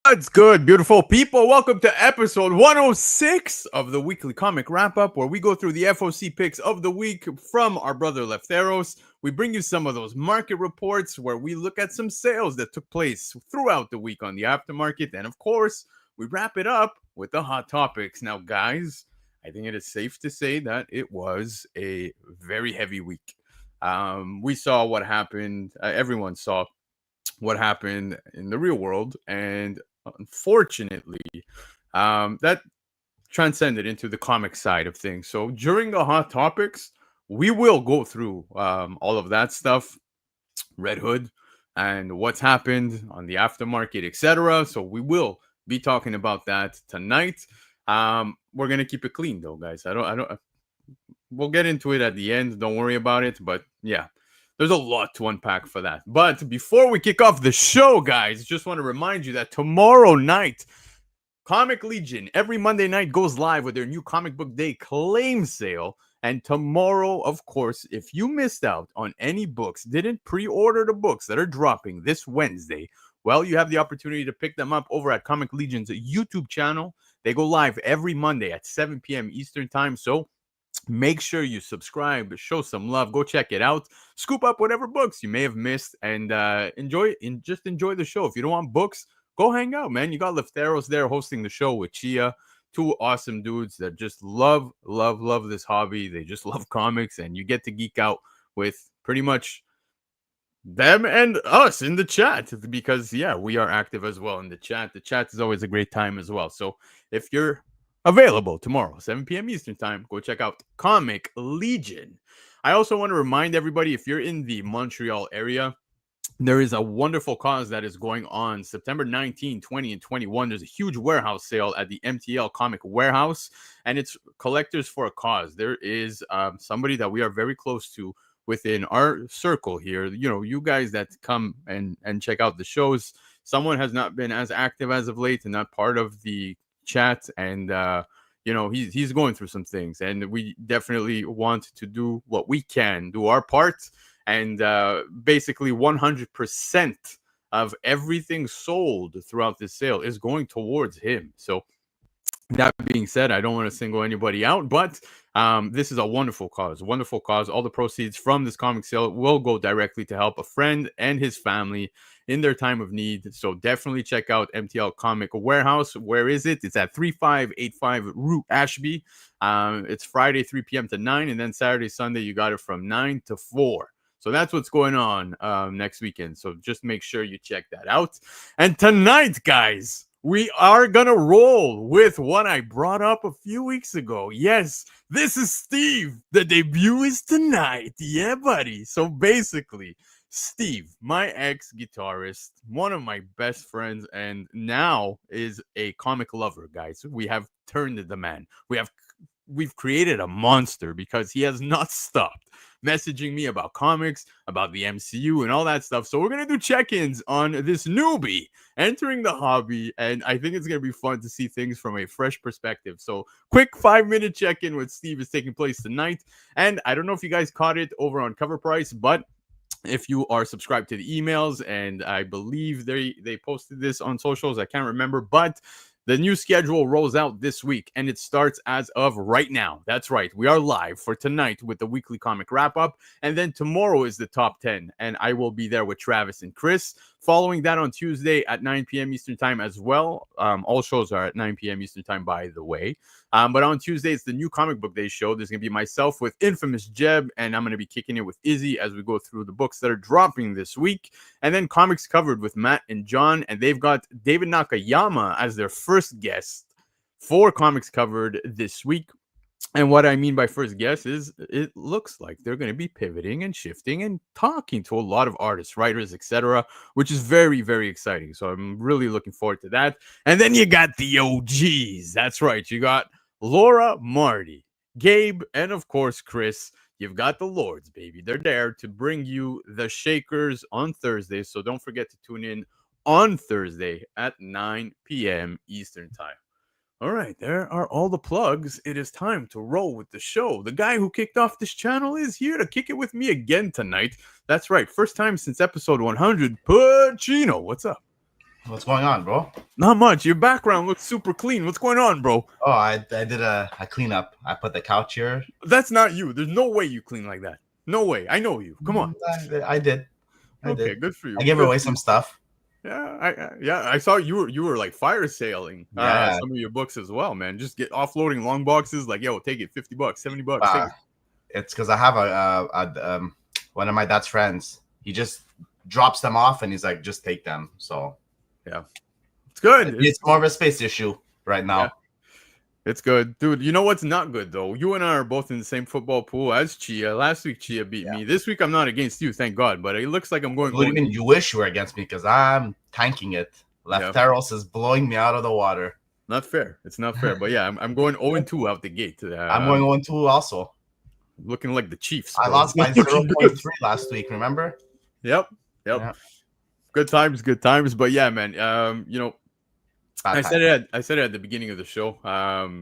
What's good, beautiful people? Welcome to episode 106 of the weekly comic wrap up, where we go through the FOC picks of the week from our brother Lefteros. We bring you some of those market reports where we look at some sales that took place throughout the week on the aftermarket. And of course, we wrap it up with the hot topics. Now, guys, I think it is safe to say that it was a very heavy week. We saw what happened, everyone saw what happened in the real world, and unfortunately, that transcended into the comic side of things. So during the hot topics, we will go through all of that stuff, Red Hood, and what's happened on the aftermarket, etc. So we will be talking about that tonight. We're gonna keep it clean, though, guys. I don't. We'll get into it at the end. Don't worry about it. But yeah, there's a lot to unpack for that. But before we kick off the show, guys, just want to remind you that tomorrow night, Comic Legion, every Monday night, goes live with their new Comic Book Day claim sale. And tomorrow, of course, if you missed out on any books, didn't pre-order the books that are dropping this Wednesday, well, you have the opportunity to pick them up over at Comic Legion's YouTube channel. They go live every Monday at 7 p.m. Eastern Time. So make sure you subscribe, show some love, go check it out, scoop up whatever books you may have missed, and enjoy the show. If you don't want books, go hang out, man. You got Lefteros there hosting the show with Chia, two awesome dudes that just love this hobby. They just love comics, and you get to geek out with pretty much them and us in the chat, because yeah, we are active as well in the chat. The chat is always a great time as well. So if you're available tomorrow, 7 p.m. Eastern Time, go check out Comic Legion. I also want to remind everybody, if you're in the Montreal area, there is a wonderful cause that is going on September 19, 20, and 21. There's a huge warehouse sale at the MTL Comic Warehouse, and it's Collectors for a Cause. There is somebody that we are very close to within our circle here. You know, you guys that come and check out the shows. Someone has not been as active as of late and not part of the chat, and you know, he's going through some things, and we definitely want to do what we can, do our part, and basically 100% of everything sold throughout this sale is going towards him. So that being said, I don't want to single anybody out, but this is a wonderful cause. All the proceeds from this comic sale will go directly to help a friend and his family in their time of need. So definitely check out MTL Comic Warehouse. Where is it? It's at 3585 Route Ashby. It's Friday, 3 p.m. to 9, and then Saturday, Sunday, you got it from 9 to 4. So that's what's going on next weekend. So just make sure you check that out. And tonight, guys, we are going to roll with what I brought up a few weeks ago. Yes, this is Steve. The debut is tonight. Yeah, buddy. So basically, Steve, my ex-guitarist, one of my best friends, and now is a comic lover, guys. We have turned the man. We've created a monster, because he has not stopped messaging me about comics, about the MCU, and all that stuff. So we're going to do check-ins on this newbie entering the hobby, and I think it's going to be fun to see things from a fresh perspective. So quick 5-minute check-in with Steve is taking place tonight, and I don't know if you guys caught it over on Covrprice, but if you are subscribed to the emails, and I believe they posted this on socials, I can't remember, but the new schedule rolls out this week, and it starts as of right now. That's right. We are live for tonight with the weekly comic wrap-up, and then tomorrow is the top 10, and I will be there with Travis and Chris. Following that on Tuesday at 9 p.m. Eastern Time as well. All shows are at 9 p.m. Eastern Time, by the way. But on Tuesday, it's the new Comic Book Day show. There's going to be myself with Infamous Jeb, and I'm going to be kicking it with Izzy as we go through the books that are dropping this week. And then Comics Covered with Matt and John, and they've got David Nakayama as their first guest for Comics Covered this week. And what I mean by first guess is it looks like they're going to be pivoting and shifting and talking to a lot of artists, writers, etc., which is very, very exciting. So I'm really looking forward to that. And then you got the OGs. That's right. You got Laura, Marty, Gabe, and of course, Chris. You've got the Lords, baby. They're there to bring you the Shakers on Thursday. So don't forget to tune in on Thursday at 9 p.m. Eastern Time. All right, there are all the plugs. It is time to roll with the show. The guy who kicked off this channel is here to kick it with me again tonight. That's right, first time since episode 100, PACINO. What's up? What's going on, bro? Not much. Your background looks super clean. What's going on, bro? Oh, I did a cleanup. I put the couch here. That's not you. There's no way you clean like that. No way. I know you. Come on. I did. Okay, good for you. I gave Good away for some you. stuff. Yeah. I saw you were like fire sailing some of your books as well, man. Just get offloading long boxes. Like, yo, take it, $50, $70. Take it. It's because I have one of my dad's friends. He just drops them off and he's like, just take them. So yeah, it's good. It's more of a space issue right now. Yeah. It's good, dude. You know what's not good though? You and I are both in the same football pool as Chia. Last week Chia beat me. This week I'm not against you, thank God. But it looks like I'm going. What do you mean you wish you were against me? Because I'm tanking it. Lefteros is blowing me out of the water. Not fair. It's not fair. But yeah, I'm going 0-2 out the gate. I'm going 0-2 also. Looking like the Chiefs. Bro. I lost by 0.3 last week. Remember? Yep. Good times. But yeah, man. You know. I said it at the beginning of the show.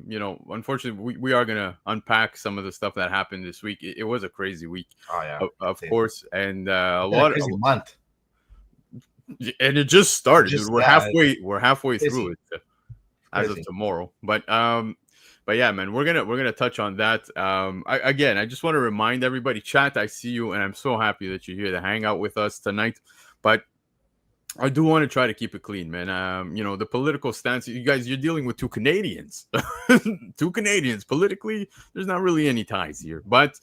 You know, unfortunately, we are gonna unpack some of the stuff that happened this week. It was a crazy week. Oh yeah, of course, and a crazy month. And it just started. We're halfway through it as of tomorrow. But yeah, man, we're gonna touch on that. I just want to remind everybody, chat. I see you, and I'm so happy that you're here to hang out with us tonight. But I do want to try to keep it clean, man. You know, the political stance, you guys, you're dealing with two Canadians. Two Canadians. Politically, there's not really any ties here. But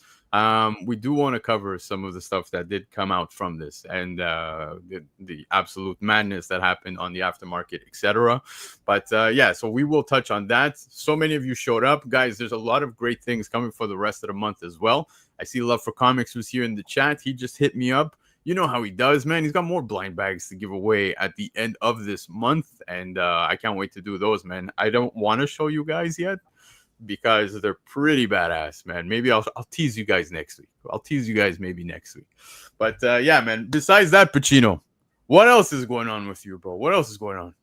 we do want to cover some of the stuff that did come out from this and the absolute madness that happened on the aftermarket, etc. But yeah, so we will touch on that. So many of you showed up. Guys, there's a lot of great things coming for the rest of the month as well. I see Love for Comics who's here in the chat. He just hit me up. You know how he does, man. He's got more blind bags to give away at the end of this month, and I can't wait to do those, man. I don't want to show you guys yet because they're pretty badass, man. Maybe I'll tease you guys next week. I'll tease you guys maybe next week. But yeah, man. Besides that, PACINO, what else is going on with you, bro? What else is going on?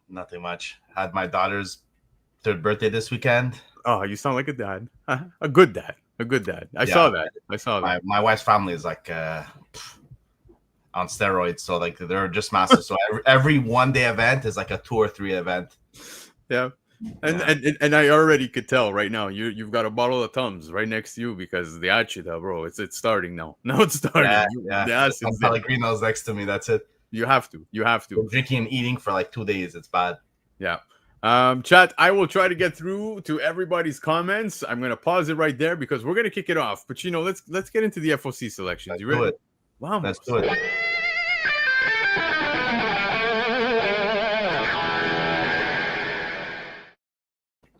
Nothing much. Had my daughter's 3rd birthday this weekend. Oh, you sound like a dad. A good dad. A good dad. I saw that. My wife's family is like on steroids, so like they're just massive. So every one-day event is like a 2 or 3 event. Yeah. And I already could tell right now you've got a bottle of Tums right next to you because the Achida, bro, it's starting now. Now it's starting. Yeah. Some Pellegrino's next to me. That's it. You have to. We're drinking and eating for like 2 days. It's bad. Yeah. Chat, I will try to get through to everybody's comments. I'm gonna pause it right there because we're gonna kick it off. But let's get into the FOC selections. You ready? Wow, let's do it.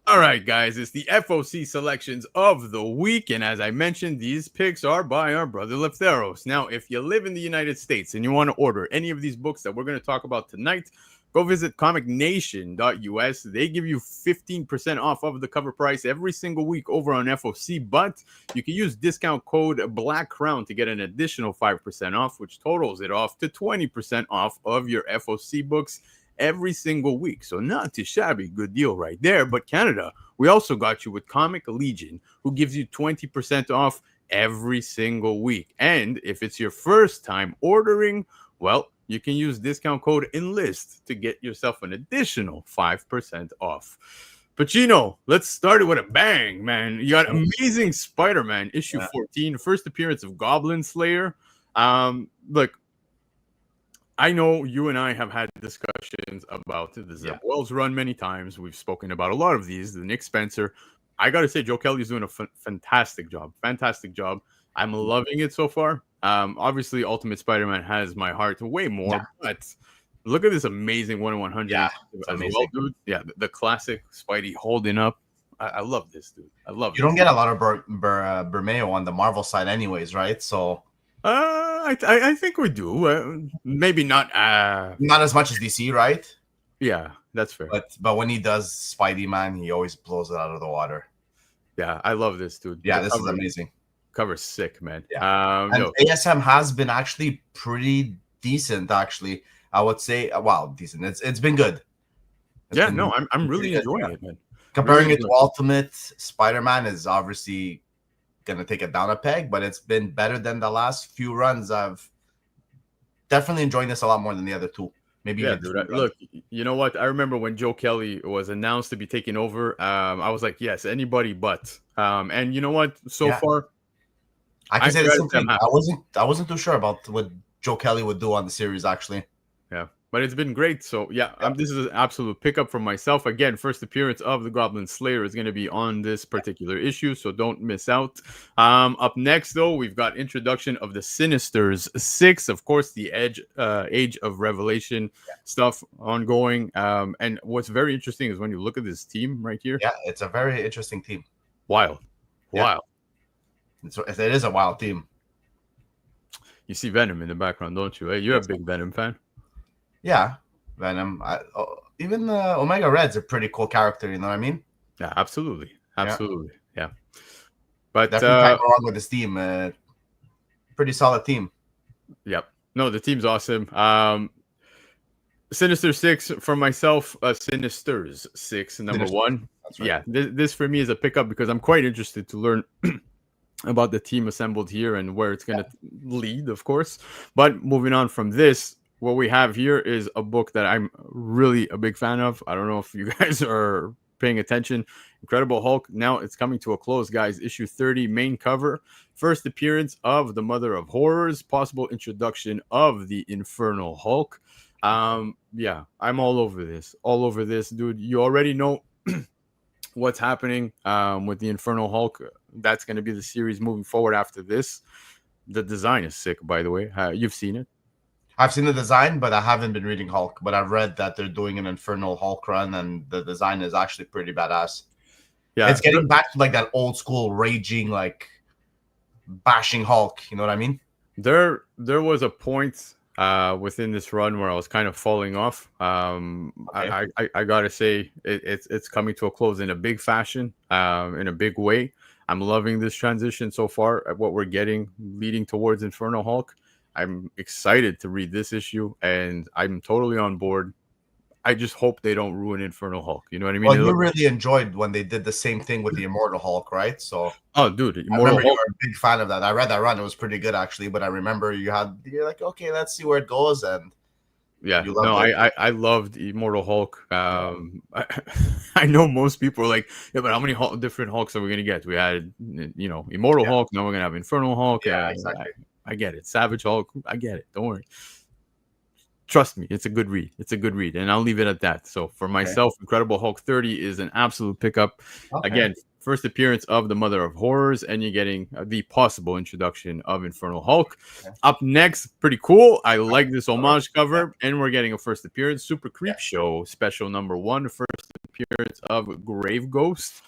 All right, guys, it's the FOC selections of the week. And as I mentioned, these picks are by our brother Lefteros. Now, if you live in the United States and you want to order any of these books that we're going to talk about tonight, go visit comicnation.us. They give you 15% off of the cover price every single week over on FOC, but you can use discount code BLACKCROWN to get an additional 5% off, which totals it off to 20% off of your FOC books every single week. So not too shabby. Good deal right there. But Canada, we also got you with Comic Legion, who gives you 20% off every single week. And if it's your first time ordering, well, you can use discount code ENLIST to get yourself an additional 5% off. PACINO, let's start it with a bang, man. You got Amazing Spider-Man issue 14, first appearance of Goblin Slayer. Look, I know you and I have had discussions about the Zeb Wells run many times. We've spoken about a lot of these. The Nick Spencer. I got to say, Joe Kelly's doing a fantastic job. Fantastic job. I'm loving it so far. Obviously, Ultimate Spider-Man has my heart way more, but look at this amazing 1/100. Yeah, as well, dude. Yeah, the classic Spidey holding up. I love this, dude. I love it. You don't get a lot of Bermeo on the Marvel side anyways, right? So I think we do. Maybe not as much as DC, right? Yeah, that's fair. But when he does Spidey, man, he always blows it out of the water. Yeah, I love this, dude. Yeah, this is amazing. Cover's sick, man. Yeah. And ASM has been actually pretty decent, actually. I would say, decent. It's been good. I'm really enjoying it, man. Comparing it to Ultimate Spider-Man is obviously gonna take it down a peg, but it's been better than the last few runs. I've definitely enjoying this a lot more than the other two. maybe Yeah, even dude. 2 runs. Look, you know what? I remember when Joe Kelly was announced to be taking over. I was like, yes, anybody but. And you know what? So Yeah, far, I I can say the gotta same say I'm thing. happy. I wasn't too sure about what Joe Kelly would do on the series actually. Yeah, but it's been great. So yeah, Yeah, this is an absolute pickup for myself. Again, first appearance of the Goblin Slayer is going to be on this particular issue, so don't miss out. Up next, though, we've got introduction of the Sinisters 6, of course, the Age of Revelation stuff ongoing. And what's very interesting is when you look at this team right here, yeah, it's a very interesting team. wild, Yeah, wild. it is a wild team. You see Venom in the background, don't you? Hey, you're a Yes. big Venom fan. Yeah, Venom. Even Omega Red's a pretty cool character. You know what I mean? Yeah, absolutely, Yeah, absolutely, yeah. But definitely can't go wrong with this team. Pretty solid team. yep. No, the team's awesome. Sinister 6 for myself, Sinisters 6, number Sinister. one. That's right. Yeah, this for me is a pickup because I'm quite interested to learn about the team assembled here and where it's going to lead, of course. But moving on from this, what we have here is a book that I'm really a big fan of. I don't know if you guys are paying attention. Incredible Hulk. Now it's coming to a close, guys. Issue 30, main cover. First appearance of the Mother of Horrors. Possible introduction of the Infernal Hulk. Yeah, I'm all over this. All over this, dude. You already know what's happening with the Infernal Hulk. That's going to be the series moving forward after this. The design is sick, by the way. You've seen it. I've seen the design, but I haven't been reading Hulk. But I've read that they're doing an Infernal Hulk run, and the design is actually pretty badass. Yeah, It's getting back to like that old school raging, like bashing Hulk. You know what I mean? there was a point within this run where I was kind of falling off. Okay. I gotta say it's coming to a close in a big fashion, in a big way. I'm loving this transition so far at what we're getting, leading towards Infernal Hulk. I'm excited to read this issue, and I'm totally on board. I just hope they don't ruin Infernal Hulk. You know what I mean? Well, you really enjoyed when they did the same thing with the Immortal Hulk, right? So Oh, dude, I Immortal remember you Hulk. were a big fan of that. I read that run; it was pretty good actually. But I remember you're like, okay, let's see where it goes, and Yeah, you no, loved it. I loved Immortal Hulk. I know most people are like, yeah, but how many different Hulks are we gonna get? We had, Immortal Yeah, Hulk. Now we're gonna have Infernal Hulk. yeah, exactly. I get it. Savage Hulk. I get it. Don't worry. Trust me, it's a good read. It's a good read, and I'll leave it at that. So for Okay. myself, Incredible Hulk 30 is an absolute pickup. Okay. Again, first appearance of the Mother of Horrors, and you're getting the possible introduction of Infernal Hulk. Okay. Up next, pretty cool. I like this homage cover, and we're getting a first appearance, Super Creep Show special number 1, first appearance of Grave Ghost.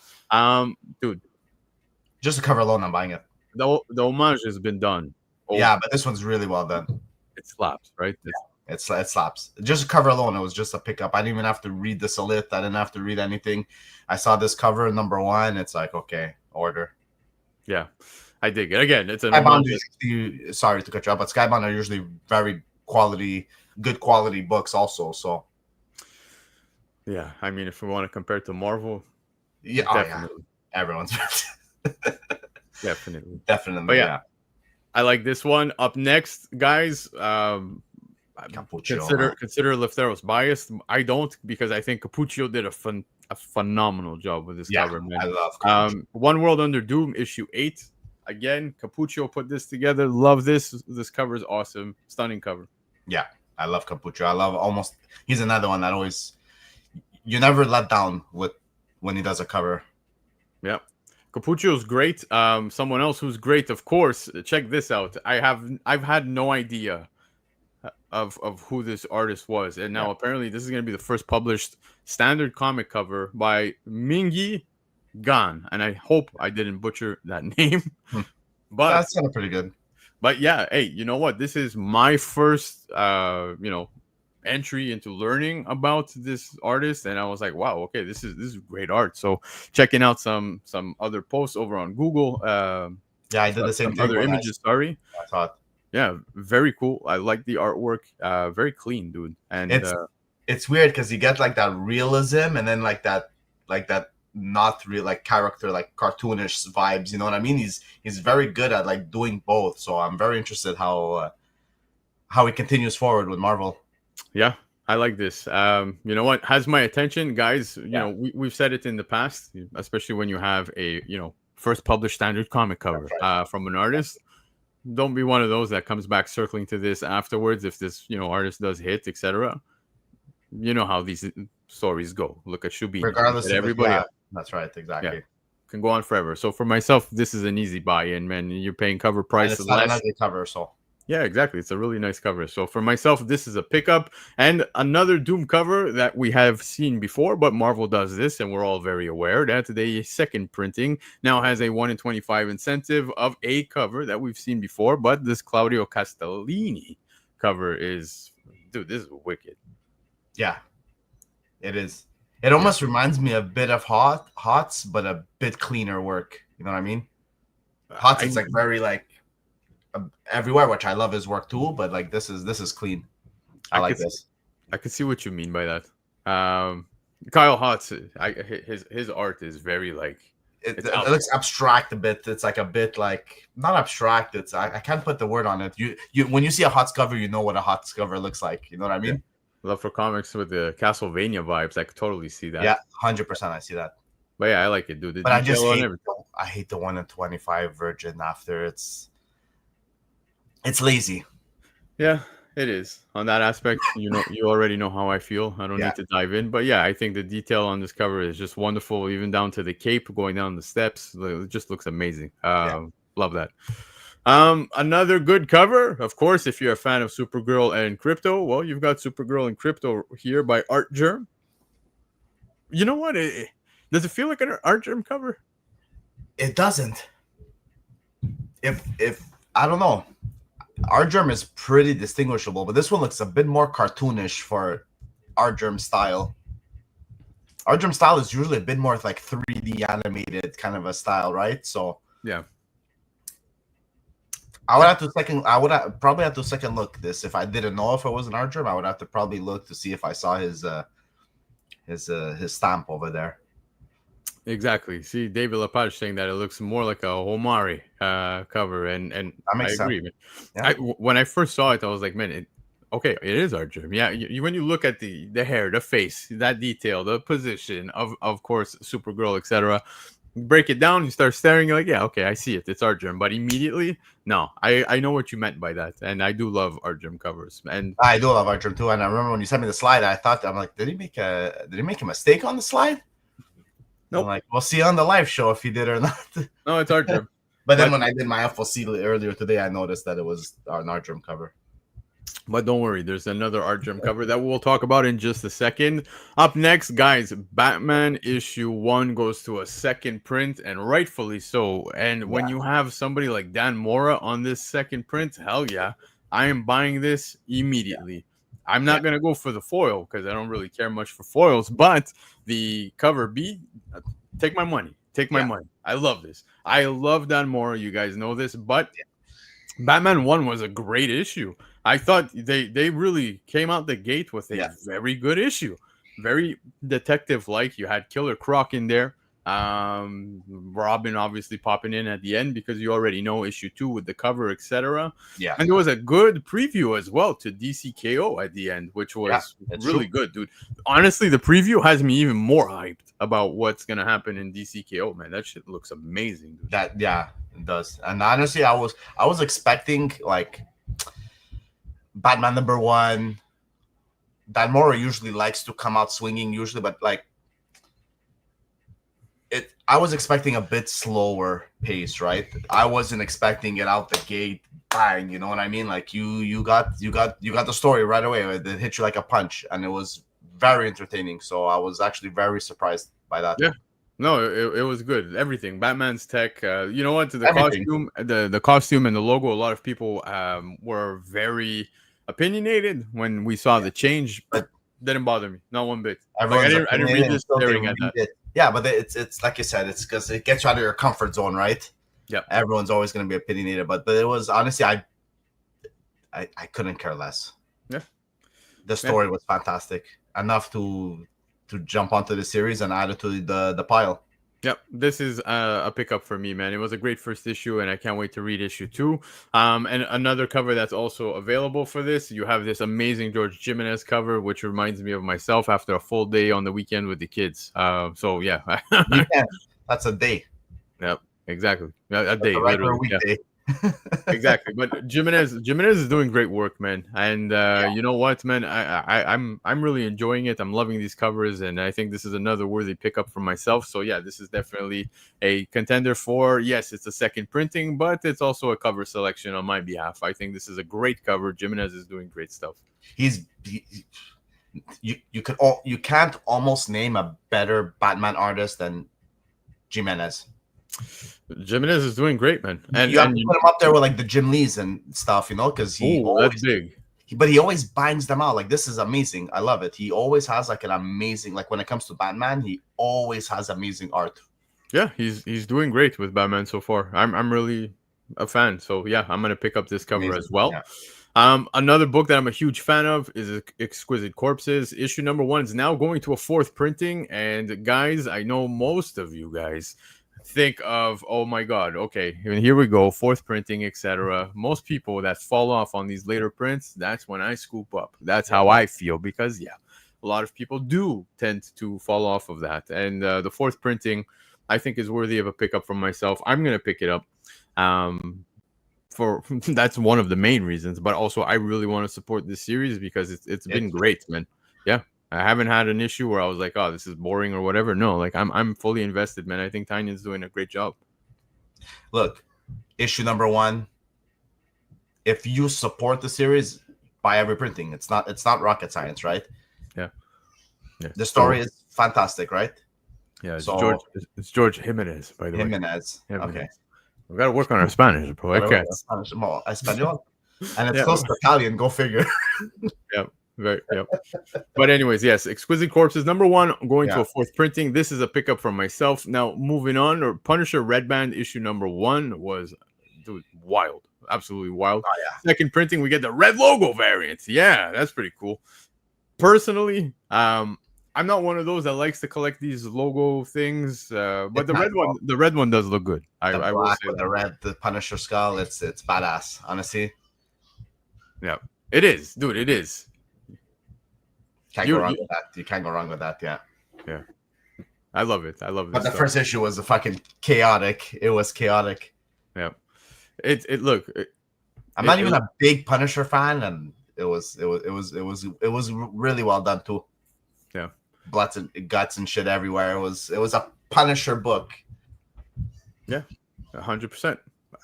Dude, Just the cover alone, I'm buying it. the homage has been done. Yeah, but this one's really well done. It slaps, right? It slaps. Just a cover alone, it was just a pickup. I didn't even have to read the Salit. I didn't have to read anything. I saw this cover number 1. It's like, okay, order. Yeah, I dig it. Again, it's an Skybound homage. sorry to cut you off, but Skybound are usually very good quality books also. So Yeah, I mean, if we want to compare it to Marvel, yeah, definitely. Everyone's Definitely. definitely. But yeah, I like this one. Up next, guys, Capuccio. consider Leftero's biased. I don't, because I think Capuccio did a phenomenal job with this cover, man. I love Capuccio. One World Under Doom, issue 8. Again, Capuccio put this together. Love this. This cover is awesome. Stunning cover. Yeah, I love Capuccio. I love he's another one that always, you never let down when he does a cover. Yeah. Capuccio's great. Someone else who's great, of course. Check this out. I've had no idea of who this artist was, and now apparently this is going to be the first published standard comic cover by Mingi Gan, and I hope I didn't butcher that name. But that's kind of pretty good. But yeah, hey, you know what? This is my first, entry into learning about this artist, and I was like, wow, okay, this is great art. So checking out some other posts over on Google. I did the same thing. Other images, sorry. I thought. Yeah, very cool. I like the artwork. Very clean, dude. And it's weird because you get like that realism, and then like that not real, like character, like cartoonish vibes. You know what I mean? He's very good at like doing both. So I'm very interested how he continues forward with Marvel. Yeah, I like this. You know what has my attention, guys? You Yeah, know, we've said it in the past, especially when you have a first published standard comic that's cover right. from an artist. Don't be one of those that comes back circling to this afterwards if this artist does hit, etc. You know how these stories go. Look at Shubini. Look Regardless at of it, everybody yeah, else. that's right, Yeah, exactly. can go on forever. So for myself, this is an easy buy-in, man. You're paying cover And price it's not an less. ugly cover, so Yeah, exactly. It's a really nice cover. So for myself, this is a pickup and another Doom cover that we have seen before, but Marvel does this, and we're all very aware that the second printing now has a 1 in 25 incentive of a cover that we've seen before. But this Claudio Castellini cover is, dude, this is wicked. yeah, it is. It Yeah, almost reminds me a bit of Hots, but a bit cleaner work. You know what I mean? Hots, I it's like very like everywhere, which I love his work too. But like this is clean. I I like could this. I could see what you mean by that. Kyle Hotz, his art is very like It, it's it out looks abstract a bit. It's like a bit like not abstract. It's I can't put the word on it. You when you see a Hots cover, you know what a Hots cover looks like. You know what I there. mean? Love for comics with the Castlevania vibes. I could totally see that. Yeah, 100%. I see that. But yeah, I like it, dude. The But I just detail on hate everything. I hate the 1 in 25 Virgin after it's lazy. Yeah, it is. On that aspect, you already know how I feel. I don't Yeah, need to dive in. But yeah, I think the detail on this cover is just wonderful, even down to the cape going down the steps. It just looks amazing. yeah. Love that. Another good cover, of course, if you're a fan of Supergirl and Crypto, well, you've got Supergirl and Crypto here by Art Germ. You know what? Does it feel like an Art Germ cover? It doesn't. If I don't know, our germ is pretty distinguishable, but this one looks a bit more cartoonish for our germ style. Our germ style is usually a bit more like 3D animated kind of a style, right? So Yeah. I would have to probably have to second look this if I didn't know if it was an art germ. I would have to probably look to see if I saw his stamp over there. Exactly. See, David Lepage saying that it looks more like a Homari cover, and That I makes sense. agree. Man. Yeah. When I first saw it, I was like, man, okay, it is Art Germ. Yeah, when you look at the hair, the face, that detail, the position of course, Supergirl, etc. Break it down, you start staring, you're like, yeah, okay, I see it. It's Art Germ. But immediately, no, I know what you meant by that, and I do love Art Germ covers. And I do love art germ too. And I remember when you sent me the slide, I'm like, did he make a mistake on the slide? I'm nope, like, we'll see on the live show if he did or not. no, it's Art Germ. But then But when I did my FOC earlier today, I noticed that it was an art germ cover. But don't worry, there's another Art Germ cover that we'll talk about in just a second. Up next, guys, Batman issue 1 goes to a second print, and rightfully so. And when Yeah. you have somebody like Dan Mora on this second print, hell yeah, I am buying this immediately. I'm not going to go for the foil because I don't really care much for foils, but the cover B, take my money. Take my Yeah. money. I love this. I love Dan Mora. You guys know this, but Batman 1 was a great issue. I thought they really came out the gate with a very good issue. Very detective like. You had Killer Croc in there. Robin obviously popping in at the end because you already know issue 2 with the cover, etc. Yeah. And there was a good preview as well to DCKO at the end, which was really good, dude. Honestly, the preview has me even more hyped about what's gonna happen in DCKO, man. That shit looks amazing, dude. It does. And honestly, I was expecting like Batman #1. Dan Mora usually likes to come out swinging, but like I was expecting a bit slower pace, right? I wasn't expecting it out the gate, bang. You know what I mean? Like you got the story right away. It hit you like a punch, and it was very entertaining. So I was actually very surprised by that. Yeah. No, it was good. Everything. Batman's tech. You know what? The Everything. costume, the costume and the logo. A lot of people were very opinionated when we saw the change. But didn't bother me, not one bit. Like, I didn't read this staring at that. Yeah, but it's like you said, it's because it gets you out of your comfort zone, right? Yeah. Everyone's always going to be opinionated, but it was honestly, I couldn't care less. Yeah. The story was fantastic enough to jump onto the series and add it to the pile. Yep, this is a pickup for me, man. It was a great first issue, and I can't wait to read issue 2. And another cover that's also available for this, you have this amazing George Jimenez cover, which reminds me of myself after a full day on the weekend with the kids. So yeah, Weekend. That's a day. yep, exactly, a That's day, a regular literally. Yeah. weekday. Exactly, but Jimenez is doing great work, man. And you know what, man, I'm really enjoying it. I'm loving these covers, and I think this is another worthy pickup for myself. So yeah, this is definitely a contender for, yes, it's a second printing, but it's also a cover selection on my behalf. I think this is a great cover. Jimenez is doing great stuff. You can't almost name a better Batman artist than Jimenez. Jimenez is doing great, man. And you have to put him up there with like the Jim Lees and stuff, you know, because that's big. But he always bangs them out. Like, this is amazing. I love it. He always has like an amazing, like when it comes to Batman, he always has amazing art. Yeah, he's doing great with Batman so far. I'm really a fan. So yeah, I'm gonna pick up this cover as well. Yeah. Another book that I'm a huge fan of is Exquisite Corpses. Issue number 1 is now going to a 4th printing, and guys, I know most of you guys think of, oh my god, okay, here we go, 4th printing, etc. Most people that fall off on these later prints, that's when I scoop up. That's how I feel, because yeah, a lot of people do tend to fall off of that, and the 4th printing I think is worthy of a pickup from myself. I'm gonna pick it up. For that's one of the main reasons, but also I really want to support this series because it's been great, man. Yeah, I haven't had an issue where I was like, oh, this is boring or whatever. No, like I'm fully invested, man. I think Tynion's doing a great job. Look, issue number 1. If you support the series, buy every printing. It's not rocket science, right? Yeah. The story is fantastic, right? Yeah, it's George Jimenez, by the way. Jimenez. Okay. We got to work on our Spanish, bro. Okay. Español. And it's close to Italian. Go figure. Yep. Right. Yep. But anyways, yes, Exquisite Corpses number 1 going to a 4th printing. This is a pickup from myself. Now moving on, or Punisher Red Band issue number 1 was, dude, wild, absolutely wild. Oh, yeah. 2nd printing, we get the red logo variant. Yeah, that's pretty cool. Personally, I'm not one of those that likes to collect these logo things, but the red one does look good. I will say that. The Punisher skull, it's badass, honestly. Yeah, it is, dude. It is. Can't go wrong with that. You can't go wrong with that. Yeah. Yeah. I love it. I love it. But the first issue was a fucking chaotic. It was chaotic. Yeah. I'm not even a big Punisher fan, and it was really well done too. Yeah. Blood and guts and shit everywhere. It was a Punisher book. Yeah, 100%.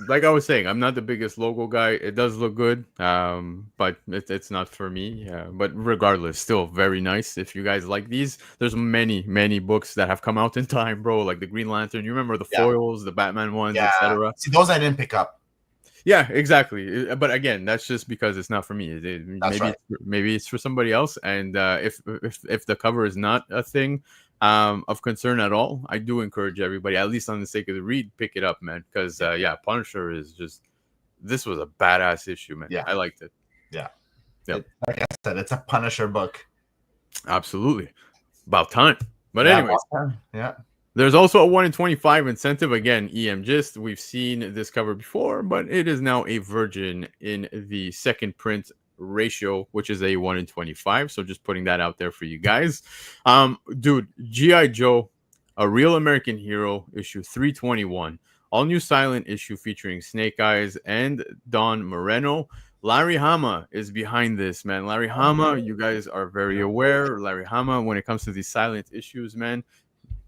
Like I was saying, I'm not the biggest logo guy. It does look good, but it's not for me. But regardless, still very nice. If you guys like these, there's many books that have come out in time, bro. Like the Green Lantern. You remember the foils, the Batman ones, etc. See, those I didn't pick up. Yeah, exactly. But again, that's just because it's not for me. Maybe it's for somebody else. And if the cover is not a thing of concern at all, I do encourage everybody, at least on the sake of the read, pick it up, man. Because Punisher is just, this was a badass issue, man. Yeah, I liked it. Yeah. Like I said, it's a Punisher book. Absolutely, about time. But anyways, yeah. There's also a 1 in 25 incentive. Again, EM Gist. We've seen this cover before, but it is now a virgin in the 2nd print ratio, which is a 1 in 25. So just putting that out there for you guys. Dude, G.I. Joe, A Real American Hero, issue 321. All new silent issue featuring Snake Eyes and Don Moreno. Larry Hama is behind this, man. Larry Hama, you guys are very aware. Larry Hama, when it comes to these silent issues, man,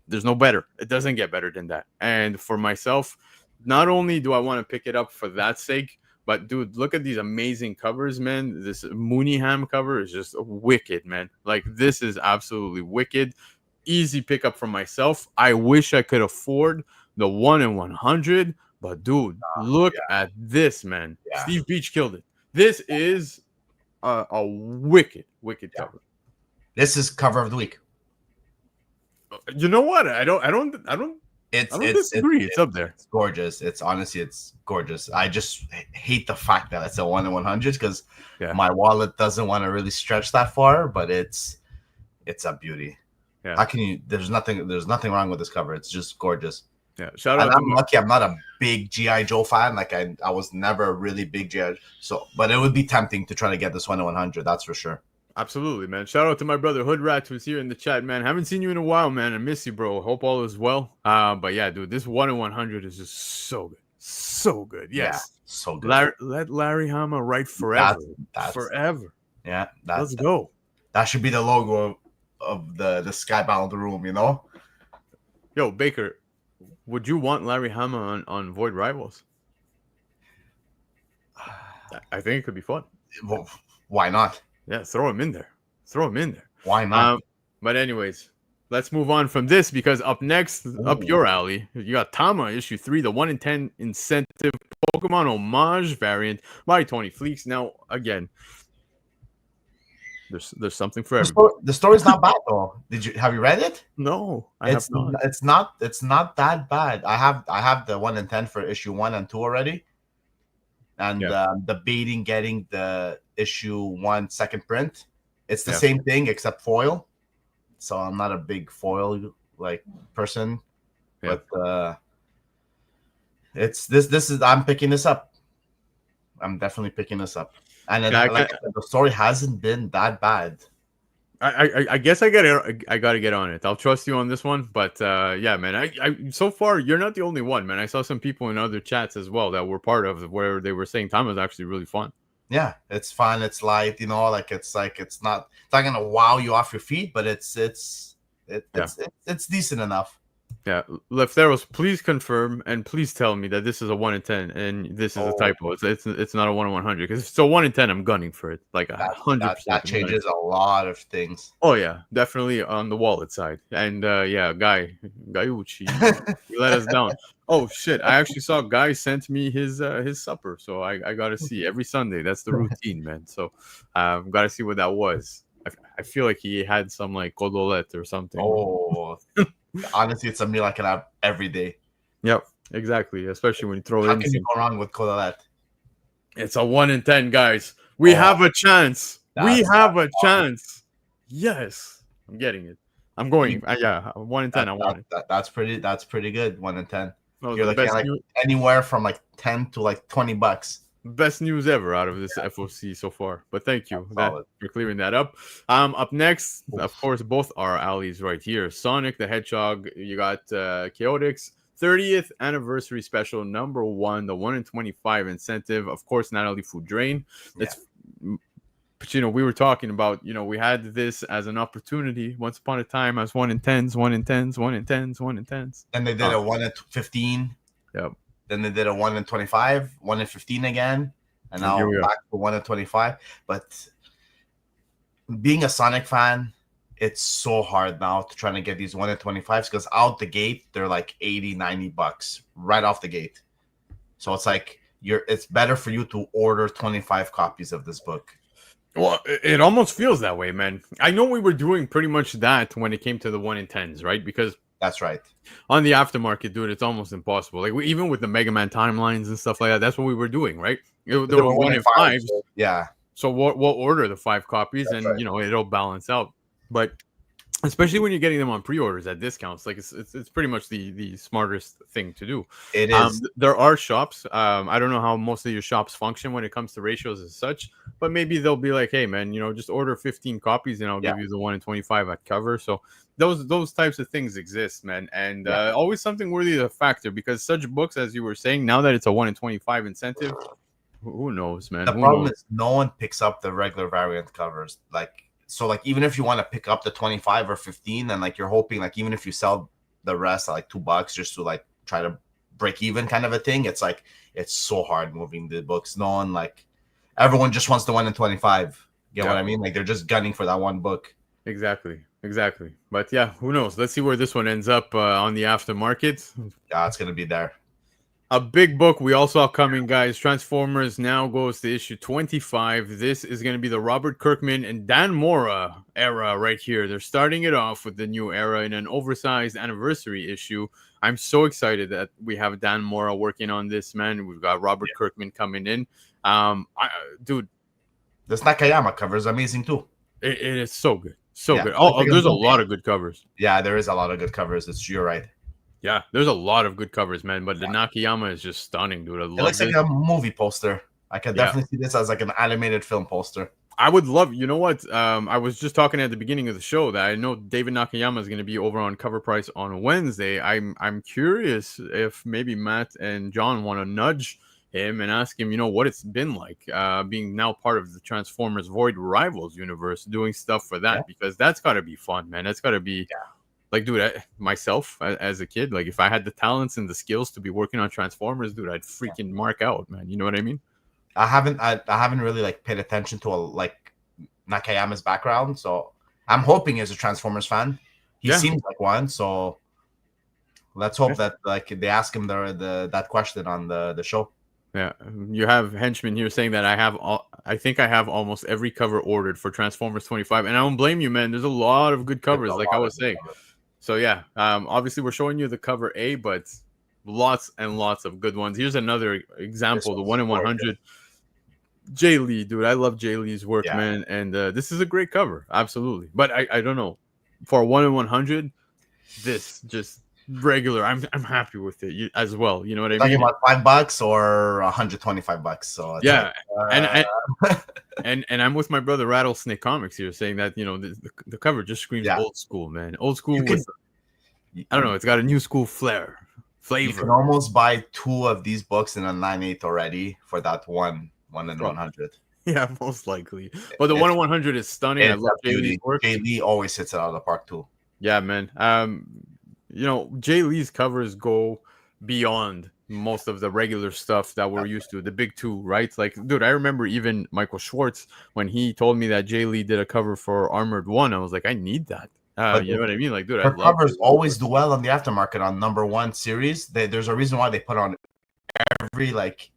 there's no better. It doesn't get better than that. And for myself, not only do I want to pick it up for that sake, but dude, look at these amazing covers, man. This Mooneyham cover is just wicked, man. Like, this is absolutely wicked. Easy pickup for myself. I wish I could afford the 1 in 100, but dude, look at this, man. Yeah. Steve Beach killed it. This is a wicked cover. This is cover of the week. You know what? I don't disagree. It's up there. It's gorgeous. It's gorgeous. I just hate the fact that it's a 1 in 100 because my wallet doesn't want to really stretch that far, but it's a beauty. Yeah. How can you? There's nothing wrong with this cover. It's just gorgeous. Yeah. Shout And out to I'm lucky. I'm not a big GI Joe fan. Like I was never a really big GI. So, but it would be tempting to try to get this 1 in 100. That's for sure. Absolutely, man. Shout out to my brother Hood Rat who's here in the chat, man. Haven't seen you in a while, man. I miss you, bro. Hope all is well. But yeah, dude, this 1 in 100 is just so good. So good. Yes. Yeah, so good. Let Larry Hama write forever. That's forever. Yeah. Let's go. That should be the logo of the Skybound room, you know? Yo, Baker, would you want Larry Hama on Void Rivals? I think it could be fun. Well, why not? Yeah, throw him in there. Why not? But anyways, let's move on from this because up next, up your alley, you got Tama issue 3, the 1 in 10 incentive Pokemon homage variant by Tony Fleeks. Now, again, there's something for everyone. The story's not bad though. Have you read it? No, I have not. It's not that bad. I have the 1 in 10 for issue 1 and 2 already. And debating getting the issue 1 second print. It's the same thing except foil. So I'm not a big foil like person. Yeah. But it's this is I'm picking this up. I'm definitely picking this up. And the story hasn't been that bad. I guess I gotta get on it. I'll trust you on this one, but yeah, man. I so far you're not the only one, man. I saw some people in other chats as well that were part of where they were saying time was actually really fun. Yeah, it's fun. It's light, you know, it's not gonna wow you off your feet, but it's decent enough. Yeah, Lefteros, please confirm and please tell me that this is a 1 in 10 and this is a typo. It's not a 1 in 100 because if it's a 1 in 10, I'm gunning for it like 100%. That changes a lot of things. Oh yeah, definitely on the wallet side. And yeah, Guyuchi, you let us down. Oh shit, I actually saw Guy sent me his supper, so I gotta see every Sunday. That's the routine, man. So gotta see what that was. I feel like he had some like codolette or something. Oh. Honestly, it's a meal I can have every day. Yep, exactly. Especially when you throw How in. can you go wrong with Codolette? It's a 1 in 10, guys. We have a chance. We have a chance. Yes, I'm getting it. I'm going. Yeah, 1 in 10. I want it. That's pretty good. 1 in 10. No, You're looking at anywhere from like 10 to like $20. Best news ever out of this FOC so far. But thank you for clearing that up. Up next, of course, both our alleys right here. Sonic the Hedgehog. You got Chaotix 30th anniversary special number 1, the 1 in 25 incentive. Of course, Natalie Food Drain. But we were talking about, we had this as an opportunity once upon a time as 1 in 10s, 1 in 10s, 1 in 10s, 1 in 10s. And they did a 1 in 15. Yep. Then they did a 1 in 25, 1 in 15 again, and now back to 1 in 25. But being a Sonic fan, it's so hard now to try to get these 1 in 25s because out the gate, they're like $80-$90 right off the gate. So it's like it's better for you to order 25 copies of this book. Well, it almost feels that way, man. I know we were doing pretty much that when it came to the 1 in 10s, right? Because that's right. On the aftermarket, dude, it's almost impossible. Like even with the Mega Man timelines and stuff like that, that's what we were doing, right? There were 1 in 5s. Yeah. So we'll order the 5 copies, that's and it'll balance out. But especially when you're getting them on pre-orders at discounts, like it's pretty much the smartest thing to do. It is. There are shops. I don't know how most of your shops function when it comes to ratios as such, but maybe they'll be like, hey man, just order 15 copies and I'll give you the 1 in 25 at cover. So those types of things exist, man, and always something worthy of a factor because such books, as you were saying, now that it's a 1 in 25 incentive, who knows, man? The problem is no one picks up the regular variant covers, So even if you want to pick up the 25 or 15 and you're hoping even if you sell the rest at $2 just to try to break even kind of a thing, it's so hard moving the books. No one everyone just wants the 1 in 25. Get what I mean? They're just gunning for that one book. Exactly. But yeah, who knows? Let's see where this one ends up on the aftermarket. Yeah, it's gonna be there. A big book we all saw coming, guys. Transformers now goes to issue 25. This is going to be the Robert Kirkman and Dan Mora era right here. They're starting it off with the new era in an oversized anniversary issue. I'm so excited that we have Dan Mora working on this, man. We've got Robert Kirkman coming in. Dude. This Nakayama cover is amazing too. It is so good. So Yeah, good. I Oh, think there's a it's lot okay. of good covers. Yeah, there is a lot of good covers. You're right. Yeah, there's a lot of good covers, man. But the Nakayama is just stunning, dude. I It love looks like this. a movie poster. I could Yeah, definitely see this as like an animated film poster. I would love. You know what? I was just talking at the beginning of the show that I know David Nakayama is going to be over on Covrprice on Wednesday. I'm curious if maybe Matt and John want to nudge him and ask him, what it's been like being now part of the Transformers Void Rivals universe, doing stuff for that, Yeah. because that's got to be fun, man. That's got to be like, dude, myself as a kid, like if I had the talents and the skills to be working on Transformers, dude, I'd freaking mark out, man. You know what I mean? I haven't really like paid attention to like Nakayama's background, so I'm hoping he's a Transformers fan. He seems like one, so let's hope that like they ask him that question on the show. Yeah, you have Henchman here saying that I think I have almost every cover ordered for Transformers 25, and I don't blame you, man. There's a lot of good covers, like I was saying. So yeah, obviously we're showing you the cover A, but lots and lots of good ones. Here's another example, the 1 in 100. Jay Lee, dude, I love Jay Lee's work, man, and this is a great cover, absolutely. But I don't know, for 1 in 100, this just regular. I'm happy with it as well. You know what I mean? Talking about $5 or $125. So yeah, and I'm with my brother Rattlesnake Comics here, saying that the cover just screams old school, man. Old school. I don't know. It's got a new school flavor. You can almost buy 2 of these books in a 9/8 already for that one in 100. Yeah, most likely. But the 1 in 100 is stunning. I love Jay Lee's work. Jay Lee always hits it out of the park too. Yeah, man. Jay Lee's covers go beyond most of the regular stuff that we're used to, the big 2, right? Like, dude, I remember even Michael Schwartz when he told me that Jay Lee did a cover for Armored One. I was like, I need that. You know what I mean? Like, dude, her covers always do well on the aftermarket on #1 series. There's a reason why they put on every like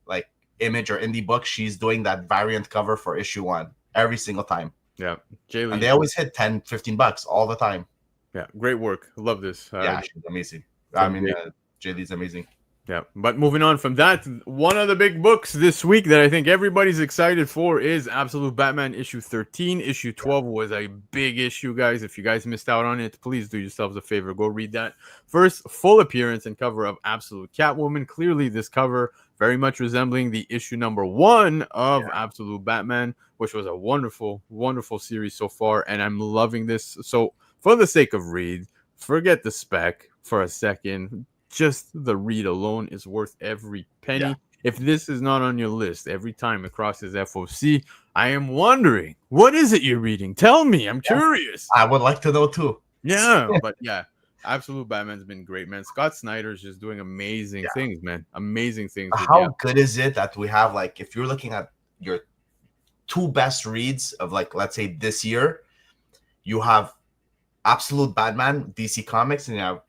image or indie book. She's doing that variant cover for issue 1 every single time. Yeah, Jay Lee, and they always hit $10-15 all the time. Yeah, great work. Love this. Yeah, she's amazing. I mean, Jay Lee's amazing. Yeah, but moving on from that, one of the big books this week that I think everybody's excited for is Absolute Batman issue 13. Issue 12 was a big issue, guys. If you guys missed out on it, please do yourselves a favor. Go read that. First full appearance and cover of Absolute Catwoman. Clearly, this cover very much resembling the issue #1 of Absolute Batman, which was a wonderful, wonderful series so far, and I'm loving this. So, for the sake of read, forget the spec for a second. Just the read alone is worth every penny. Yeah. If this is not on your list every time it crosses FOC, I am wondering, what is it you're reading? Tell me. I'm curious. I would like to know too. Yeah, but yeah, Absolute Batman's been great, man. Scott Snyder's just doing amazing things, man. Amazing things. How good is it that we have, like, if you're looking at your 2 best reads of, like, let's say this year, you have Absolute Batman, DC Comics, and you have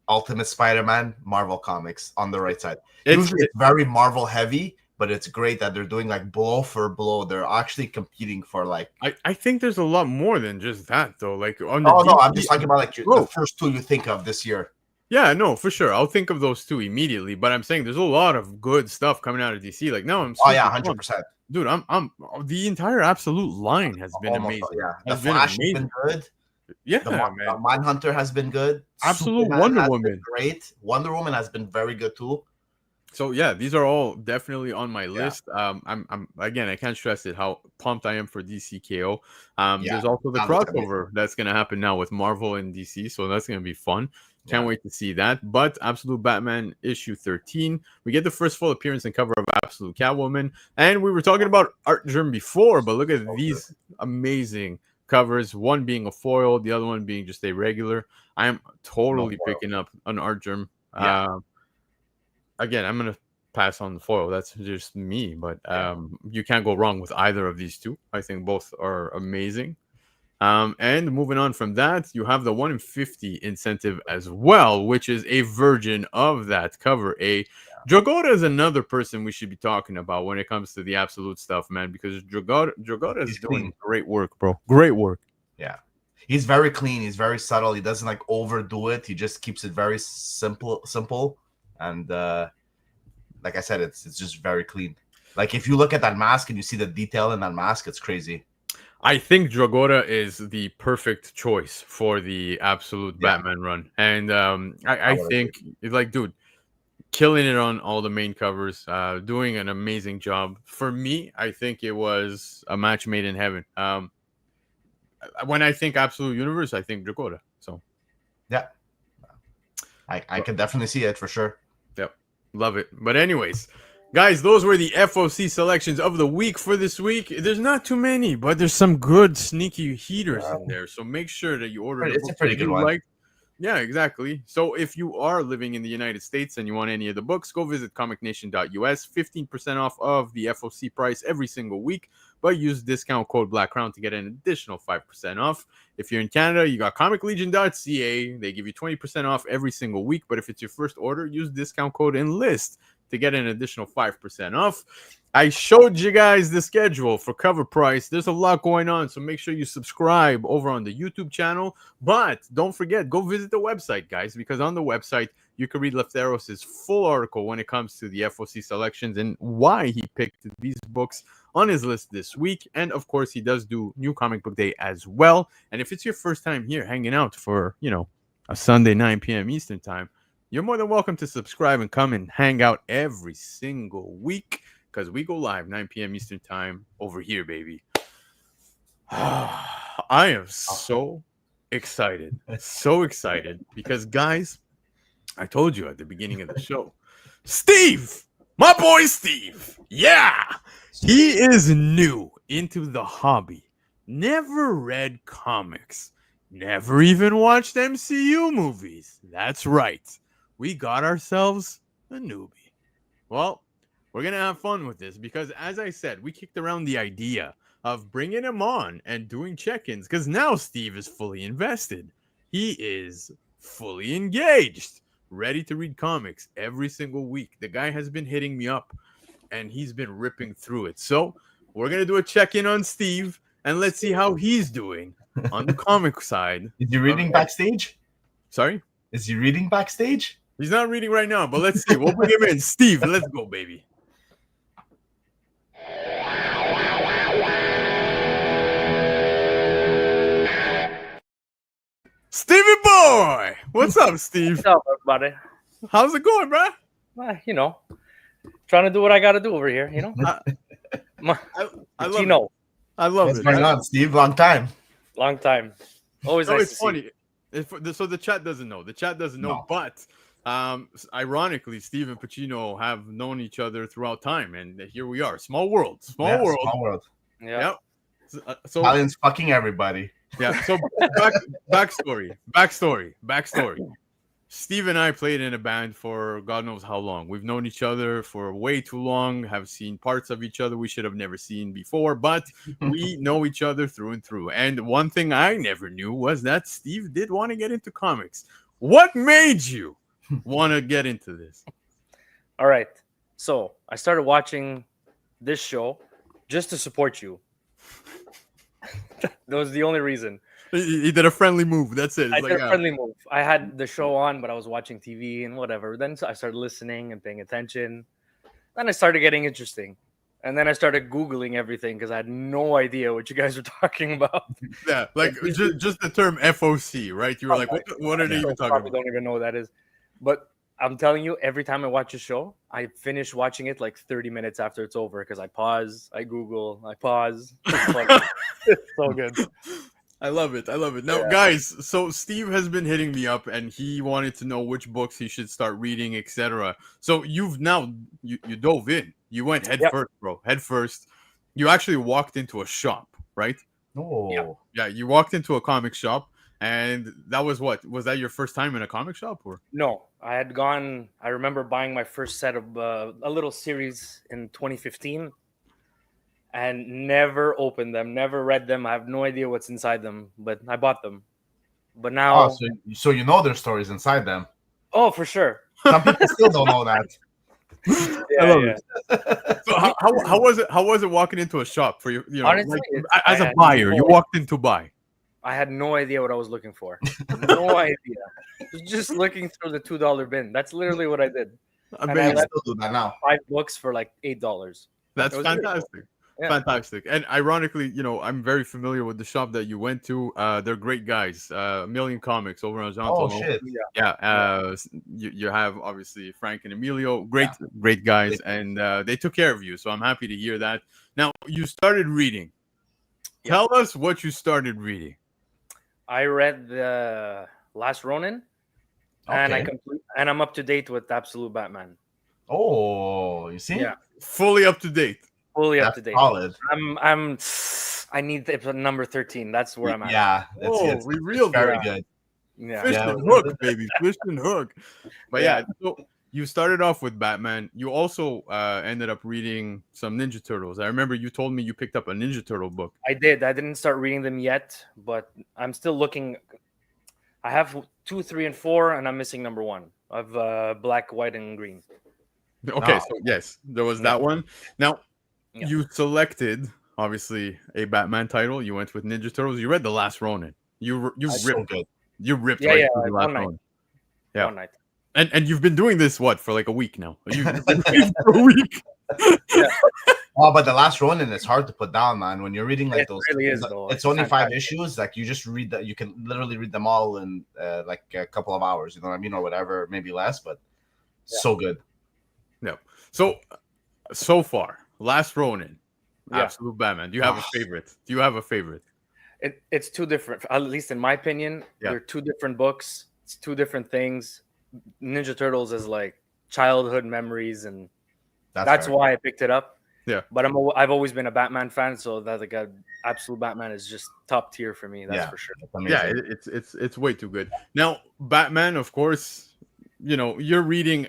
Ultimate Spider-Man, Marvel Comics on the right side. Usually it's very Marvel heavy, but it's great that they're doing like blow for blow. They're actually competing for like. I think there's a lot more than just that though. Like on the no, I'm just talking about like the first 2 you think of this year. Yeah, no, for sure. I'll think of those 2 immediately. But I'm saying there's a lot of good stuff coming out of DC. Like no, I'm. Oh yeah, 100%. Dude, I'm the entire Absolute line has been amazing. Yeah, the Flash has been good. Yeah, the Manhunter has been good. Absolute Wonder Woman, great. Wonder Woman has been very good too. So yeah, these are all definitely on my list. I'm again, I can't stress it how pumped I am for DCKO. There's also the crossover that's gonna happen now with Marvel and DC, so that's gonna be fun. Can't wait to see that. But Absolute Batman issue 13, we get the first full appearance and cover of Absolute Catwoman, and we were talking about Art Germ before, but look at these amazing covers, one being a foil, the other one being just a regular. I am totally picking up an Art Germ. Again, I'm gonna pass on the foil. That's just me, but you can't go wrong with either of these 2. I think both are amazing. And moving on from that, you have the 1 in 50 incentive as well, which is a version of that cover. Dragotta is another person we should be talking about when it comes to the Absolute stuff, man, because Dragotta is doing great work, bro. Great work. Yeah. He's very clean. He's very subtle. He doesn't like overdo it. He just keeps it very simple. And like I said, it's just very clean. Like if you look at that mask and you see the detail in that mask, it's crazy. I think Dragora is the perfect choice for the absolute Batman run, and I would think like, dude, killing it on all the main covers, doing an amazing job. For me, I think it was a match made in heaven. When I think Absolute Universe, I think Dragora. So yeah, I can definitely see it for sure. yep, love it. But anyways, guys, those were the FOC selections of the week for this week. There's not too many, but there's some good sneaky heaters in there. So make sure that you order. It's a pretty good one. Yeah, exactly. So if you are living in the United States and you want any of the books, go visit comicnation.us. 15% off of the FOC price every single week, but use discount code Black Crown to get an additional 5% off. If you're in Canada, you got comiclegion.ca. They give you 20% off every single week, but if it's your first order, use discount code ENLIST to get an additional 5% off. I showed you guys the schedule for Covrprice. There's a lot going on, so make sure you subscribe over on the YouTube channel. But don't forget, go visit the website, guys, because on the website, you can read Lefteros' full article when it comes to the FOC selections and why he picked these books on his list this week. And, of course, he does do New Comic Book Day as well. And if it's your first time here hanging out for, a Sunday, 9 p.m. Eastern time, you're more than welcome to subscribe and come and hang out every single week, because we go live 9 p.m. Eastern time over here, baby. I am so excited. So excited. Because, guys, I told you at the beginning of the show, Steve, my boy Steve. Yeah. He is new into the hobby. Never read comics. Never even watched MCU movies. That's right. We got ourselves a newbie. Well, we're going to have fun with this because, as I said, we kicked around the idea of bringing him on and doing check-ins because now Steve is fully invested. He is fully engaged, ready to read comics every single week. The guy has been hitting me up, and he's been ripping through it. So we're going to do a check-in on Steve, and let's see how he's doing on the comic side. Is he reading backstage? Sorry? Is he reading backstage? He's not reading right now, but let's see. We'll bring him in. Steve, let's go, baby. Stevie boy! What's up, Steve? What's up, everybody? How's it going, bro? Trying to do what I got to do over here, I love it. I love What's it. going on, Steve? Long time. Long time. Always nice it's to funny. So the chat doesn't know. The chat doesn't know, but ironically, Steve and PACINO have known each other throughout time, and here we are. Small world. Small world. Yeah. So Italians fucking everybody. Yeah. So backstory. Steve and I played in a band for God knows how long. We've known each other for way too long, have seen parts of each other we should have never seen before, but we know each other through and through. And one thing I never knew was that Steve did want to get into comics. What made you want to get into this? All right. So I started watching this show just to support you. That was the only reason. He did a friendly move. That's it. I did a friendly move. I had the show on, but I was watching TV and whatever. Then I started listening and paying attention. Then I started getting interesting. And then I started Googling everything because I had no idea what you guys were talking about. Yeah, like just the term FOC, right? You were like, what are they even talking about? I don't even know what that is. But I'm telling you, every time I watch a show, I finish watching it like 30 minutes after it's over because I pause, I Google, I pause. It's so good. I love it. Now, guys, so Steve has been hitting me up and he wanted to know which books he should start reading, etc. So you've now, you dove in. You went head first, bro. Head first. You actually walked into a shop, right? Oh. Yeah, you walked into a comic shop. And that was what? Was that your first time in a comic shop? Or no, I had gone. I remember buying my first set of a little series in 2015 and never opened them, never read them. I have no idea what's inside them, but I bought them. But now. Oh, so you know there's stories inside them. Oh, for sure. Some people still don't know that. I love it. So how was it? How was it walking into a shop for you? Honestly, like, as a buyer, you walked in to buy. I had no idea what I was looking for. No idea. Just looking through the $2 bin. That's literally what I did. I still do that now. 5 books for like $8. That's fantastic. Fantastic. And ironically, I'm very familiar with the shop that you went to. They're great guys. Million Comics over on Jean Oh Talon. shit! Yeah. You have obviously Frank and Emilio, great guys, and they took care of you. So I'm happy to hear that. Now you started reading. Yeah. Tell us what you started reading. I read the Last Ronin, and I'm up to date with Absolute Batman. Oh, you see? Yeah, Fully up to date. fully up That's to date. solid. I need episode number 13. That's where I'm at. Yeah, it's we reeled very it. good. Yeah. Fish and hook, baby. Fish and hook. But yeah, so you started off with Batman. You also ended up reading some Ninja Turtles. I remember you told me you picked up a Ninja Turtle book. I did. I didn't start reading them yet, but I'm still looking. I have 2, 3, and 4, and I'm missing number 1 of black, white, and green. Okay, so yes, there was that one. Now, you selected obviously a Batman title. You went with Ninja Turtles. You read The Last Ronin. You ripped. So good. You ripped Yeah, through The Last one night. Ronin. Yeah, One night. and you've been doing this for like a week now. You've been reading for a week. Oh, but The Last Ronin is hard to put down, man. When you're reading like those, really is, though. it's only 5 issues. Like you just read that, you can literally read them all in like a couple of hours. You know what I mean, or whatever, maybe less, but so good. No. So far, Last Ronin, Absolute Batman. Do you have a favorite? It's two different, at least in my opinion. They're two different books. It's two different things. Ninja Turtles is like childhood memories, and that's why I picked it up. Yeah, but I've always been a Batman fan, so that like Absolute Batman is just top tier for me. That's for sure. Yeah, it's way too good. Now, Batman, of course, you're reading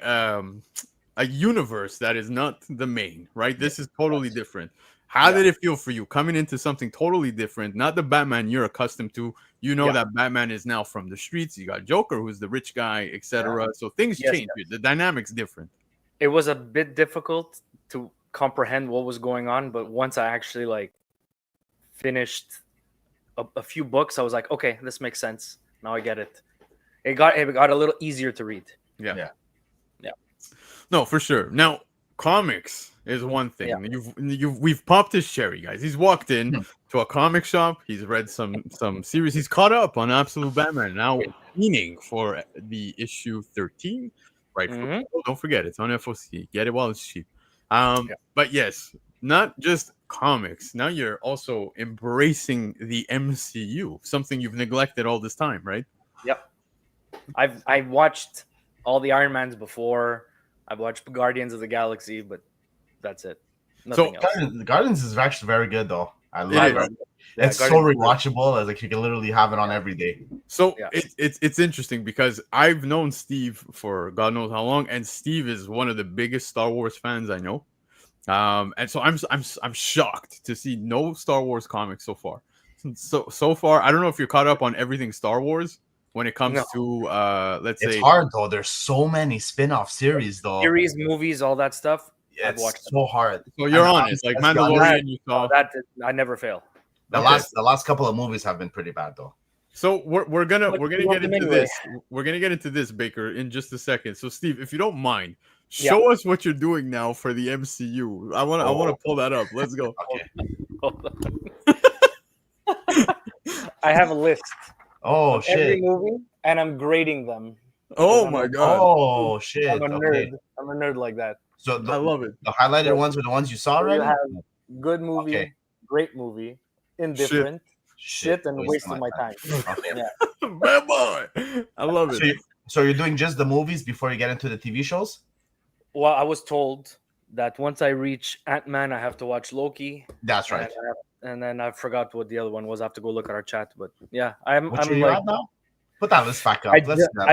a universe that is not the main, right? This is totally different. How did it feel for you coming into something totally different? Not the Batman you're accustomed to. That Batman is now from the streets. You got Joker, who's the rich guy, etc. So things change. The dynamic's different. It was a bit difficult to comprehend what was going on, but once I actually finished a few books, I was like, okay, this makes sense. Now I get it. It got a little easier to read. Yeah. No, for sure. Now, comics is one thing. Yeah. We've popped his cherry, guys. He's walked in to a comic shop. He's read some series. He's caught up on Absolute Batman. Now, meaning for the issue 13, right? Don't forget, it's on FOC. Get it while it's cheap. But yes, not just comics. Now you're also embracing the MCU, something you've neglected all this time, right? Yep. I've watched all the Iron Mans before. I've watched Guardians of the Galaxy, but that's it. Nothing else. Guardians is actually very good, though. I love it. It's so rewatchable. As you can literally have it on every day. So it's interesting because I've known Steve for God knows how long, and Steve is one of the biggest Star Wars fans I know. And so I'm shocked to see no Star Wars comics so far. So far, I don't know if you're caught up on everything Star Wars. When it comes to, let's say... It's hard, though. There's so many spin-off series, though. Series, movies, all that stuff. Yeah, it's so hard. So you're on it. Like Mandalorian, you saw... I never fail. The last couple of movies have been pretty bad, though. So we're gonna get into this. We're gonna get into this, Baker, in just a second. So, Steve, if you don't mind, show us what you're doing now for the MCU. I wanna pull that up. Let's go. Okay. I have a list. Oh shit! Every movie, and I'm grading them. Oh my god! Oh shit! I'm a nerd. I'm a nerd like that. So I love it. The highlighted ones were the ones you saw already. You have good movie, great movie, indifferent, shit and wasting my time. Okay. Bad boy. I love it. So you're doing just the movies before you get into the TV shows? Well, I was told that once I reach Ant-Man, I have to watch Loki. That's right. And then I forgot what the other one was. I have to go look at our chat. But yeah, I'm like, now? Put that list back up. I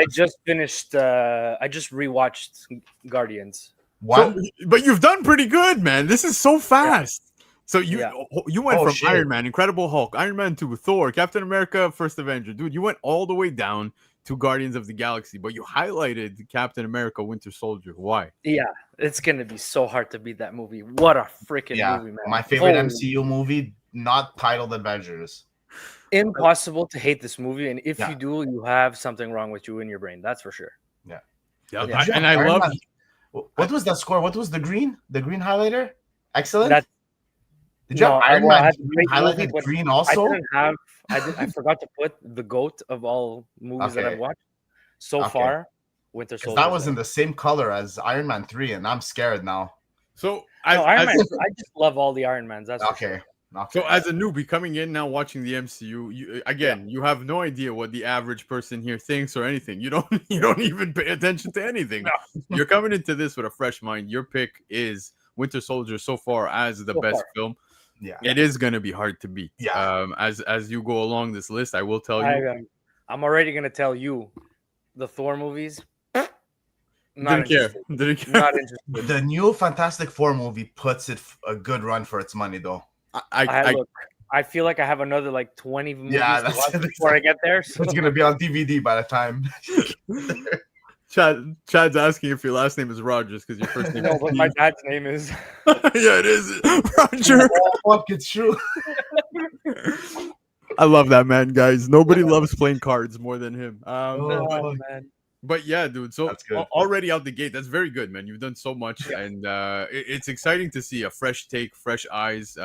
just finished. I just rewatched Guardians. What? So, but you've done pretty good, man. This is so fast. Yeah. So you went from Iron Man, Incredible Hulk, Iron Man 2, Thor, Captain America, First Avenger. Dude, you went all the way down to Guardians of the Galaxy, but you highlighted Captain America Winter Soldier. Why? Yeah, it's going to be so hard to beat that movie. What a freaking movie, man. My favorite MCU movie, not titled Avengers. Impossible to hate this movie, and if you do, you have something wrong with you in your brain. That's for sure. Yeah. And I love... What was that score? What was the green? The green highlighter? Excellent? Did you have Iron I Man had the 3 great movie, highlighted but green I also? didn't have. I forgot to put the GOAT of all movies that I've Okay. watched so Okay. far. Winter Because Soldier. that was in the same color as Iron Man 3, and I'm scared now. So No, Iron Man. I just love all the Iron Mans. That's for Okay. sure. So as a newbie coming in now watching the MCU, you have no idea what the average person here thinks or anything. You don't even pay attention to anything. No. You're coming into this with a fresh mind. Your pick is Winter Soldier so far as the best film. Yeah. It is going to be hard to beat. Yeah. As you go along this list, I will tell you. I'm already gonna tell you, the Thor movies. Didn't care. Not interested. The new Fantastic Four movie puts it a good run for its money, though. I feel like I have another like 20 movies to watch before I get there. So. It's gonna be on DVD by the time. Chad's asking if your last name is Rogers because your first name. No, is but Steve. my dad's name is. Yeah, it is Roger. Oh, fuck, it's true. I love that man, guys. Nobody loves playing cards more than him. Man. But yeah, dude. So That's good. Already out the gate, that's very good, man. You've done so much, and it's exciting to see a fresh take, fresh eyes.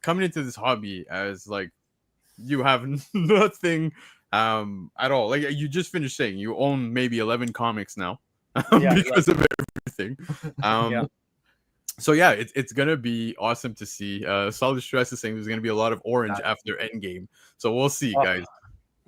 Coming into this hobby as like you have nothing at all. Like you just finished saying, you own maybe 11 comics now because of everything. So yeah, it's gonna be awesome to see. Solid Stress is saying there's gonna be a lot of orange after Endgame. So we'll see, guys.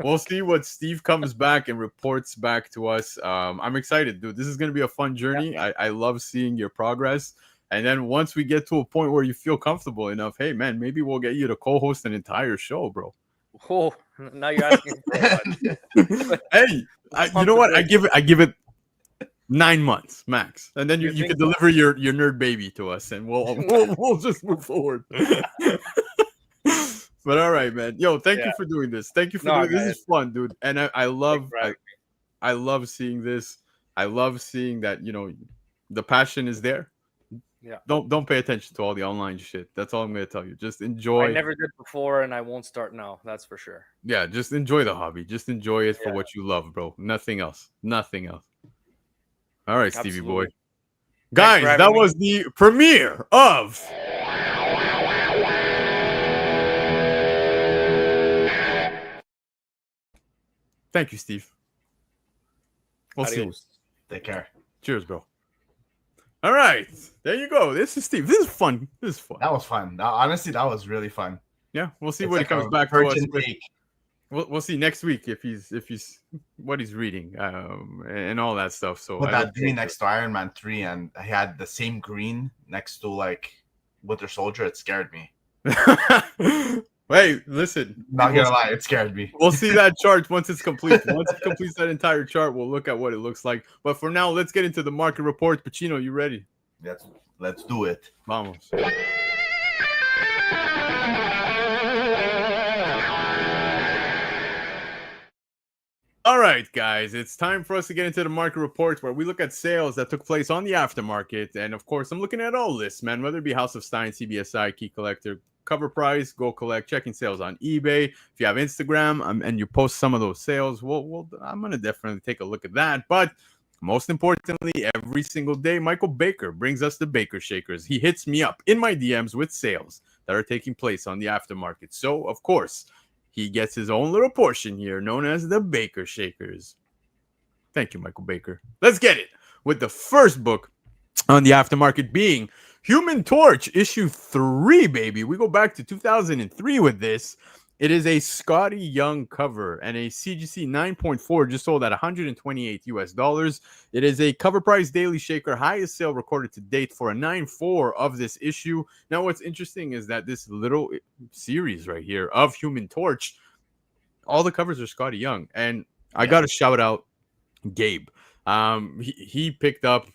We'll see what Steve comes back and reports back to us. I'm excited, dude. This is going to be a fun journey. I love seeing your progress. And then once we get to a point where you feel comfortable enough, hey, man, maybe we'll get you to co-host an entire show, bro. Oh, now you're asking. Hey, you know what? I give it 9 months max, and then you can deliver your nerd baby to us, and we'll just move forward. But all right, man. Yo, thank you for doing this. Thank you for doing this. This is fun, dude. And I love seeing this. I love seeing that, the passion is there. Yeah. Don't pay attention to all the online shit. That's all I'm gonna tell you. Just enjoy. I never did before, and I won't start now. That's for sure. Yeah, just enjoy the hobby. Just enjoy it for what you love, bro. Nothing else. Nothing else. All right, Stevie boy. Guys, that was the premiere of Thank you, Steve. We'll see. Take care. Cheers, bro. All right. There you go. This is Steve. This is fun. That was fun. Honestly, that was really fun. Yeah, we'll see what he comes back to us with. We'll see next week if he's what he's reading and all that stuff. So with that green next to Iron Man 3, and he had the same green next to like Winter Soldier, it scared me. Wait, listen. Not gonna lie, it scared me. We'll see that chart once it's complete. Once it completes that entire chart, we'll look at what it looks like. But for now, let's get into the market report. PACINO, you ready? Let's do it. Vamos. All right, guys, it's time for us to get into the market reports where we look at sales that took place on the aftermarket. And of course, I'm looking at all lists, man, whether it be House of Stein, CBSI, Key Collector, Covrprice, Go Collect, checking sales on eBay. If you have Instagram and you post some of those sales, I'm going to definitely take a look at that. But most importantly, every single day, Michael Baker brings us the Baker Shakers. He hits me up in my DMs with sales that are taking place on the aftermarket. So, of course, he gets his own little portion here, known as the Baker Shakers. Thank you, Michael Baker. Let's get it with the first book on the aftermarket being Human Torch, issue 3, baby. We go back to 2003 with this. It is a Scotty Young cover and a CGC 9.4 just sold at $128 US. It is a Covrprice Daily Shaker, highest sale recorded to date for a 9.4 of this issue. Now, what's interesting is that this little series right here of Human Torch, all the covers are Scotty Young. And I got to shout out Gabe. He picked up,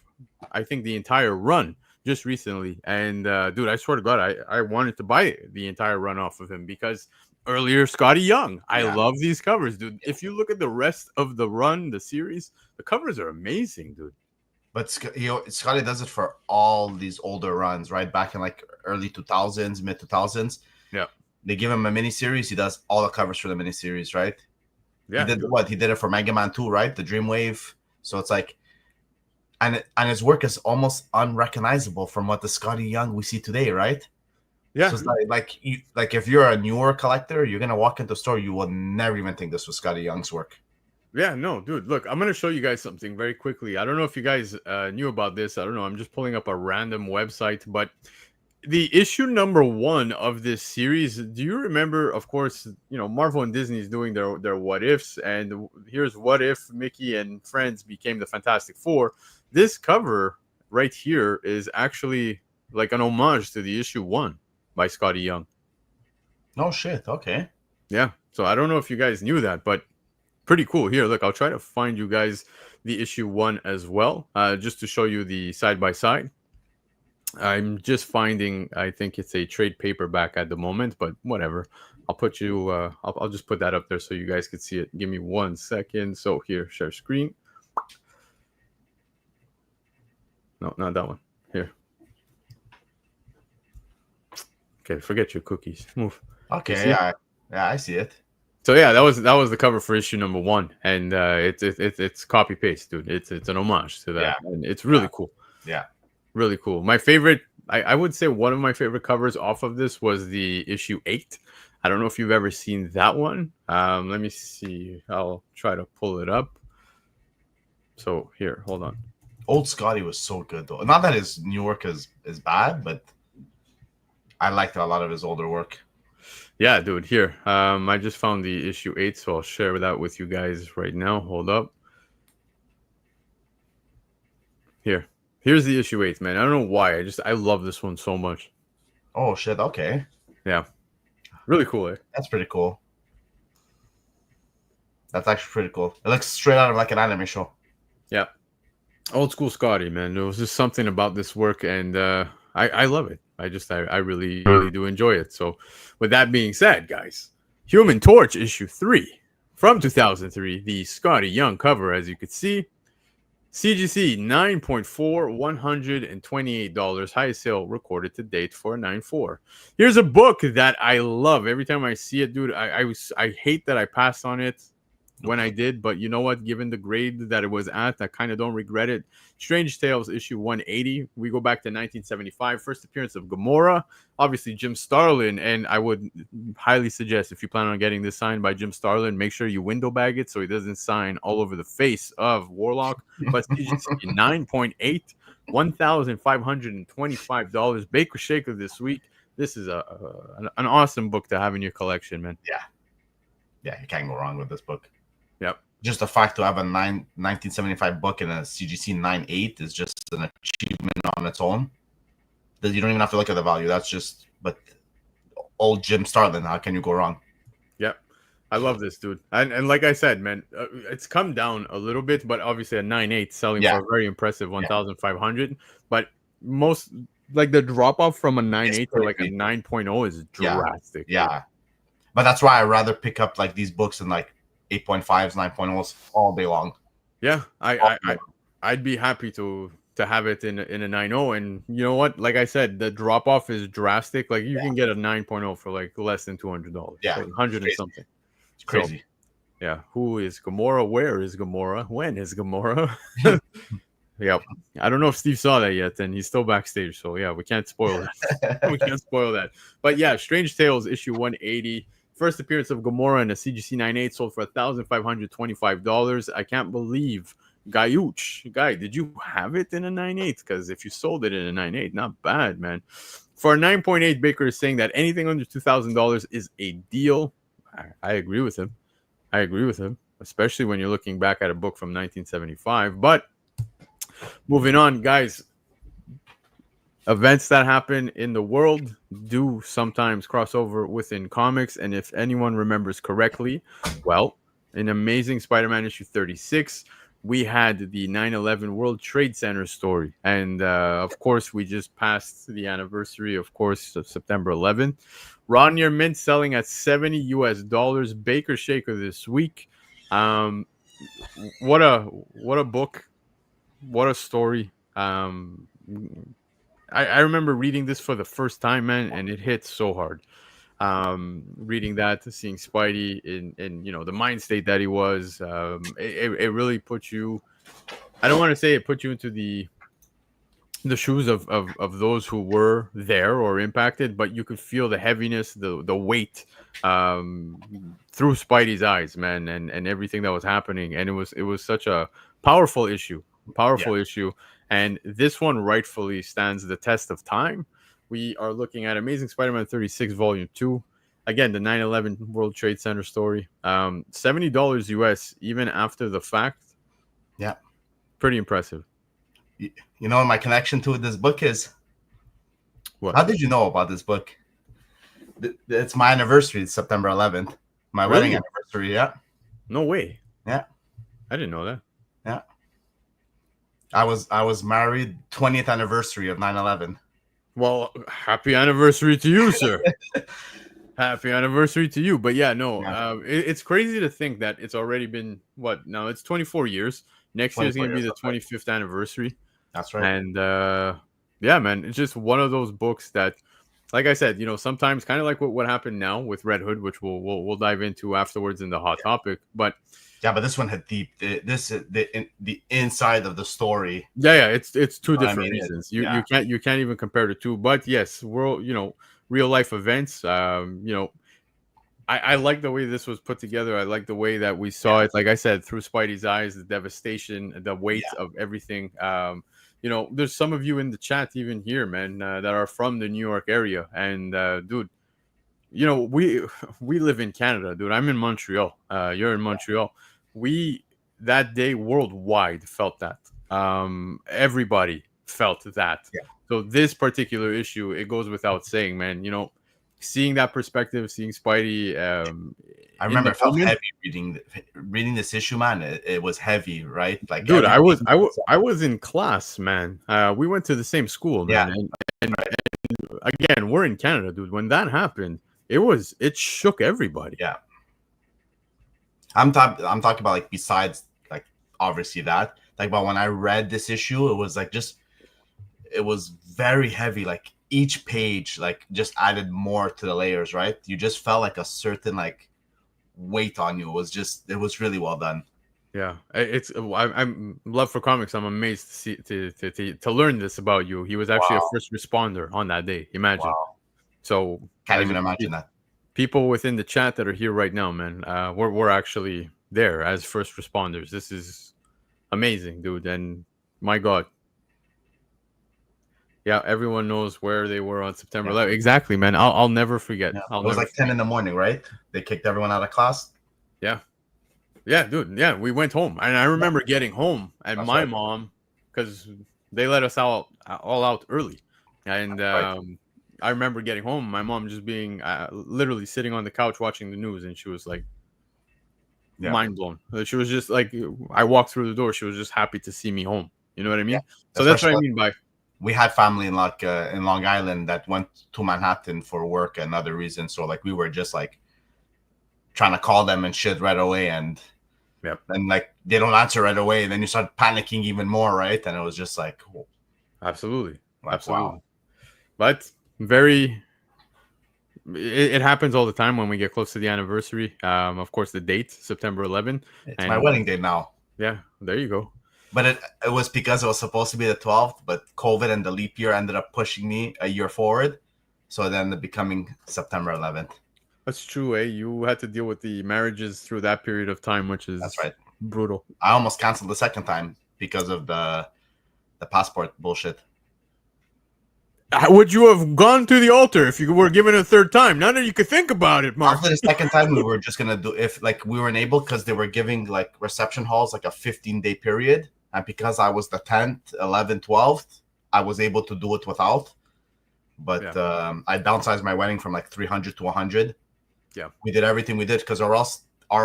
I think, the entire run just recently. And, dude, I swear to God, I wanted to buy the entire run off of him because earlier, Scotty Young. I love these covers, dude. If you look at the rest of the run, the series, the covers are amazing, dude. But Scotty does it for all these older runs, right? Back in like early 2000s, mid 2000s. Yeah. They give him a miniseries. He does all the covers for the miniseries, right? Yeah. He did what? He did it for Mega Man 2, right? The Dreamwave. So it's like, and his work is almost unrecognizable from what the Scotty Young we see today, right? Yeah. So it's like if you're a newer collector, you're gonna walk into the store, you will never even think this was Scotty Young's work. Yeah, no, dude. Look, I'm gonna show you guys something very quickly. I don't know if you guys knew about this. I don't know. I'm just pulling up a random website, but the issue number 1 of this series. Do you remember? Of course, Marvel and Disney is doing their what ifs, and here's what if Mickey and friends became the Fantastic Four. This cover right here is actually like an homage to the issue 1 by Scotty Young. No shit. Okay. Yeah. So I don't know if you guys knew that, but pretty cool. Here, look, I'll try to find you guys the issue 1 as well, just to show you the side by side. I'm just finding, I think it's a trade paperback at the moment, but whatever. I'll put you, I'll just put that up there so you guys can see it. Give me 1 second. So here, share screen. No, not that one. Here. Okay, forget your cookies. Move. Okay, yeah, I see it. So yeah, that was the cover for issue number 1, and it's copy paste, dude. It's an homage to that, and it's really cool. Yeah, really cool. My favorite, I would say, one of my favorite covers off of this was the issue 8. I don't know if you've ever seen that one. Let me see. I'll try to pull it up. So here, hold on. Old Scotty was so good though. Not that his new work is bad, but I liked a lot of his older work. Yeah, dude. Here, I just found the issue 8, so I'll share that with you guys right now. Hold up. Here's the issue 8, man. I don't know why. I love this one so much. Oh shit. Okay. Yeah. Really cool, eh? That's pretty cool. That's actually pretty cool. It looks straight out of like an anime show. Yeah. Old school Scotty, man. There was just something about this work, and I love it. I really do enjoy it. So with that being said, guys, Human Torch issue 3 from 2003, the Scotty Young cover, as you could see. CGC 9.4, $128, highest sale recorded to date for 9.4. Here's a book that I love. Every time I see it, dude, I hate that I passed on it when I did, but you know what? Given the grade that it was at, I kind of don't regret it. Strange Tales issue 180. We go back to 1975, first appearance of Gamora. Obviously, Jim Starlin, and I would highly suggest, if you plan on getting this signed by Jim Starlin, make sure you window bag it so he doesn't sign all over the face of Warlock. But CGC 9.8, $1,525. Baker Shaker this week. This is an awesome book to have in your collection, man. Yeah, you can't go wrong with this book. Yep. Just the fact to have a 1975 book and a CGC 9.8 is just an achievement on its own. You don't even have to look at the value. That's just, but old Jim Starlin, how can you go wrong? Yep. I love this, dude. And like I said, man, it's come down a little bit, but obviously a 9.8 selling for a very impressive 1,500. But most, like the drop off from a 9.8 to like a 9.0 is drastic. Yeah. But that's why I rather pick up like these books in like 8.5s, 9.0s all day long. Yeah, I'd be happy to have it in a 9.0, and you know what? Like I said, the drop off is drastic. Like you can get a 9.0 for like less than $200. Yeah, like 100 and something. It's crazy. So, yeah, who is Gamora? Where is Gamora? When is Gamora? Yep. I don't know if Steve saw that yet, and he's still backstage. So yeah, we can't spoil that. We can't spoil that. But yeah, Strange Tales issue 180. First appearance of Gamora in a CGC 9.8 sold for $1,525. I can't believe Guy, did you have it in a 9.8? Because if you sold it in a 9.8, not bad, man. For a 9.8, Baker is saying that anything under $2,000 is a deal. I agree with him. Especially when you're looking back at a book from 1975. But moving on, guys. Events that happen in the world do sometimes cross over within comics. And if anyone remembers correctly, well, in Amazing Spider-Man issue 36, we had the 9/11 World Trade Center story. And of course, we just passed the anniversary, of course, of September 11th. Raw Near Mint selling at $70 US. Baker Shaker this week. What a book. What a story. I remember reading this for the first time, man, and it hit so hard. Reading that, seeing Spidey in the mind state that he was, it really put you. I don't want to say it put you into the the shoes of those who were there or impacted, but you could feel the heaviness, the weight through Spidey's eyes, man, and everything that was happening. And it was such a powerful issue, Yeah. and this one rightfully stands the test of time. We are looking at Amazing Spider-Man 36 Volume 2. Again, the 9/11 World Trade Center story. $70 US, even after the fact. Yeah. Pretty impressive. You know what my connection to this book is? What? How did you know about this book? It's my anniversary. It's September 11th. My Really? wedding anniversary. Yeah. No way. Yeah. I didn't know that. Yeah. I was married 20th anniversary of 9/11. Well, happy anniversary to you, sir. Happy anniversary to you. But yeah, no, Yeah. it's crazy to think that it's already been what? Now it's 24 years. Next year is 24 going to be years, the 25th anniversary. That's right. And yeah, man, it's just one of those books that, like I said, sometimes kind of like what happened now with Red Hood, which we'll dive into afterwards in the hot topic. But yeah, but this one had deep. The inside of the story. yeah, it's two know what I different mean? reasons. Yeah. You can't even compare the two. But yes, real life events. I like the way this was put together. I like the way that we saw it. Like I said, through Spidey's eyes, the devastation, the weight of everything. There's some of you in the chat even here, man, that are from the New York area, and dude, we live in Canada, dude. I'm in Montreal. You're in Montreal. We that day worldwide felt that. Everybody felt that. Yeah. So this particular issue, it goes without saying, man. Seeing that perspective, seeing Spidey. I remember it felt heavy reading this issue, man. It was heavy, right? Like, dude, I was in class, man. We went to the same school, man. Yeah. And again, we're in Canada, dude. When that happened, it shook everybody. Yeah. I'm talking about, like, besides, like, obviously that, like, but when I read this issue, it was like it was very heavy. Like, each page, like, just added more to the layers, right? You just felt like a certain, like, weight on you. It was really well done. Yeah, I'm love for comics. I'm amazed to see to learn this about you. He was actually a first responder on that day. Imagine. Wow. So Can't even imagine that. People within the chat that are here right now, man, we're actually there as first responders. This is amazing, dude. And my God. Yeah, everyone knows where they were on September 11th. Exactly, man. I'll never forget. Yeah. It was like 10 in the morning, right? They kicked everyone out of class. Yeah. Yeah, dude. Yeah, we went home. And I remember getting home and my mom, because they let us all out early. And I remember getting home, my mom just being literally sitting on the couch watching the news. And she was like, mind blown. She was just like, I walked through the door. She was just happy to see me home. You know what I mean? Yeah. So that's what I mean by... We had family in Long Island that went to Manhattan for work and other reasons. So, like, we were just, like, trying to call them and shit right away. And like, they don't answer right away. And then you start panicking even more, right? And it was just like... Oh. Absolutely. Like, absolutely. Wow. But it happens all the time when we get close to the anniversary. Of course, the date, September 11th. It's my wedding day now. Yeah, there you go. But it was because it was supposed to be the 12th, but COVID and the leap year ended up pushing me a year forward. So it ended up becoming September 11th. That's true, eh? You had to deal with the marriages through that period of time, which is brutal. I almost canceled the second time because of the passport bullshit. Would you have gone to the altar if you were given a third time? Now that you could think about it, Mark. After the second time, we were just going to do, if, like, we weren't able, because they were giving, like, reception halls, like, a 15-day period. And because I was the 10th, 11th, 12th, I was able to do it without. But I downsized my wedding from, like, 300 to 100. Yeah. We did everything we did, because our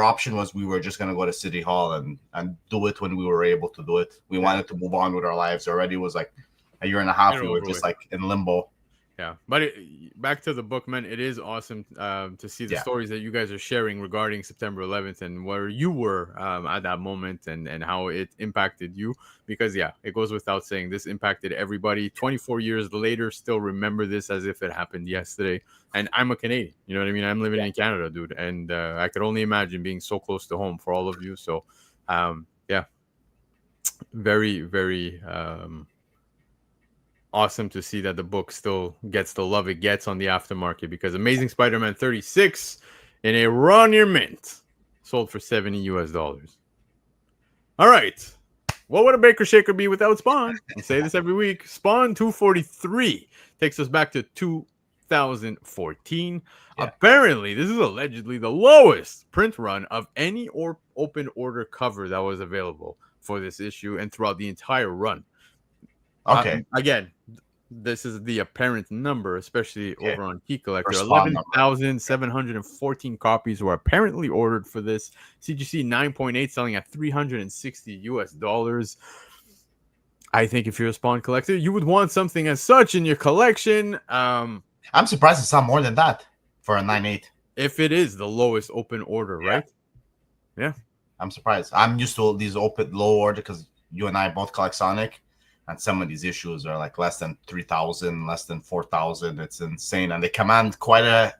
option was we were just going to go to City Hall and do it when we were able to do it. We wanted to move on with our lives. Already was, like, a year and a half. We were just, like, in limbo. Yeah, but back to the book, man. It is awesome to see the stories that you guys are sharing regarding September 11th and where you were at that moment and how it impacted you. Because, it goes without saying, this impacted everybody. 24 years later, still remember this as if it happened yesterday. And I'm a Canadian. You know what I mean? I'm living in Canada, dude. And I could only imagine being so close to home for all of you. So, very, very... awesome to see that the book still gets the love it gets on the aftermarket, because Amazing Spider-Man 36 in a raw near mint sold for $70. All right. What would a Baker Shaker be without Spawn? I say this every week. Spawn 243 takes us back to 2014. Yeah. Apparently, this is allegedly the lowest print run of any open order cover that was available for this issue and throughout the entire run. Okay. Again, this is the apparent number, especially over on Key Collector. First Spawn number. 11,714 copies were apparently ordered for this. CGC 9.8 selling at $360. I think if you're a Spawn collector, you would want something as such in your collection. I'm surprised it's not more than that for a 9.8. If it is the lowest open order, right? Yeah. I'm surprised. I'm used to these open low order because you and I both collect Sonic. And some of these issues are like less than 3,000, less than 4,000. It's insane, and they command quite a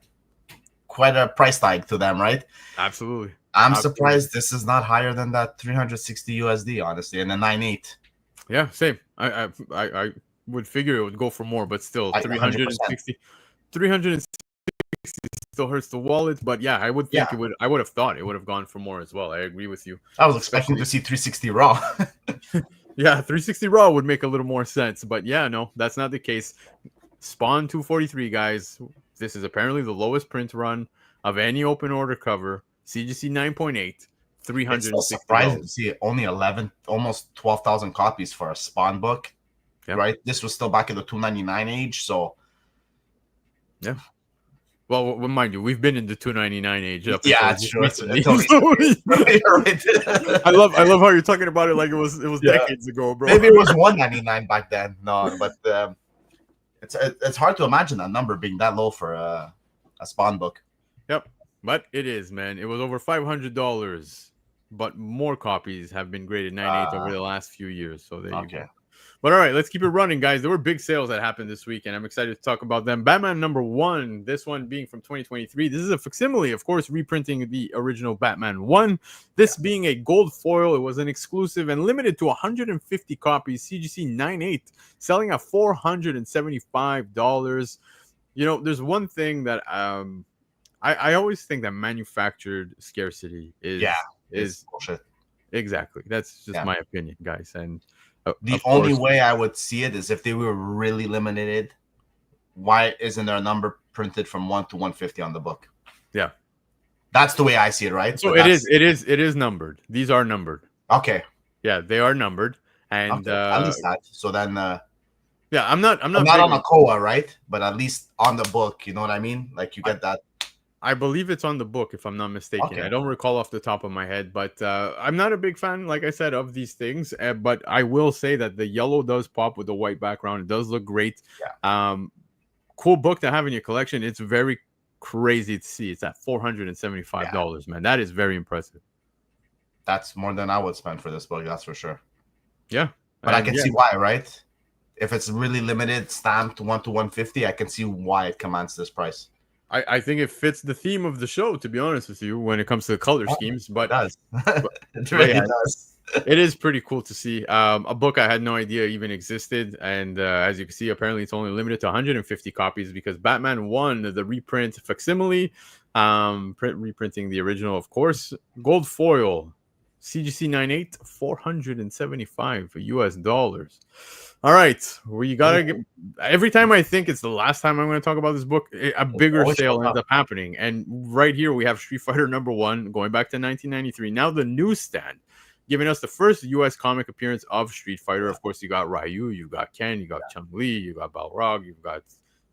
price tag to them, right? Absolutely. I'm surprised this is not higher than that 360 USD, honestly, and a 9.8. Yeah, same. I would figure it would go for more, but still 360 still hurts the wallet. But yeah, I would think it would. I would have thought it would have gone for more as well. I agree with you. I was expecting to see 360 raw. Yeah, 360 raw would make a little more sense, but yeah, no, that's not the case. Spawn 243, guys. This is apparently the lowest print run of any open order cover. CGC 9.8, $360. It's so surprising to see only 11, almost 12,000 copies for a Spawn book, right? This was still back in the $2.99 age, so yeah. Well, mind you, we've been in the $2.99 age. Up it's true. I love how you're talking about it like it was decades ago, bro. Maybe it was $1.99 back then. No, but it's hard to imagine that number being that low for a Spawn book. Yep, but it is, man. It was over $500, but more copies have been graded 9.8 over the last few years. So there you go. But all right, let's keep it running, guys. There were big sales that happened this week, and I'm excited to talk about them. Batman #1, this one being from 2023. This is a facsimile, of course, reprinting the original Batman 1. This being a gold foil, it was an exclusive and limited to 150 copies. CGC 9.8, selling at $475. You know, there's one thing that I always think that manufactured scarcity is bullshit. Exactly. That's just my opinion, guys. And the only way I would see it is if they were really limited. Why isn't there a number printed from 1 to 150 on the book? Yeah, that's the way I see it, right? So it is numbered. These are numbered. Okay. Yeah, they are numbered, and at least that. So then, I'm not on a COA, right? But at least on the book, you know what I mean? Like you get that. I believe it's on the book, if I'm not mistaken. Okay. I don't recall off the top of my head, but I'm not a big fan, like I said, of these things. But I will say that the yellow does pop with the white background. It does look great. Yeah. Cool book to have in your collection. It's very crazy to see. It's at $475, man. That is very impressive. That's more than I would spend for this book, that's for sure. Yeah. But I can see why, right? If it's really limited, stamped 1 to 150, I can see why it commands this price. I think it fits the theme of the show, to be honest with you, when it comes to the color schemes. But it does. It really does. It is pretty cool to see. A book I had no idea even existed. And as you can see, apparently it's only limited to 150 copies because Batman 1, the reprint facsimile, reprinting the original, of course. Gold foil, CGC 9.8, $475. All right, well, you gotta get. Every time I think it's the last time I'm going to talk about this book, a bigger sale ends up happening. And right here we have Street Fighter #1 going back to 1993. Now the newsstand, giving us the first U.S. comic appearance of Street Fighter. Of course, you got Ryu, you got Ken, you got Chun Li, you got Balrog, you've got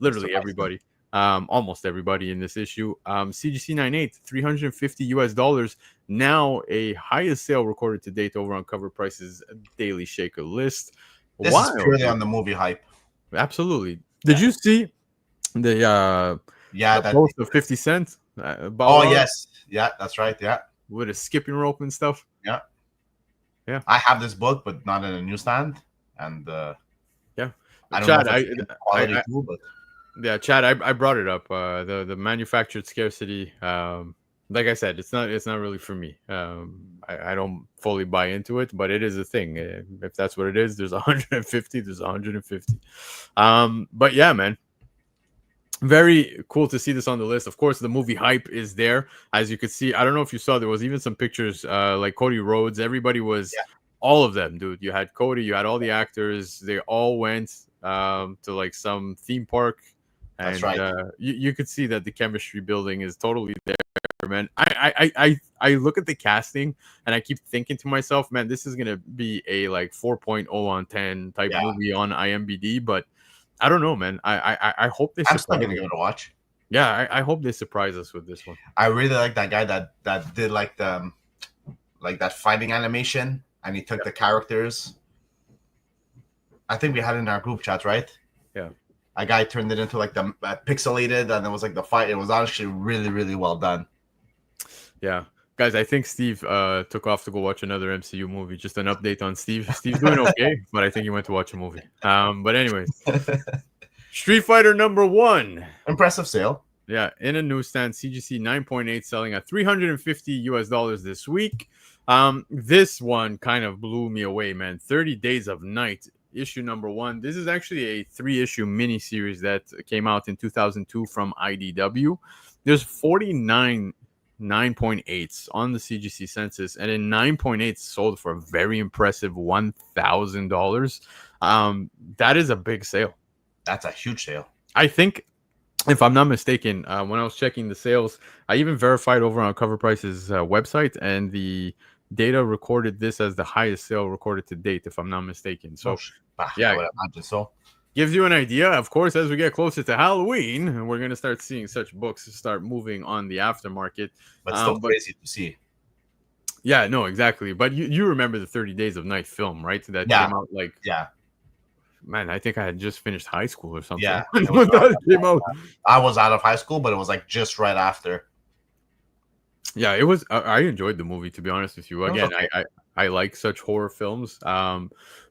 literally everybody, almost everybody in this issue. CGC 9.8, $350. Now a highest sale recorded to date over on Covrprice's Daily Shaker list. This is purely on the movie hype. Absolutely. Did you see the post of 50 Cent? Yes. Yeah, that's right. Yeah. With a skipping rope and stuff. Yeah. Yeah. I have this book, but not in a newsstand. And yeah. I don't Chad, know if it's quality too, but yeah, Chad, I brought it up. The manufactured scarcity. Like I said, it's not really for me. I don't fully buy into it, but it is a thing. If that's what it is, there's 150, there's 150. But yeah, man. Very cool to see this on the list. Of course, the movie hype is there, as you could see. I don't know if you saw, there was even some pictures, like Cody Rhodes. Everybody was, all of them, dude. You had Cody, you had all the actors. They all went to like some theme park, and That's right. You could see that the chemistry building is totally there, man. I look at the casting and I keep thinking to myself, man, this is gonna be a like 4.0 on 10 type movie on IMDb, but I don't know, man. I hope they. I'm still gonna give it a watch. Yeah, I hope they surprise us with this one. I really like that guy that did like the like that fighting animation, and he took the characters. I think we had it in our group chat, right? Yeah. A guy turned it into like the pixelated, and it was like the fight. It was actually really, really well done. Yeah. Guys, I think Steve took off to go watch another MCU movie. Just an update on Steve. Steve's doing okay, but I think he went to watch a movie. But anyways, Street Fighter #1. Impressive sale. Yeah, in a newsstand, CGC 9.8 selling at $350 this week. This one kind of blew me away, man. 30 Days of Night, issue #1. This is actually a 3-issue miniseries that came out in 2002 from IDW. There's 49 9.8s on the CGC census, and in 9.8 sold for a very impressive $1,000. That is a big sale. That's a huge sale. I think, if I'm not mistaken, when I was checking the sales, I even verified over on Covrprice's website, and the data recorded this as the highest sale recorded to date, if I'm not mistaken. So, yeah, I would imagine so. Gives you an idea. Of course, as we get closer to Halloween, we're going to start seeing such books start moving on the aftermarket. But still crazy to see. Yeah, no, exactly. But you remember the 30 Days of Night film, right? That came out like... Yeah. Man, I think I had just finished high school or something. Yeah. When that came out. I was out of high school, but it was like just right after. Yeah, it was... I enjoyed the movie, to be honest with you. Again, I like such horror films.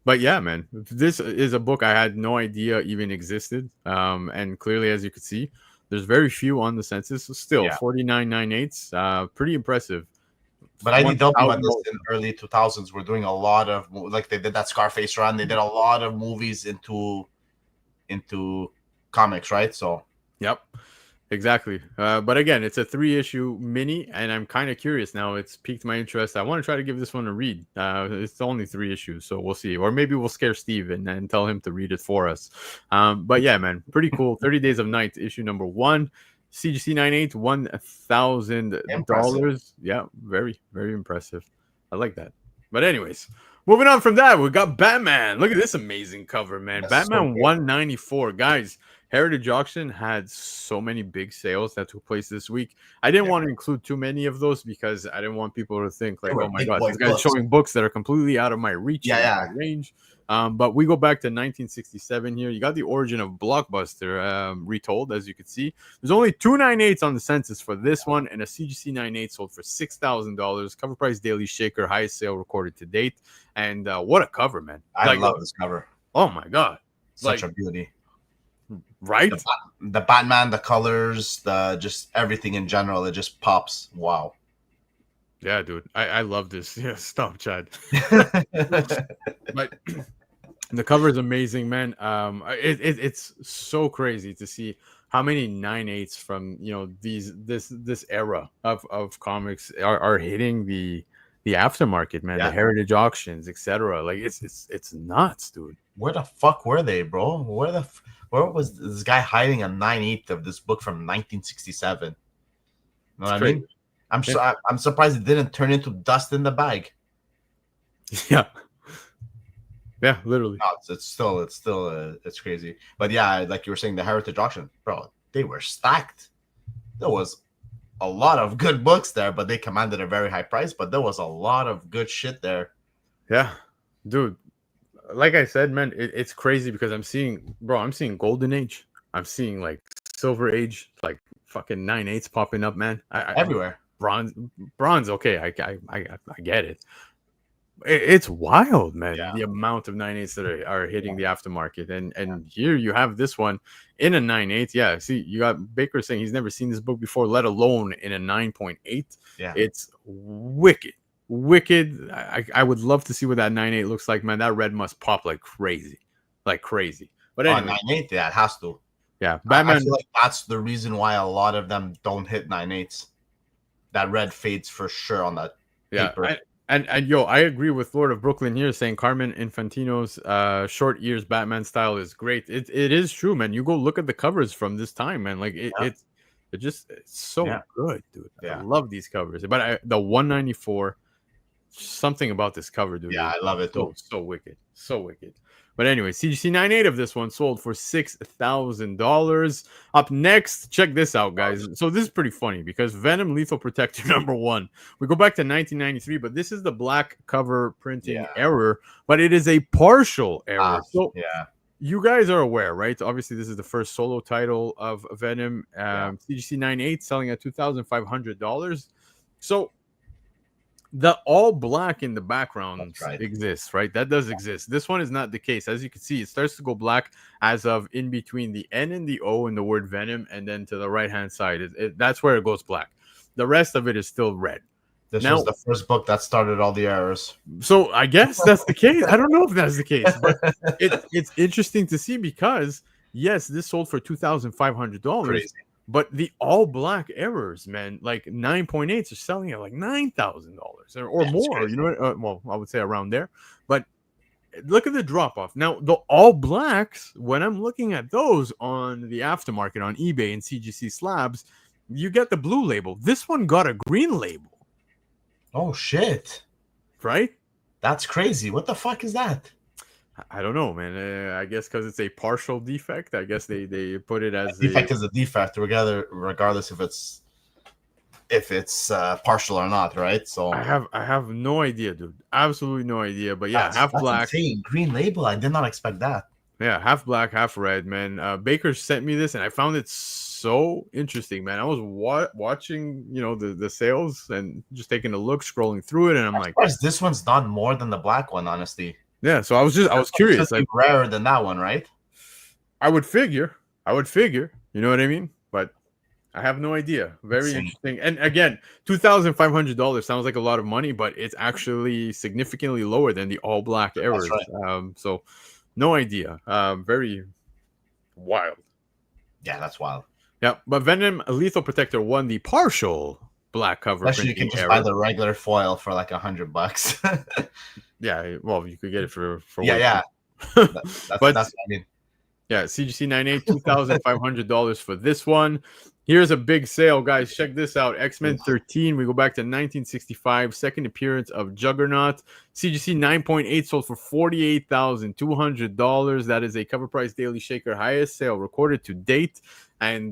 But yeah, man, this is a book I had no idea even existed. And clearly, as you could see, there's very few on the census. Still, 49.98. Pretty impressive. But IDW at this in early 2000s were doing a lot of, like, they did that Scarface run. They did a lot of movies into comics, right? So yep. Exactly. But again, it's a 3-issue mini, and I'm kind of curious now. It's piqued my interest. I want to try to give this one a read. It's only 3 issues, so we'll see. Or maybe we'll scare Steve and tell him to read it for us. But yeah, man, pretty cool. 30 Days of Night, issue #1. CGC 98, $1,000. Yeah, very, very impressive. I like that. But anyways, moving on from that, we got Batman. Look at this amazing cover, man. That's Batman 194. Guys, Heritage Auction had so many big sales that took place this week. I didn't want to include too many of those because I didn't want people to think like, oh my God, this guy's showing books that are completely out of my reach, my range. But we go back to 1967 here. You got the origin of Blockbuster retold, as you can see. There's only 2 9/8s on the census for this one, and a CGC 9/8 sold for $6,000. Cover price daily shaker, highest sale recorded to date. And what a cover, man. I love this cover. Oh my God. Such a beauty. Right? The Batman, the colors, the just everything in general, it just pops. Wow. Yeah, dude. I love this. Yeah, stop, Chad. But the cover is amazing, man. It's so crazy to see how many 9/8s from this era of comics are hitting the aftermarket, man. The Heritage Auctions, etc. Like it's nuts, dude. Where the fuck were they, bro? Where was this guy hiding a 9/8 of this book from 1967? You know what I mean? I'm surprised it didn't turn into dust in the bag. Yeah. Yeah, literally. No, it's crazy. But yeah, like you were saying, the Heritage Auction, bro, they were stacked. There was a lot of good books there, but they commanded a very high price. But there was a lot of good shit there. Yeah, dude. Like I said, man, it's crazy because I'm seeing Golden Age. I'm seeing like Silver Age, like fucking 9/8s popping up, man. Everywhere. Bronze. Okay, I get it. It's wild, man. Yeah. The amount of 9/8s that are hitting the aftermarket, and here you have this one in a 9/8. Yeah, see, you got Baker saying he's never seen this book before, let alone in a 9.8. Yeah, it's wicked. wicked. I would love to see what that 9.8 looks like, man. That red must pop like crazy, like crazy. But anyway, 9.8, yeah, it has to. yeah, I Batman. feel like that's the reason why a lot of them don't hit 9.8s. That red fades for sure on that paper. And yo, I agree with Lord of Brooklyn here saying Carmen Infantino's short ears Batman style is great. It is true, man. You go look at the covers from this time, man. Like it's so good, dude. I love these covers. But the 194, something about this cover, dude. Yeah, I love it too. So wicked, so wicked. But anyway, CGC 9.8 of this one sold for $6,000. Up next, check this out, guys. So this is pretty funny because Venom Lethal Protector #1. We go back to 1993, but this is the black cover printing error, but it is a partial error. So you guys are aware, right? Obviously, this is the first solo title of Venom. CGC 9.8 selling at $2,500. So the all black in the background exists, right? That does exist. This one is not the case. As you can see, it starts to go black as of in between the N and the O in the word Venom, and then to the right-hand side, that's where it goes black. The rest of it is still red. This was the first book that started all the errors. So I guess that's the case. I don't know if that's the case, but it's interesting to see because, yes, this sold for $2,500. But the all black errors, man, like 9.8s are selling at like $9,000 or more. Crazy. You know, well, I would say around there. But look at the drop off. Now, the all blacks, when I'm looking at those on the aftermarket on eBay and CGC slabs, you get the blue label. This one got a green label. Oh shit! Right? That's crazy. What the fuck is that? I don't know, man. I guess because it's a partial defect. I guess they put it as a defect is a defect, regardless if it's partial or not, right? So I have no idea, dude. Absolutely no idea. But yeah, half black, insane. Green label. I did not expect that. Yeah, half black, half red, man. Baker sent me this, and I found it so interesting, man. I was watching, the sales and just taking a look, scrolling through it, and I'm like, this one's done more than the black one, honestly. Yeah, so I was curious. Like rarer than that one, right? I would figure. You know what I mean? But I have no idea. Very interesting. And again, $2,500 sounds like a lot of money, but it's actually significantly lower than the all black errors. Right. So no idea. Very wild. Yeah, that's wild. Yeah, but Venom Lethal Protector won the partial black cover. Actually, you can just buy the regular foil for like $100. Yeah, well, you could get it for that's what I mean. Yeah, CGC 9.8, $2,500 for this one. Here's a big sale, guys. Check this out. X-Men 13. We go back to 1965. Second appearance of Juggernaut. CGC 9.8 sold for $48,200. That is a cover price daily shaker highest sale recorded to date. And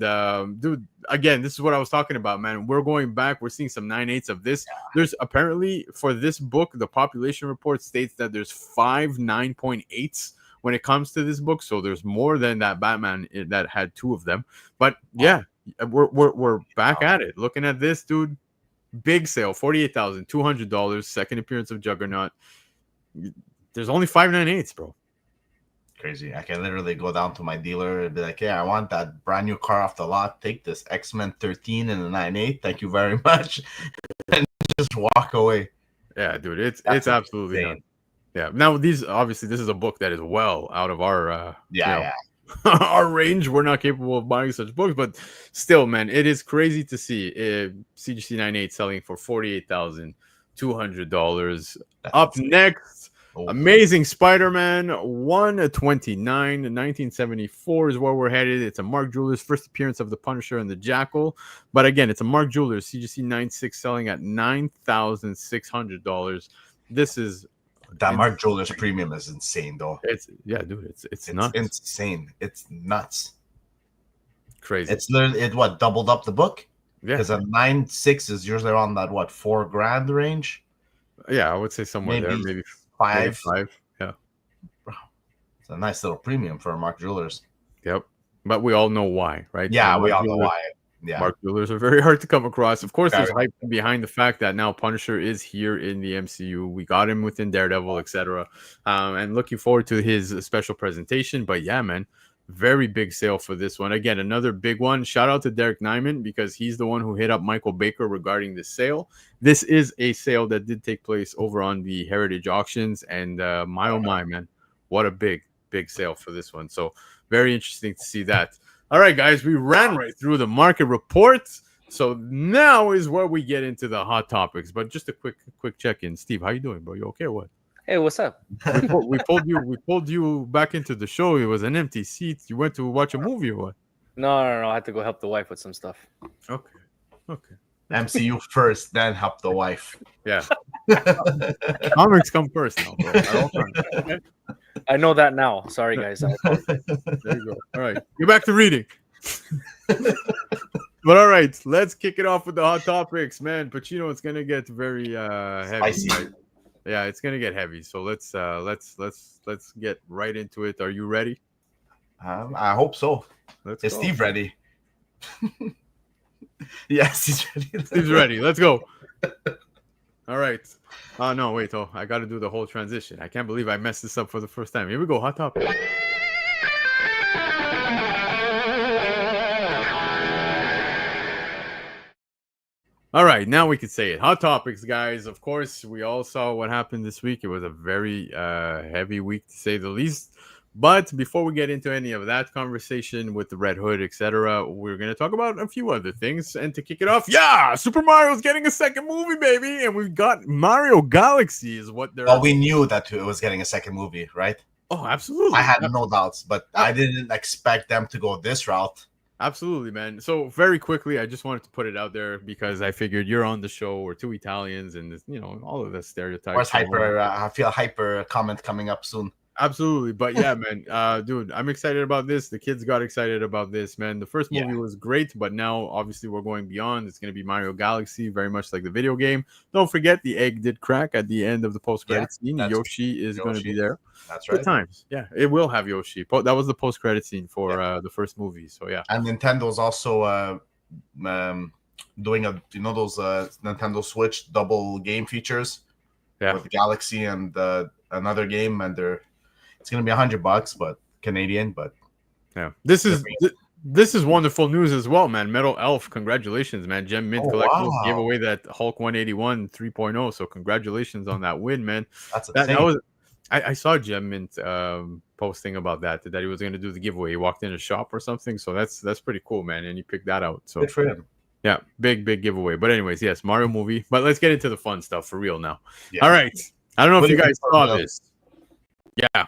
dude, again, this is what I was talking about, man. We're going back. We're seeing some 9.8s of this. There's apparently, for this book, the population report states that there's 5 9.8s when it comes to this book. So there's more than that Batman that had 2 of them. But yeah, we're back at it. Looking at this, dude, big sale, $48,200. Second appearance of Juggernaut. There's only 5 9.8s, bro. Crazy. I can literally go down to my dealer and be like, yeah, I want that brand new car off the lot. Take this X-Men 13 and a 9.8. Thank you very much. And just walk away. Yeah, dude, it's absolutely nuts. Yeah. Now, this is a book that is well out of our our range. We're not capable of buying such books, but still, man, it is crazy to see CGC 9.8 selling for $48,200. Up next, Amazing Spider-Man 129, 1974 is where we're headed. It's a Mark Jewelers first appearance of the Punisher and the Jackal, but again, it's a Mark Jewelers CGC 9.6 selling at $9,600. This is that Mark Jewelers premium is insane, though. It's nuts. Insane. It's nuts. Crazy. It's literally doubled up the book. Yeah, because a 9.6 is usually around that $4,000 range. Yeah, I would say somewhere there, maybe five. Yeah, it's a nice little premium for Mark Jewelers. Yep, but we all know why, right? Yeah, we all know why. Yeah, Mark Jewelers are very hard to come across. Of course, there's hype behind the fact that now Punisher is here in the MCU. We got him within Daredevil, etc. And looking forward to his special presentation. But yeah, man, Very big sale for this one. Again, another big one. Shout out to Derek Nyman because he's the one who hit up Michael Baker regarding this sale. This is a sale that did take place over on the Heritage Auctions, and my oh my, man, what a big sale for this one. So very interesting to see that. All right, guys, we ran right through the market reports. So now is where we get into the hot topics. But just a quick check-in. Steve, how you doing, bro? You okay or what? Hey, what's up? We pulled you back into the show. It was an empty seat. You went to watch a movie or what? No. I had to go help the wife with some stuff. Okay. MCU first, then help the wife. Yeah. Comics come first now, bro. At all times. Okay? I know that now. Sorry, guys. There you go. All right. Get back to reading. But all right, let's kick it off with the hot topics, man. PACINO, it's gonna get very heavy. Right? Yeah, it's gonna get heavy. So let's get right into it. Are you ready? I hope so. Is Steve ready? Yes, he's ready. Steve's ready. Let's go. All right. No, wait. Oh, I got to do the whole transition. I can't believe I messed this up for the first time. Here we go. Hot topic. All right, now we can say it. Hot topics, guys. Of course, we all saw what happened this week. It was a very heavy week, to say the least. But before we get into any of that conversation with the Red Hood, etc., we're going to talk about a few other things. And to kick it off, Super Mario's getting a second movie, baby. And we've got Mario Galaxy is what they're... Well, we knew that it was getting a second movie, right? Oh, absolutely. I had no doubts, but I didn't expect them to go this route. Absolutely, man. So very quickly, I just wanted to put it out there because I figured you're on the show. We're two Italians, and all of the stereotypes. I feel a hyper comment coming up soon. Absolutely, but yeah, man, dude, I'm excited about this. The kids got excited about this, man. The first movie was great, but now obviously we're going beyond. It's going to be Mario Galaxy, very much like the video game. Don't forget, the egg did crack at the end of the post-credit scene. Yoshi is going to be there. That's right. Good times. Yeah, it will have Yoshi. That was the post-credit scene for the first movie. So yeah, and Nintendo's also doing those Nintendo Switch double game features. Yeah, with Galaxy and another game, and it's gonna be $100, but Canadian. But yeah, this is wonderful news as well, man. Metal Elf, congratulations, man. Gem Mint Collectibles gave away that Hulk 181 3.0, so congratulations on that win, man. I saw Gem Mint posting about that he was going to do the giveaway. He walked in a shop or something, so that's pretty cool, man. And he picked that out. So good for him. Yeah, big giveaway. But anyways, yes, Mario movie. But let's get into the fun stuff for real now. Yeah. All right, I don't know if you guys saw this. Yeah,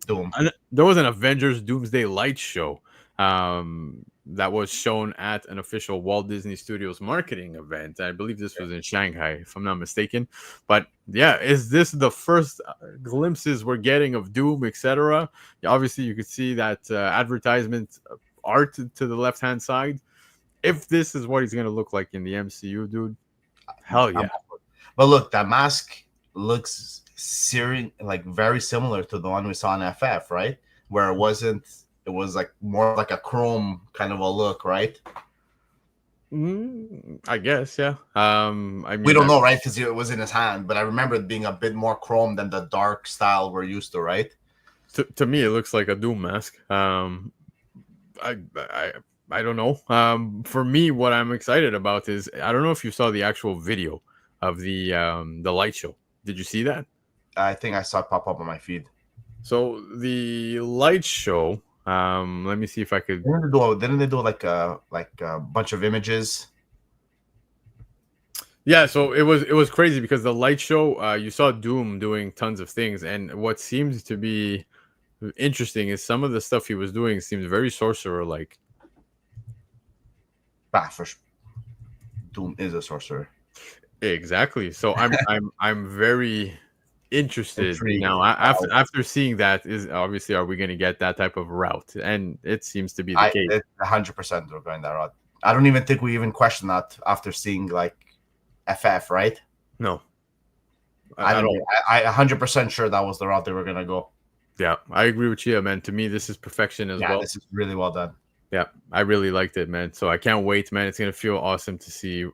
Doom. There was an Avengers Doomsday Light show that was shown at an official Walt Disney Studios marketing event. I believe this was in Shanghai, if I'm not mistaken. But yeah, is this the first glimpses we're getting of Doom, etc.? Obviously, you could see that advertisement art to the left-hand side. If this is what he's going to look like in the MCU, dude, hell yeah. But look, that mask looks very similar to the one we saw in FF, right? Where it was like more like a chrome kind of a look, right? I guess, yeah. I mean, we don't know, right? Because it was in his hand, but I remember it being a bit more chrome than the dark style we're used to, right? To me, it looks like a Doom mask. I don't know. For me, what I'm excited about is I don't know if you saw the actual video of the light show. Did you see that? I think I saw it pop up on my feed. So the light show. Let me see if I could. Didn't they do like a bunch of images? Yeah, so it was crazy because the light show, you saw Doom doing tons of things, and what seems to be interesting is some of the stuff he was doing seems very sorcerer-like. Doom is a sorcerer. Exactly. So I'm very interested now. After seeing that, is obviously are we going to get that type of route? And it seems to be the case. 100% we're going that route. I don't even think we even question that after seeing like FF, right? No. I'm 100% sure that was the route they were going to go. Yeah, I agree with you, man. To me, this is perfection as well. This is really well done. Yeah, I really liked it, man. So I can't wait, man. It's going to feel awesome to see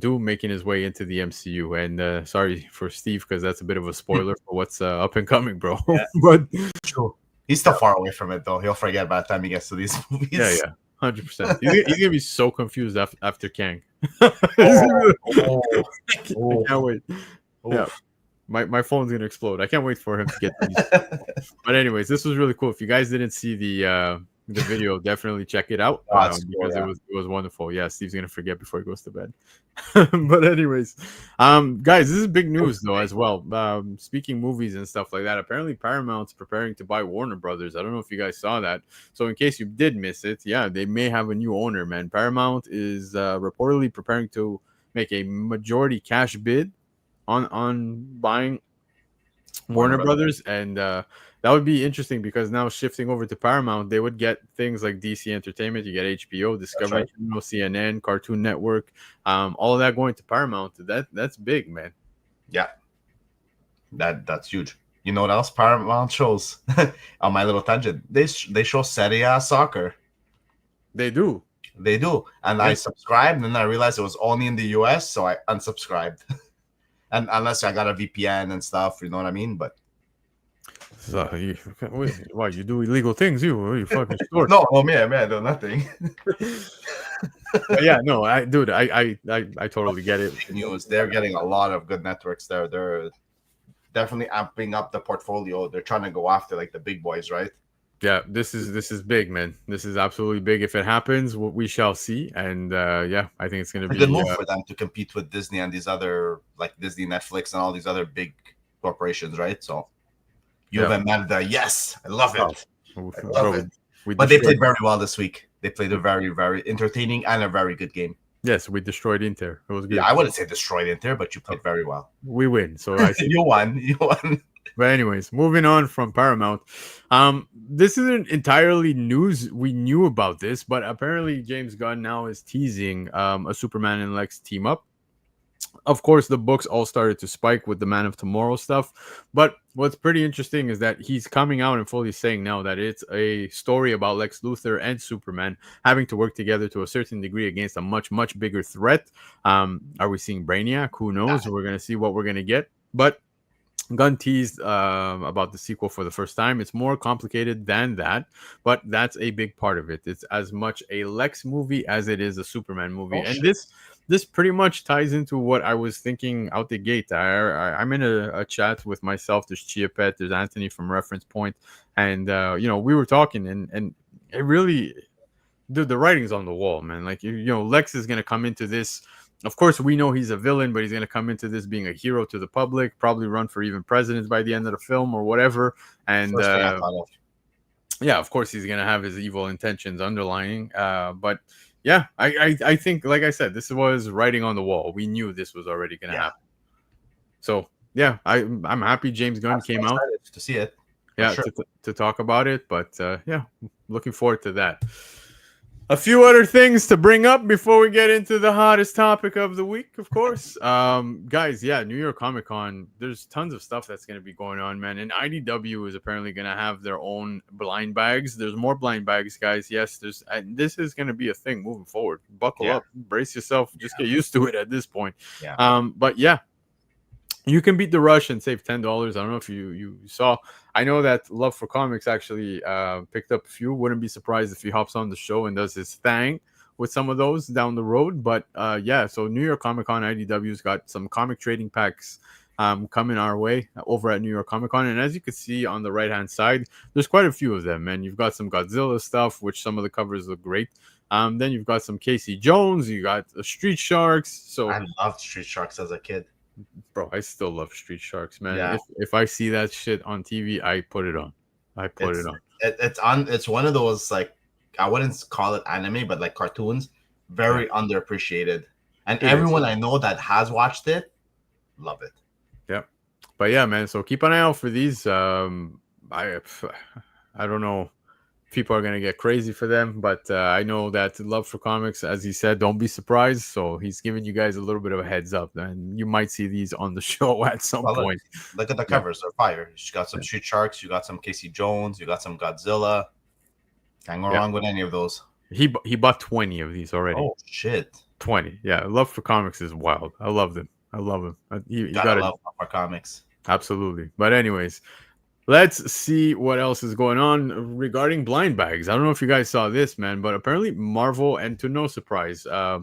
Doom making his way into the MCU. And sorry for Steve, because that's a bit of a spoiler for what's up and coming, bro. Yeah. But true. He's still far away from it though. He'll forget by the time he gets to these movies. Yeah, 100%. He's gonna be so confused after Kang. Oh, I can't wait. Yeah. My phone's gonna explode. I can't wait for him to get these. But anyways, this was really cool. If you guys didn't see the video, definitely check it out because it was wonderful. Yeah, Steve's gonna forget before he goes to bed. But anyways, guys, this is big news though as well. Speaking movies and stuff like that, apparently Paramount's preparing to buy Warner Brothers. I don't know if you guys saw that. So in case you did miss it, yeah, they may have a new owner. Man, Paramount is reportedly preparing to make a majority cash bid on buying Warner Brothers, and that would be interesting because now shifting over to Paramount, they would get things like DC Entertainment, you get HBO, Discovery Channel, CNN, Cartoon Network, all of that going to Paramount. That's big, man. Yeah, that's huge. You know what else Paramount shows? On my little tangent, they show Serie A soccer. They do, and I subscribed, and I realized it was only in the US, so I unsubscribed. And unless I got a VPN and stuff, you know what I mean? But so why you do illegal things? You fucking store. No, man, I do nothing. Yeah, no, I totally get it. News, they're getting a lot of good networks there. They're definitely amping up the portfolio. They're trying to go after like the big boys, right? Yeah, this is big, man. This is absolutely big. If it happens, we shall see. And yeah, I think it's going to be a good move for them to compete with Disney and these other, like Disney, Netflix, and all these other big corporations, right? So you have Amanda. Yes, I love it. I love it. But they played very well this week. They played a very, very entertaining and a very good game. Yes, we destroyed Inter. It was good. Yeah, I wouldn't say destroyed Inter, but you played very well. We win. So you won. You won. But anyways, moving on from Paramount. This isn't entirely news. We knew about this, but apparently James Gunn now is teasing a Superman and Lex team up. Of course, the books all started to spike with the Man of Tomorrow stuff. But what's pretty interesting is that he's coming out and fully saying now that it's a story about Lex Luthor and Superman having to work together to a certain degree against a much, much bigger threat. Are we seeing Brainiac? Who knows? We're going to see what we're going to get. But Gunn teased about the sequel for the first time. It's more complicated than that, but that's a big part of it. It's as much a Lex movie as it is a Superman movie. And this pretty much ties into what I was thinking out the gate. I'm in a chat with myself. There's Chiapet, there's Anthony from Reference Point, and we were talking, and it really, dude, the writing's on the wall, man. Like Lex is gonna come into this. Of course, we know he's a villain, but he's going to come into this being a hero to the public, probably run for even president by the end of the film or whatever. And yeah, of course, he's going to have his evil intentions underlying. But yeah, I think, like I said, this was writing on the wall. We knew this was already going to happen. So yeah, I'm happy James Gunn came out to see it. Yeah, sure. to talk about it. But yeah, looking forward to that. A few other things to bring up before we get into the hottest topic of the week, of course. Guys, yeah, New York Comic Con, there's tons of stuff that's going to be going on, man. And IDW is apparently going to have their own blind bags. There's more blind bags, guys. Yes, this is going to be a thing moving forward. Buckle up, brace yourself, just get used to it at this point. Yeah. But yeah, you can beat the rush and save $10. I don't know if you saw. I know that Love for Comics actually picked up a few. Wouldn't be surprised if he hops on the show and does his thing with some of those down the road. But yeah, so New York Comic Con IDW's got some comic trading packs coming our way over at New York Comic Con. And as you can see on the right-hand side, there's quite a few of them, man. You've got some Godzilla stuff, which some of the covers look great. Then you've got some Casey Jones. You got the Street Sharks. So I loved Street Sharks as a kid. Bro, I still love Street Sharks, man. Yeah. If I see that shit on TV, I put it on. It's one of those, like, I wouldn't call it anime, but like cartoons, very underappreciated. And everyone I know that has watched it, love it. Yeah. But yeah, man. So keep an eye out for these. I don't know. People are going to get crazy for them, but I know that Love for Comics, as he said, don't be surprised. So he's giving you guys a little bit of a heads up, and you might see these on the show at some point. Look at the covers. They're fire. You got some Street Sharks. You got some Casey Jones. You got some Godzilla. Can't go wrong with any of those. He bought 20 of these already. Oh, shit. 20. Yeah, Love for Comics is wild. I love them. I love him. You gotta love Love for Comics. Absolutely. But anyways, Let's see what else is going on regarding blind bags. I don't know if you guys saw this, man, but apparently Marvel, and to no surprise, Yeah.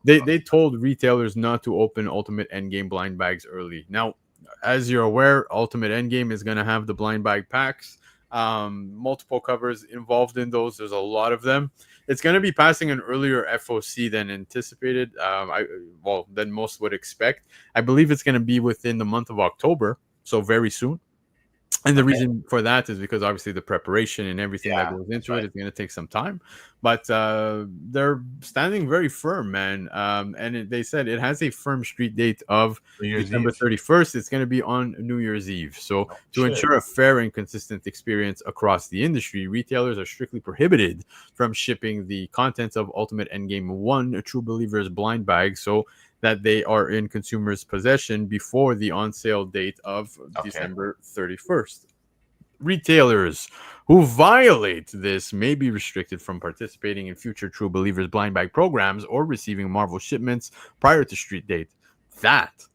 they told retailers not to open Ultimate Endgame blind bags early. Now, as you're aware, Ultimate Endgame is going to have the blind bag packs, multiple covers involved in those. There's a lot of them. It's going to be passing an earlier FOC than anticipated. Than most would expect. I believe it's going to be within the month of October, so very soon. And the reason for that is because obviously the preparation and everything that goes into it is going to take some time. But they're standing very firm, man. And they said it has a firm street date of December 31st. It's going to be on New Year's Eve. So to ensure a fair and consistent experience across the industry, retailers are strictly prohibited from shipping the contents of Ultimate Endgame 1 True Believers blind bag. So that they are in consumers' possession before the on-sale date of December 31st. Retailers who violate this may be restricted from participating in future True Believers blind bag programs or receiving Marvel shipments prior to street date. That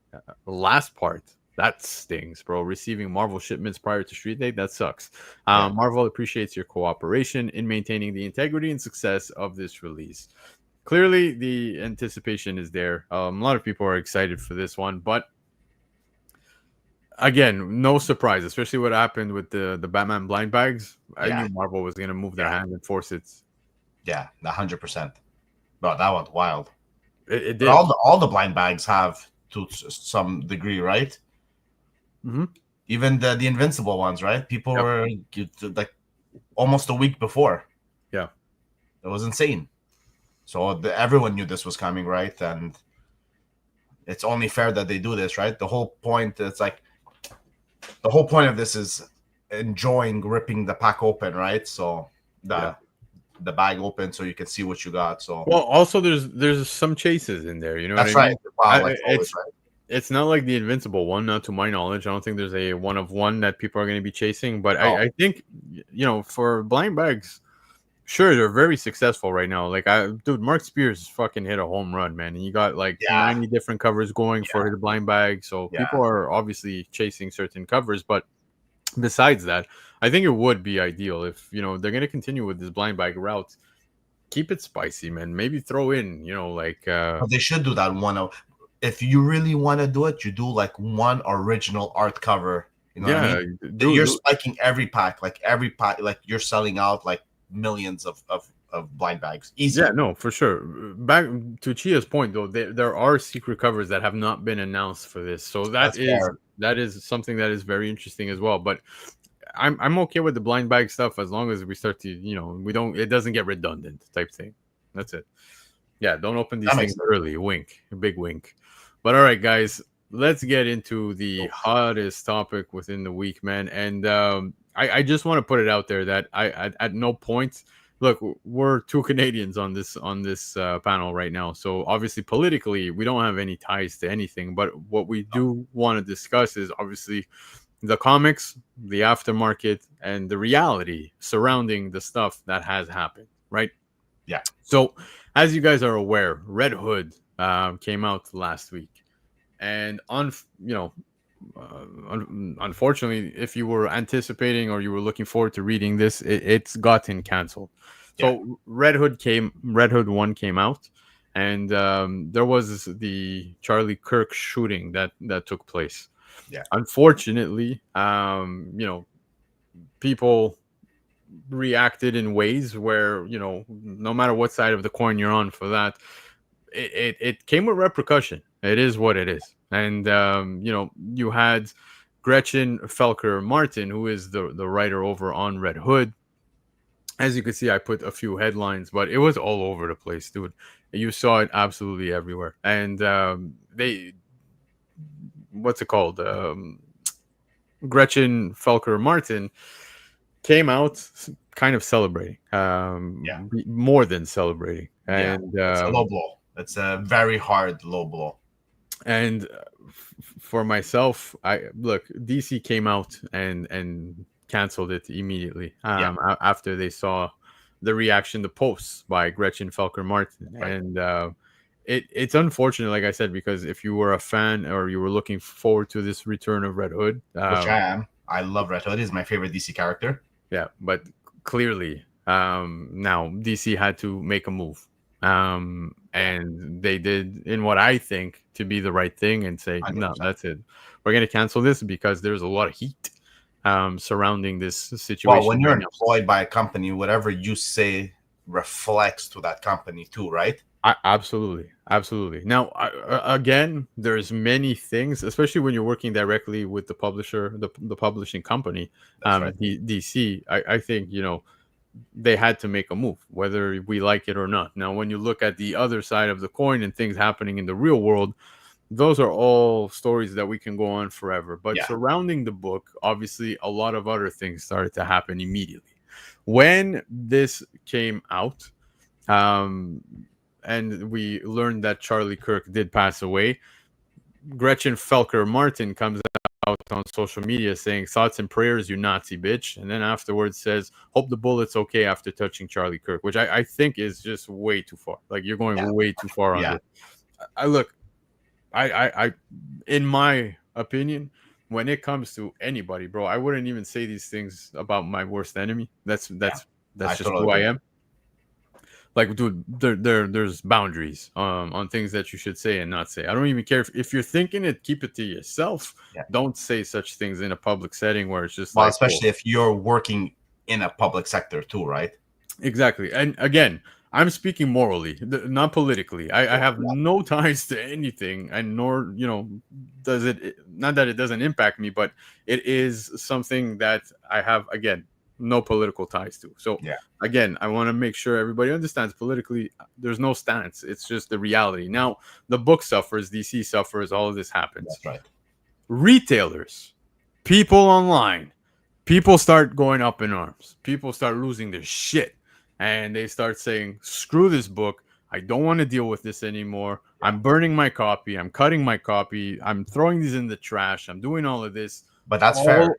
last part, that stings, bro. Receiving Marvel shipments prior to street date, that sucks. Marvel appreciates your cooperation in maintaining the integrity and success of this release. Clearly, the anticipation is there. A lot of people are excited for this one, but again, no surprise, especially what happened with the Batman blind bags. I knew Marvel was going to move their hand and force it. Yeah, 100%. But that was wild. It did. All the blind bags have to some degree, right? Mm-hmm. Even the Invincible ones, right? People were like almost a week before. Yeah, it was insane. So everyone knew this was coming, right? And it's only fair that they do this, right? The whole point, it's like the whole point of this is enjoying ripping the pack open, right? So the bag open so you can see what you got. So also there's some chases in there, you know. That's what I mean? right. Wow, always, right? It's not like the Invincible one, not to my knowledge. I don't think there's a one of one that people are going to be chasing. But I think, you know, for blind bags, sure, they're very successful right now. Like, dude, Mark Spears fucking hit a home run, man. And you got like 90 different covers going for the blind bag. So people are obviously chasing certain covers. But besides that, I think it would be ideal if, you know, they're going to continue with this blind bag route. Keep it spicy, man. Maybe throw in, you know, like. But they should do that one. If you really want to do it, you do like one original art cover. You know what I mean? You're spiking every pack. Like you're selling out like millions of blind bags. Easy. Yeah, no, for sure. Back to Chia's point, though, there are secret covers that have not been announced for this, so that is something that is very interesting as well. But I'm okay with the blind bag stuff as long as we start to, you know, it doesn't get redundant type thing. That's it. Yeah, don't open these things early. Wink, a big wink. But all right, guys, let's get into the hottest topic within the week, man. And I just want to put it out there that I at no point, look, we're two Canadians on this panel right now. So obviously politically, we don't have any ties to anything. But what we do want to discuss is obviously the comics, the aftermarket, and the reality surrounding the stuff that has happened, right? Yeah. So as you guys are aware, Red Hood came out last week. And unfortunately, if you were anticipating or you were looking forward to reading this, it's gotten canceled. So Red Hood 1 came out, and there was the Charlie Kirk shooting that took place. Yeah. Unfortunately, people reacted in ways where, you know, no matter what side of the coin you're on for that, it came with repercussion. It is what it is. And, you had Gretchen Felker Martin, who is the writer over on Red Hood. As you can see, I put a few headlines, but it was all over the place, dude. You saw it absolutely everywhere. And what's it called? Gretchen Felker Martin came out kind of celebrating, more than celebrating. And it's a low blow. It's a very hard low blow. And for myself, DC came out and canceled it immediately after they saw the reaction, the posts by Gretchen Felker Martin. Right. And it's unfortunate, like I said, because if you were a fan or you were looking forward to this return of Red Hood, which I am, I love Red Hood. He's my favorite DC character. Yeah, but clearly, now DC had to make a move. And they did in what I think to be the right thing and say, no, 100%. that's it. We're going to cancel this because there's a lot of heat surrounding this situation. Well, when you're right now. employed by a company, whatever you say reflects to that company too, right? Absolutely. Now, again, there's many things, especially when you're working directly with the publisher, the publishing company, That's right. DC. I think, they had to make a move, whether we like it or not. Now, when you look at the other side of the coin and things happening in the real world, those are all stories that we can go on forever. But Yeah. surrounding the book, obviously, a lot of other things started to happen immediately. When this came out, and we learned that Charlie Kirk did pass away, Gretchen Felker Martin comes out on social media saying, "Thoughts and prayers, you Nazi bitch," and then afterwards says, "Hope the bullet's okay after touching Charlie Kirk," which I think is just way too far. Like, you're going way too far on this. I in my opinion, when it comes to anybody, bro, I wouldn't even say these things about my worst enemy. That's just totally who I agree. am. Like, dude, there's boundaries on things that you should say and not say. I don't even care if you're thinking it, keep it to yourself. Yeah. Don't say such things in a public setting where it's just especially if you're working in a public sector too, right? Exactly. And again, I'm speaking morally, not politically. I have no ties to anything, and nor, does it, not that it doesn't impact me, but it is something that I have, again, no political ties to. So again, I want to make sure everybody understands politically, there's no stance. It's just the reality. Now, the book suffers, DC suffers, all of this happens. That's right. Retailers, people online, people start going up in arms. People start losing their shit. And they start saying, screw this book. I don't want to deal with this anymore. I'm burning my copy. I'm cutting my copy. I'm throwing these in the trash. I'm doing all of this. But that's fair.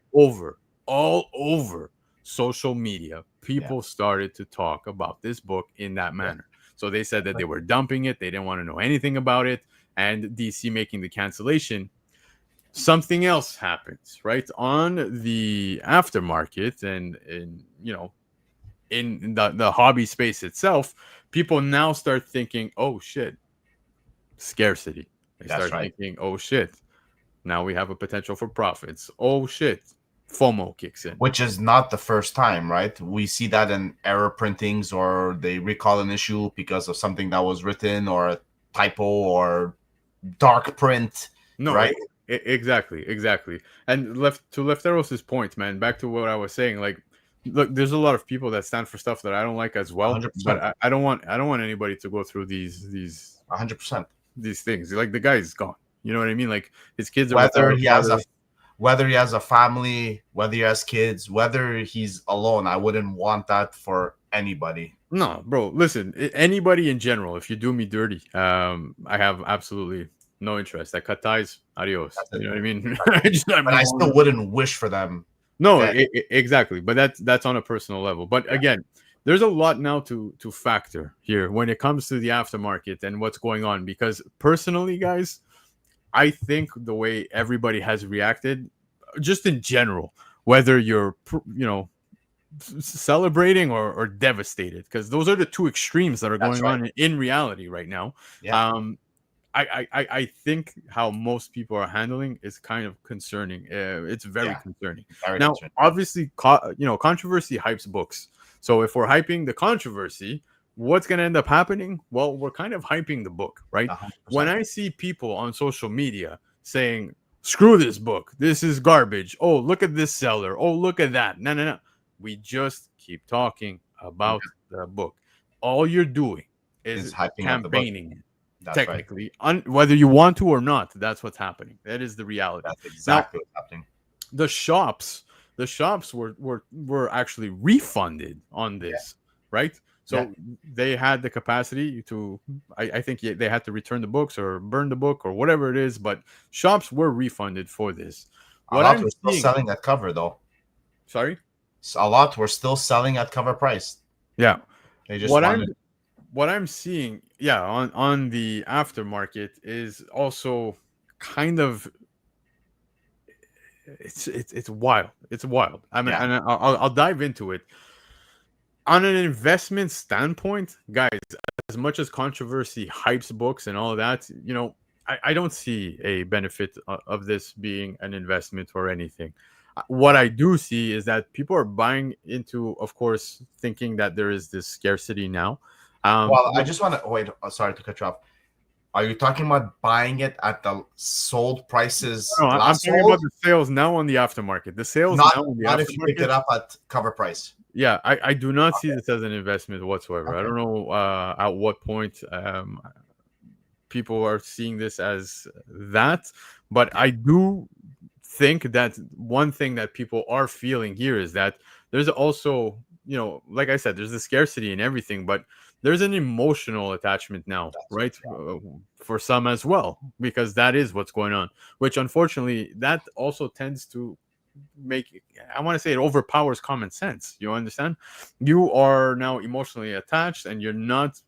All over social media, people started to talk about this book in that manner. So they said that they were dumping it. They didn't want to know anything about it. And DC making the cancellation. Something else happens, right? On the aftermarket and in the hobby space itself, people now start thinking, oh shit, scarcity. They start thinking, oh shit, now we have a potential for profits. Oh shit, FOMO kicks in. Which is not the first time, right? We see that in error printings, or they recall an issue because of something that was written, or a typo, or dark print. No, right? Exactly. And to Lefteros' point, man, back to what I was saying, like, look, there's a lot of people that stand for stuff that I don't like as well. 100%. But I don't want anybody to go through these 100%. These things. Like, the guy's gone. You know what I mean? Like, his kids are whether he has a family, whether he has kids, whether he's alone, I wouldn't want that for anybody. No, bro. Listen, anybody in general, if you do me dirty, I have absolutely no interest. I cut ties. Adios. You know what I mean? But I still wouldn't wish for them. No, exactly. But that's on a personal level. But again, there's a lot now to factor here when it comes to the aftermarket and what's going on. Because personally, guys, I think the way everybody has reacted, just in general, whether you're, celebrating or devastated, because those are the two extremes that are going on in reality right now. I think how most people are handling is kind of concerning. It's very concerning. Obviously, controversy hypes books. So if we're hyping the controversy, what's going to end up happening? Well, we're kind of hyping the book, right? 100%. When I see people on social media saying, screw this book, this is garbage. Oh, look at this seller. Oh, look at that. No. We just keep talking about the book. All you're doing is campaigning it. Technically, whether you want to or not, that's what's happening. That is the reality. That's exactly what's happening. The shops were actually refunded on this, right? So they had the capacity to, I think they had to return the books or burn the book or whatever it is, but shops were refunded for this. A lot were still selling at cover, though. Sorry? A lot were still selling at cover price. Yeah. They just what I'm seeing, on the aftermarket is also kind of, it's wild. It's wild. I mean, Yeah. and I'll dive into it. On an investment standpoint, guys, as much as controversy hypes books and all of that, I don't see a benefit of this being an investment or anything. What I do see is that people are buying into, of course, thinking that there is this scarcity now. Well, I just want to wait. Sorry to cut you off. Are you talking about buying it at the sold prices no, I'm last talking sold? about the sales now on the aftermarket. The sales Not, now on the not if you picked it aftermarket. up at cover price. Yeah, I do not see this as an investment whatsoever. I Okay. don't know at what point people are seeing this as that, but I do think that one thing that people are feeling here is that there's also, like I said, there's a scarcity in everything, but there's an emotional attachment now, right? For some as well, because that is what's going on, which unfortunately that also tends to make, I want to say, it overpowers common sense. You understand? You are now emotionally attached and you're not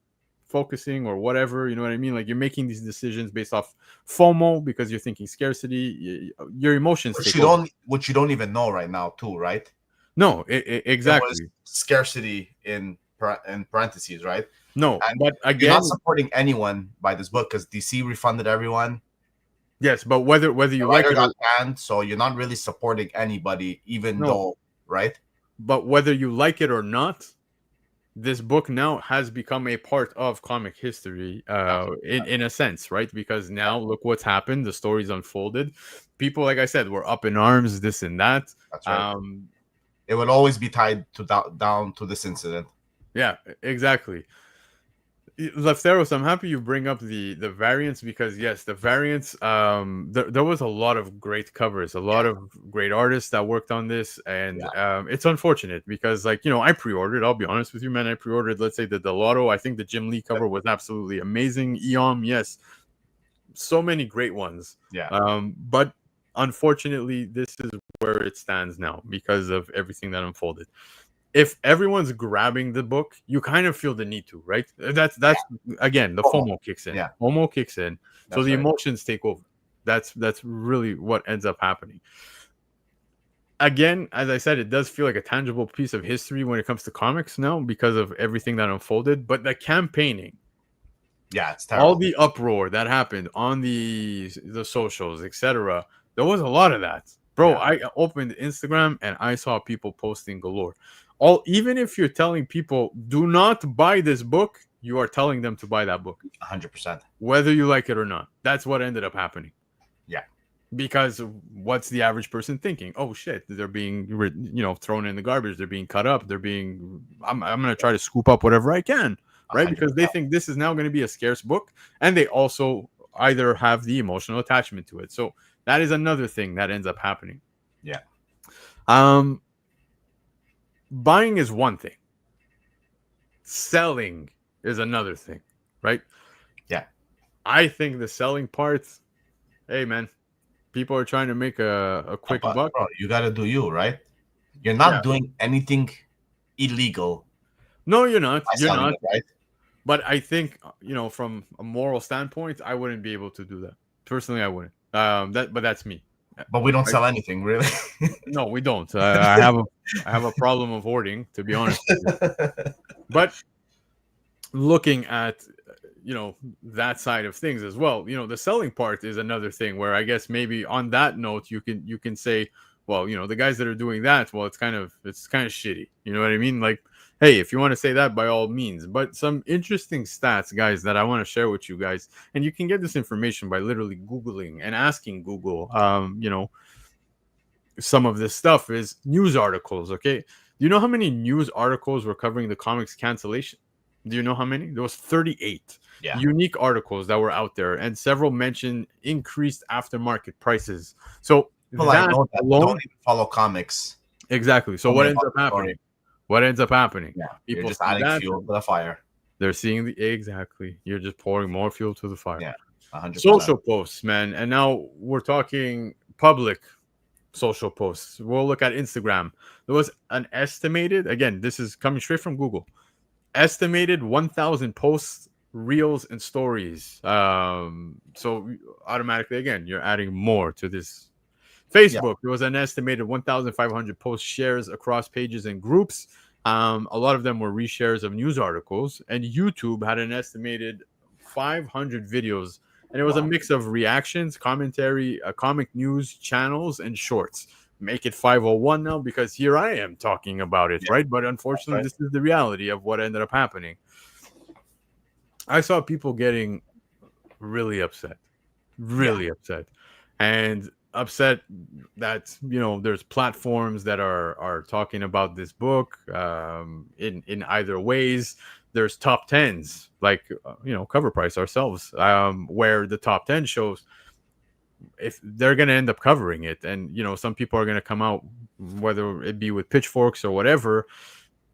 focusing or whatever, you know what I mean? Like, you're making these decisions based off FOMO because you're thinking scarcity. Your emotions Which take you over. which you don't even know right now, too, right? No, There exactly. was scarcity in parentheses, right? No, And but you're again, not supporting anyone by this book because DC refunded everyone. yes, but whether The you like writer it or got banned, so you're not really supporting anybody, even no, though, right? but whether you like it or not, this book now has become a part of comic history, in a sense, right? Because now look what's happened. The story's unfolded. People, like I said, were up in arms, this and that. That's right. It would always be tied to down to this incident. Yeah, exactly. Lefteros, I'm happy you bring up the variants because yes, the variants. There was a lot of great covers, a lot of great artists that worked on this, and it's unfortunate because, like, I pre-ordered. I'll be honest with you, man. I pre-ordered. Let's say the Delotto. I think the Jim Lee cover was absolutely amazing. Eom, yes, so many great ones. Yeah. But unfortunately, this is where it stands now because of everything that unfolded. If everyone's grabbing the book, you kind of feel the need to, right? That's again, the FOMO kicks in. Yeah. FOMO kicks in. So That's the right. emotions take over. That's really what ends up happening. Again, as I said, it does feel like a tangible piece of history when it comes to comics now because of everything that unfolded. But the campaigning, it's terrible. all the uproar that happened on the socials, etc., there was a lot of that. Bro, I opened Instagram and I saw people posting galore. Even if you're telling people do not buy this book, you are telling them to buy that book 100%, whether you like it or not. That's what ended up happening. Yeah, because what's the average person thinking? Oh shit, they're being thrown in the garbage, they're being cut up, I'm gonna try to scoop up whatever I can, right? 100%. Because they think this is now going to be a scarce book, and they also either have the emotional attachment to it. So that is another thing that ends up happening. Yeah. Buying is one thing. Selling is another thing, right? Yeah. I think the selling part, hey man, people are trying to make a quick buck. Bro, you gotta do you, right? You're not doing anything illegal. No, you're not. You're not. It, right? But I think, from a moral standpoint, I wouldn't be able to do that. Personally, I wouldn't. But that's me. But we don't sell anything, really. No, we don't. I have a problem of hoarding, to be honest with you. But looking at that side of things as well, the selling part is another thing where I guess maybe on that note you can say, well, the guys that are doing that, well, it's kind of shitty. You know what I mean? Like, hey, if you want to say that, by all means. But some interesting stats, guys, that I want to share with you guys, and you can get this information by literally Googling and asking Google, some of this stuff is news articles. Okay. Do you know how many news articles were covering the comics cancellation? Do you know how many? There was 38 unique articles that were out there, and several mentioned increased aftermarket prices. So well, I know that alone, don't even follow comics. Exactly. So what ends up happening? What ends up happening? Yeah, people you're just adding fuel to the fire. They're seeing exactly. You're just pouring more fuel to the fire. Yeah, 100%. Social posts, man, and now we're talking public social posts. We'll look at Instagram. There was an estimated, again, this is coming straight from Google, estimated 1,000 posts, reels, and stories. So automatically, again, you're adding more to this Facebook, there was an estimated 1,500 post shares across pages and groups. A lot of them were reshares of news articles, and YouTube had an estimated 500 videos, and it was a mix of reactions, commentary, comic news channels, and shorts. Make it 501 now because here I am talking about it, right? But unfortunately, this is the reality of what ended up happening. I saw people getting really upset, and upset that there's platforms that are talking about this book in either ways. There's top 10s like Covrprice ourselves, where the top 10 shows if they're going to end up covering it, and some people are going to come out, whether it be with pitchforks or whatever,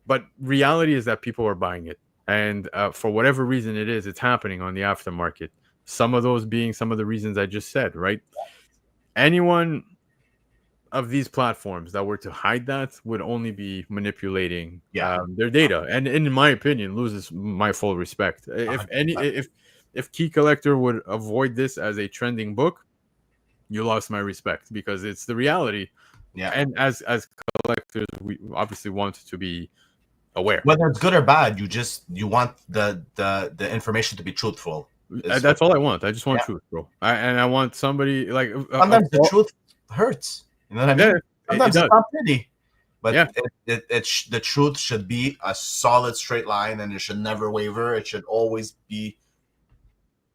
but reality is that people are buying it, and for whatever reason it's happening on the aftermarket. Some of those being some of the reasons I just said, right? Anyone of these platforms that were to hide that would only be manipulating their data, and in my opinion loses my full respect. If Key Collector would avoid this as a trending book, you lost my respect, because it's the reality. And as collectors, we obviously want to be aware, whether it's good or bad. You want the information to be truthful. That's all I want. I just want truth, bro. I want somebody like sometimes the truth hurts. You know what I mean? Sometimes it's not pretty, but the truth should be a solid straight line, and it should never waver. It should always be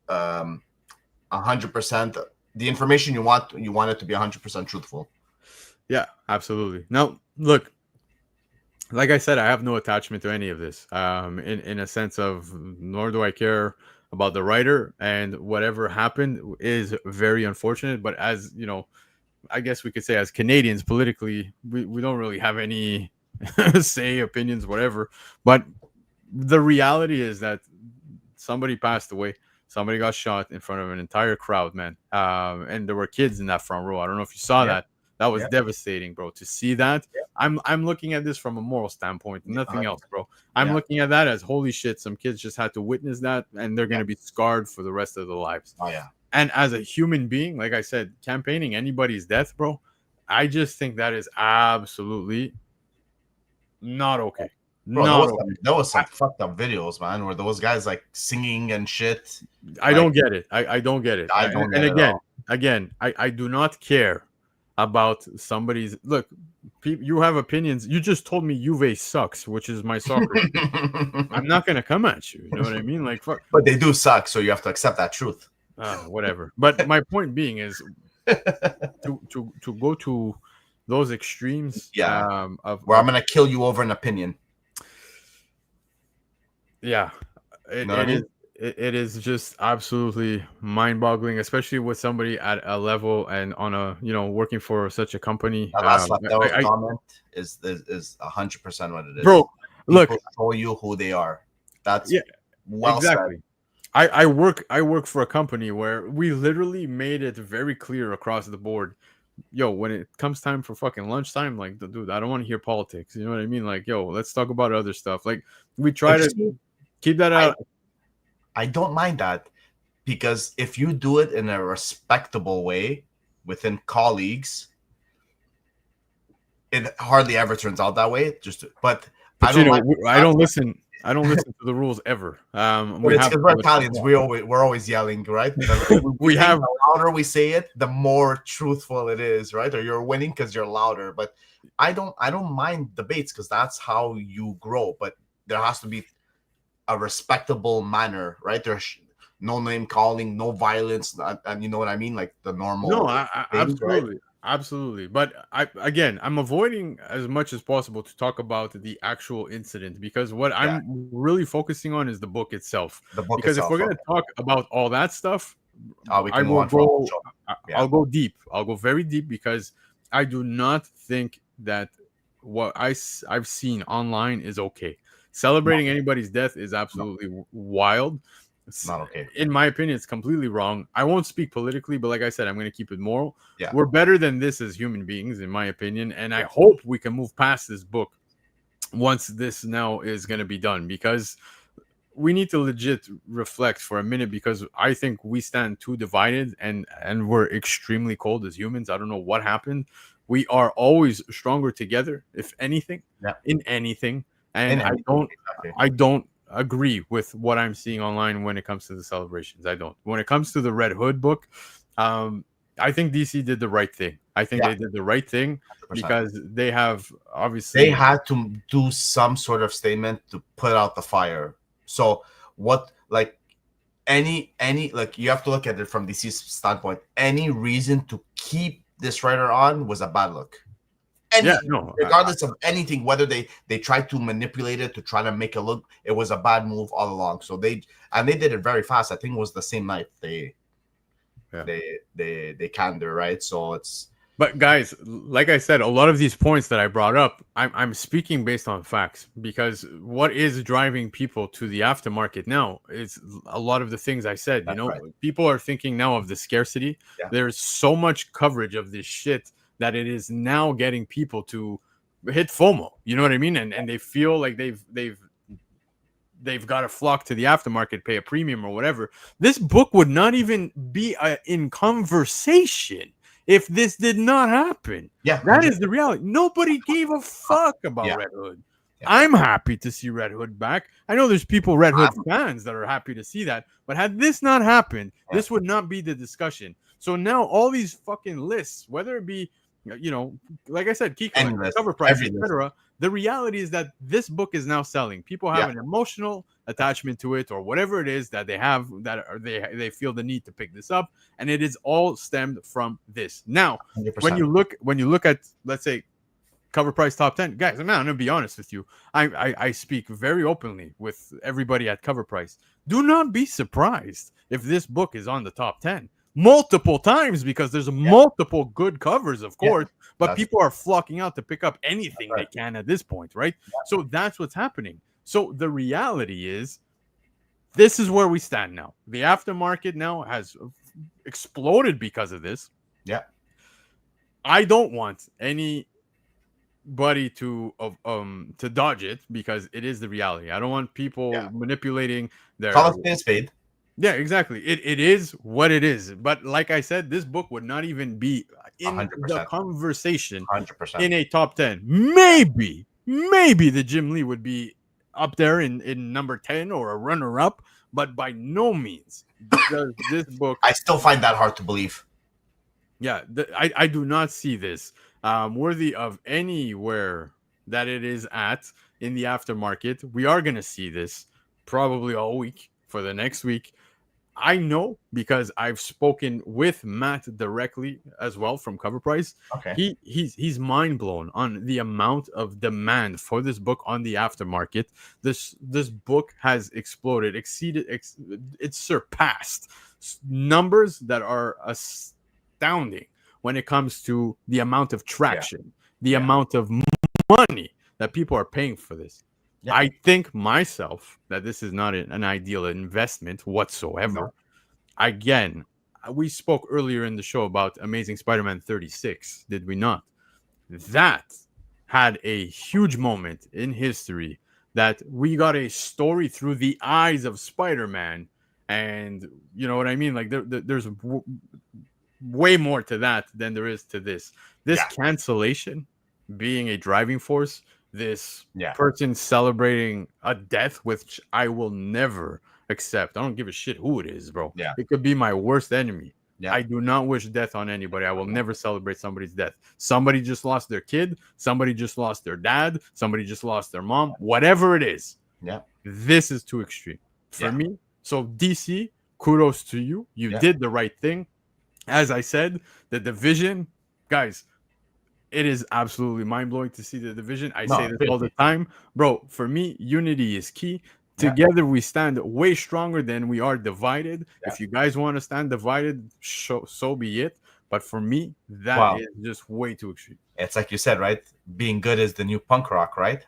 100%. The information you want it to be 100% truthful. Yeah, absolutely. Now, look, like I said, I have no attachment to any of this. In a sense of, nor do I care about the writer, and whatever happened is very unfortunate. But as I guess we could say, as Canadians, politically, we don't really have any say, opinions, whatever. But the reality is that somebody passed away. Somebody got shot in front of an entire crowd, man. And there were kids in that front row. I don't know if you saw that. That was devastating, bro. To see that, I'm looking at this from a moral standpoint, nothing else, bro. I'm looking at that as, holy shit, some kids just had to witness that, and they're gonna be scarred for the rest of their lives. And as a human being, like I said, campaigning anybody's death, bro, I just think that is absolutely not okay. Bro, there was some fucked up videos, man, where those guys like singing and shit. I don't get it. I don't get it. Again, I do not care about somebody's look. You have opinions. You just told me Juve sucks, which is my soccer team. I'm not gonna come at you. You know what I mean? Like, fuck. But they do suck, so you have to accept that truth. Whatever. But my point being is to go to those extremes. Of where I'm gonna kill you over an opinion. It is just absolutely mind-boggling, especially with somebody at a level and on a working for such a company. That last comment is 100% what it is, bro. Look, people show you who they are. That's exactly said. I work for a company where we literally made it very clear across the board. Yo, when it comes time for fucking lunchtime, like, dude, I don't want to hear politics. You know what I mean? Like, yo, let's talk about other stuff. Like, we try to keep that out. I don't mind that, because if you do it in a respectable way within colleagues, it hardly ever turns out that way. But I don't listen. I don't listen to the rules ever. We're Italians. We're always yelling, right? The louder we say it, the more truthful it is, right? Or you're winning because you're louder. But I don't mind debates, because that's how you grow. But there has to be a respectable manner, right? There's no name calling, no violence, and you know what I mean, like the normal. No, absolutely. Right? Absolutely. But I'm avoiding as much as possible to talk about the actual incident, because what I'm really focusing on is the book itself. Because if we're going to talk about all that stuff, I'll go deep. I'll go very deep, because I do not think that what I've seen online is okay. Celebrating anybody's death is absolutely wild. It's not okay. In my opinion, it's completely wrong. I won't speak politically, but like I said, I'm going to keep it moral. Yeah. We're better than this as human beings, in my opinion. And I hope we can move past this book once this now is going to be done, because we need to legit reflect for a minute, because I think we stand too divided, and we're extremely cold as humans. I don't know what happened. We are always stronger together, if anything, in anything. And I don't agree with what I'm seeing online when it comes to the celebrations. I don't. When it comes to the Red Hood book, I think DC did the right thing. I think they did the right thing 100%. Because they have obviously they had to do some sort of statement to put out the fire. So what, like any like you have to look at it from DC's standpoint. Any reason to keep this writer on was a bad look. Regardless of anything, whether they tried to manipulate it to try to make it look, it was a bad move all along. So they did it very fast. I think it was the same night they canned her, right? So it's. But guys, like I said, a lot of these points that I brought up, I'm speaking based on facts, because what is driving people to the aftermarket now is a lot of the things I said. That's right. People are thinking now of the scarcity. Yeah. There's so much coverage of this shit that it is now getting people to hit FOMO. You know what I mean? And they feel like they've got to flock to the aftermarket, pay a premium or whatever. This book would not even be in conversation if this did not happen. Yeah, that is the reality. Nobody gave a fuck about Red Hood. Yeah. I'm happy to see Red Hood back. I know there's people, Red Hood fans, that are happy to see that. But had this not happened, this would not be the discussion. So now all these fucking lists, whether it be, like I said, Kiko, Covrprice, etc., the reality is that this book is now selling. People have an emotional attachment to it, or whatever it is that they have, they feel the need to pick this up, and it is all stemmed from this. Now, 100%. when you look at, let's say, Covrprice top 10, guys, I'm gonna be honest with you. I speak very openly with everybody at Covrprice. Do not be surprised if this book is on the top 10 multiple times, because there's multiple good covers, of course, but people are flocking out to pick up anything they can at this point, right? So that's what's happening. So the reality is, this is where we stand now. The aftermarket now has exploded because of this. Yeah. I don't want anybody to dodge it, because it is the reality. I don't want people manipulating their spade. Yeah, exactly. It is what it is. But like I said, this book would not even be in 100%. The conversation 100%. In a top 10. Maybe the Jim Lee would be up there in number 10 or a runner-up, but by no means does this book. I still find that hard to believe. Yeah, I do not see this worthy of anywhere that it is at in the aftermarket. We are going to see this probably all week for the next week. I know, because I've spoken with Matt directly as well from Covrprice. Okay. He's mind blown on the amount of demand for this book on the aftermarket. This book has exploded, it's surpassed numbers that are astounding when it comes to the amount of traction, the amount of money that people are paying for this. Yeah. I think myself that this is not an ideal investment whatsoever. No. Again, we spoke earlier in the show about Amazing Spider-Man 36, did we not? That had a huge moment in history, that we got a story through the eyes of Spider-Man. And you know what I mean? Like there's way more to that than there is to this. This cancellation being a driving force, this person celebrating a death, which I will never accept. I don't give a shit who it is, bro. Yeah. It could be my worst enemy. Yeah. I do not wish death on anybody. I will never celebrate somebody's death. Somebody just lost their kid. Somebody just lost their dad. Somebody just lost their mom. Whatever it is. Yeah. This is too extreme for me. So DC, kudos to you. You did the right thing. As I said, the division, guys, it is absolutely mind-blowing to see the division. I say this all the time. Bro, for me, unity is key. Together we stand way stronger than we are divided. If you guys want to stand divided, so be it. But for me, that is just way too extreme. It's like you said, right? Being good is the new punk rock, right?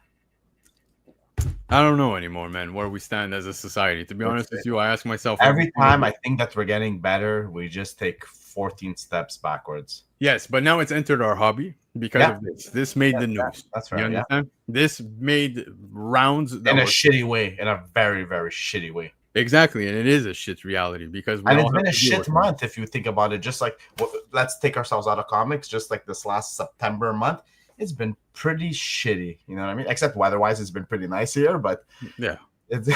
I don't know anymore, man, where we stand as a society. To be honest with you, I ask myself every time I think that we're getting better, we just take 14 steps backwards. Yes, but now it's entered our hobby. because of this. This made the news. That's You right. Yeah. understand? This made rounds In a shitty way, in a very, very shitty way. Exactly, and it is a shit reality because we And all it's been have a to deal shit with it. month if you think about it. Just like, let's take ourselves out of comics. Just like this last September month, it's been pretty shitty. You know what I mean? Except weather-wise, it's been pretty nice here. But Yeah, it's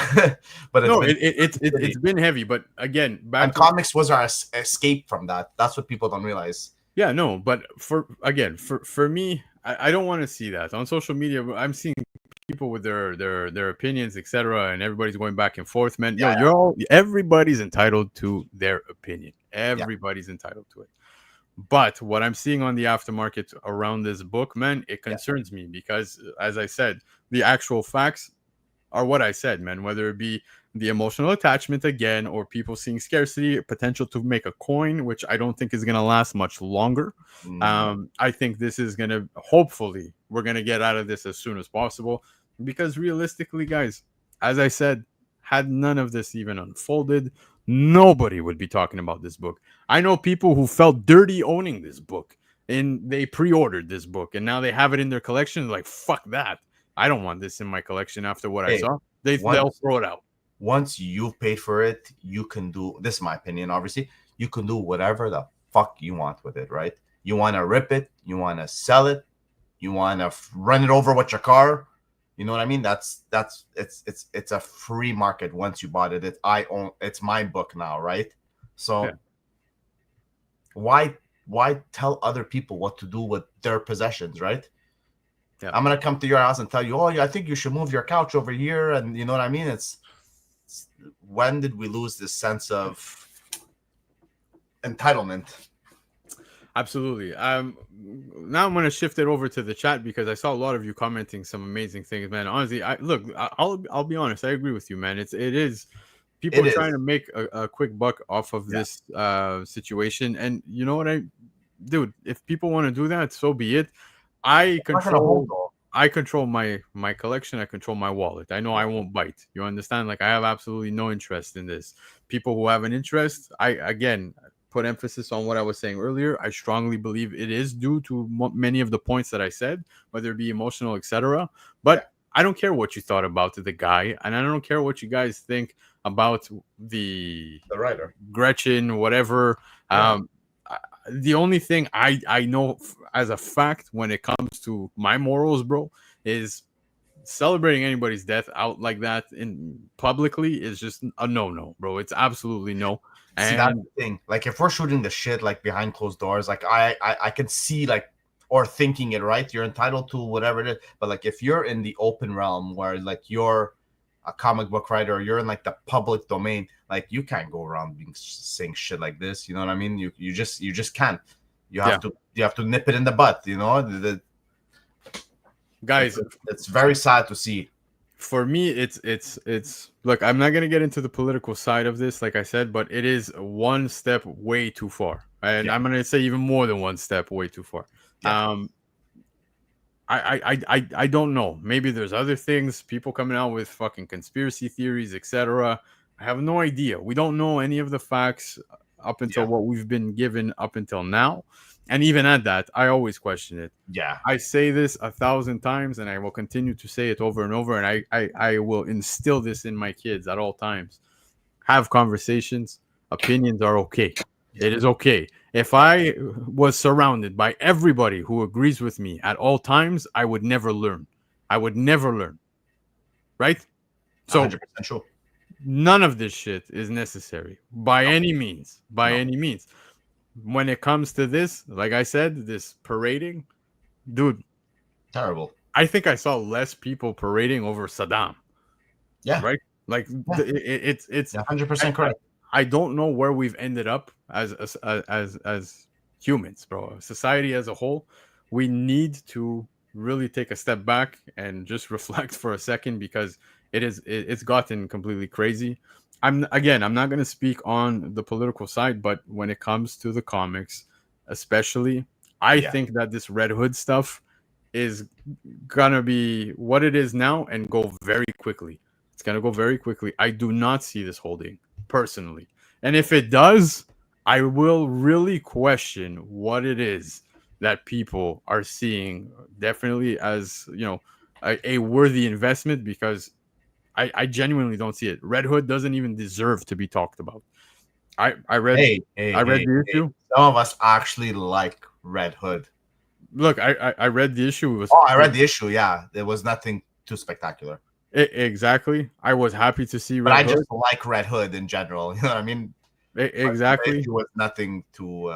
but it's been heavy. But again, back to comics was our escape from that. That's what people don't realize. Yeah, no, but for me, I don't want to see that on social media. I'm seeing people with their opinions, etc., and everybody's going back and forth. Man, everybody's entitled to their opinion. Everybody's entitled to it. But what I'm seeing on the aftermarket around this book, man, it concerns me because, as I said, the actual facts are what I said, man. Whether it be the emotional attachment again, or people seeing scarcity, potential to make a coin, which I don't think is going to last much longer. I think this is going to, hopefully, we're going to get out of this as soon as possible. Because realistically, guys, as I said, had none of this even unfolded, nobody would be talking about this book. I know people who felt dirty owning this book, and they pre-ordered this book, and now they have it in their collection. Like, fuck that. I don't want this in my collection after what I saw. They'll throw it out. Once you've paid for it, you can do, this is my opinion, obviously, you can do whatever the fuck you want with it, right? You want to rip it, you want to sell it, you want to run it over with your car. You know what I mean? It's a free market once you bought it. It's my book now, right? So why tell other people what to do with their possessions, right? Yeah. I'm gonna come to your house and tell you, oh yeah, I think you should move your couch over here, and you know what I mean? It's when did we lose this sense of entitlement? Absolutely. Now I'm going to shift it over to the chat because I saw a lot of you commenting some amazing things, man. Honestly, I'll be honest. I agree with you, man. It is people trying to make a quick buck off of this situation, and you know what, dude, if people want to do that, so be it. I control my collection. I control my wallet. I know I won't bite. You understand? Like, I have absolutely no interest in this. People who have an interest, I again put emphasis on what I was saying earlier. I strongly believe it is due to many of the points that I said, whether it be emotional, etc. But I don't care what you thought about the guy, and I don't care what you guys think about the writer, Gretchen, whatever. The only thing I know as a fact when it comes to my morals, bro, is celebrating anybody's death out like that in publicly is just a no, bro. It's absolutely no. See, that's the thing. Like, if we're shooting the shit like behind closed doors, like I can see, like, or thinking it, right? You're entitled to whatever it is. But like, if you're in the open realm where like you're a comic book writer, or you're in like the public domain, like, you can't go around saying shit like this. You know what I mean? You just can't. You have to nip it in the butt. You know, guys, it's very sad to see. For me, it's look, I'm not gonna get into the political side of this, like I said, but it is one step way too far, and I'm gonna say even more than one step way too far. I don't know. Maybe there's other things, people coming out with fucking conspiracy theories, etc. I have no idea. We don't know any of the facts up until what we've been given up until now. And even at that, I always question it. Yeah. I say this 1,000 times, and I will continue to say it over and over. And I will instill this in my kids at all times. Have conversations. Opinions are okay. It is okay. If I was surrounded by everybody who agrees with me at all times, I would never learn. Right? So 100% sure. None of this shit is necessary by any means. Any means. When it comes to this, like I said, this parading, dude, terrible. I think I saw less people parading over Saddam. Yeah. Right? Like, it's 100% correct. I don't know where we've ended up as humans, bro. Society as a whole, we need to really take a step back and just reflect for a second, because it's gotten completely crazy. I'm not going to speak on the political side, but when it comes to the comics, especially, I think that this Red Hood stuff is gonna be what it is now and go very quickly. It's gonna go very quickly. I do not see this holding personally, and if it does, I will really question what it is that people are seeing definitely as, a worthy investment, because I genuinely don't see it. Red Hood doesn't even deserve to be talked about. I read Hey, I read hey, the hey. issue. Some of us actually like Red Hood. Look, I read the issue. It was Oh, I read the issue. Yeah, there was nothing too spectacular. exactly. I was happy to see But Red I Hood. just like Red Hood in general. You know what I mean? But the Exactly. issue was nothing too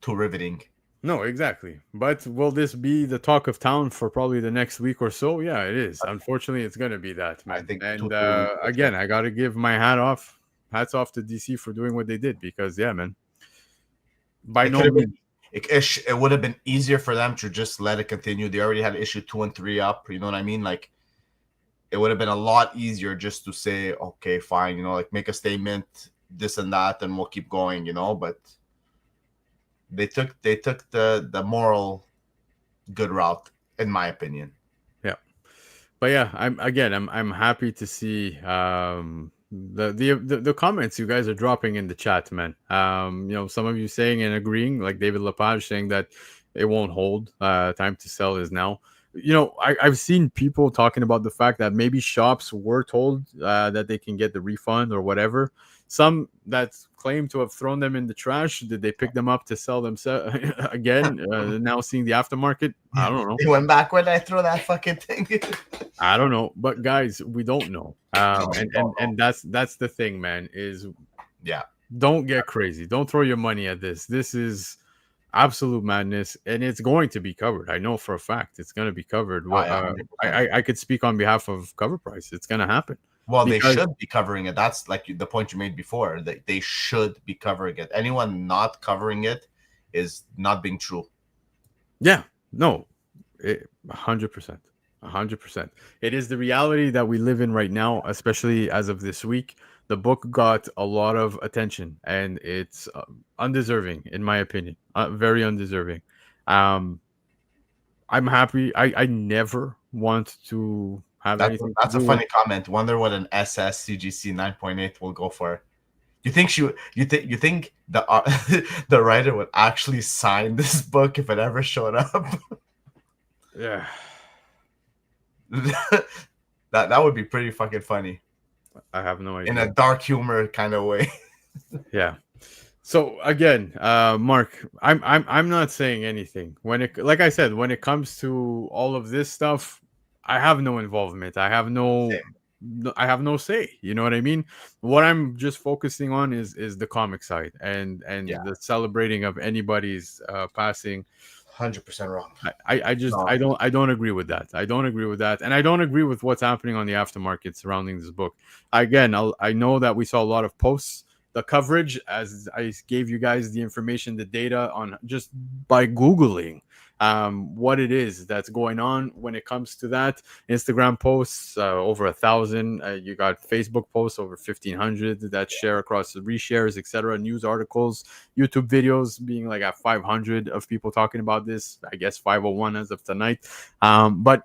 riveting. No, exactly. But will this be the talk of town for probably the next week or so? Yeah, it is. Unfortunately, it's gonna be that, I man. think And 2 3 weeks for again, sure. I gotta give my hats off to DC for doing what they did, because yeah, man. By It no could have means. been. It would have been easier for them to just let it continue. They already had issue 2 and 3 up. You know what I mean? Like it would have been a lot easier just to say, okay, fine. You know, like make a statement, this and that, and we'll keep going. You know, but they took the moral good route, in my opinion. Yeah. But yeah, I'm happy to see the comments you guys are dropping in the chat, man. Some of you saying and agreeing, like David Lepage saying that it won't hold. Time to sell is now. I've seen people talking about the fact that maybe shops were told that they can get the refund or whatever. Some that claim to have thrown them in the trash, did they pick them up to sell them again? Now seeing the aftermarket, I don't know. They went back when I threw that fucking thing. I don't know, but guys, we don't know. No, And no, no. that's the thing, man. Is Yeah, don't get crazy. Don't throw your money at this. This is absolute madness, and it's going to be covered. I know for a fact it's going to be covered. oh, yeah, 100%. I could speak on behalf of Covrprice. It's going to happen. Well, they Because should be covering it. That's like the point you made before. That they should be covering it. Anyone not covering it is not being true. yeah, no, 100%. 100%. It is the reality that we live in right now, especially as of this week. The book got a lot of attention, and it's undeserving, in my opinion. Very undeserving. Um, I'm happy. I never want to have That's anything to that's a do with. funny comment. Wonder what an SSCGC 9.8 will go for. You think the the writer would actually sign this book if it ever showed up? Yeah, That would be pretty fucking funny I have no in idea. a dark humor kind of way. Yeah. So again, Mark, I'm not saying anything when it, like I said, when it comes to all of this stuff, I have no involvement. Same. I have no say. You know what I mean? What I'm just focusing on is the comic side, and Yeah, the celebrating of anybody's passing. 100% wrong. I just No. I don't agree with that. I don't agree with that, and I don't agree with what's happening on the aftermarket surrounding this book. Again, I know that we saw a lot of posts, the coverage, as I gave you guys the information, the data on just by googling what it is that's going on when it comes to that. Instagram posts over 1,000. You got Facebook posts over 1,500 that share across the reshares, etc. News articles, YouTube videos being like at 500 of people talking about this. I guess 501 as of tonight. But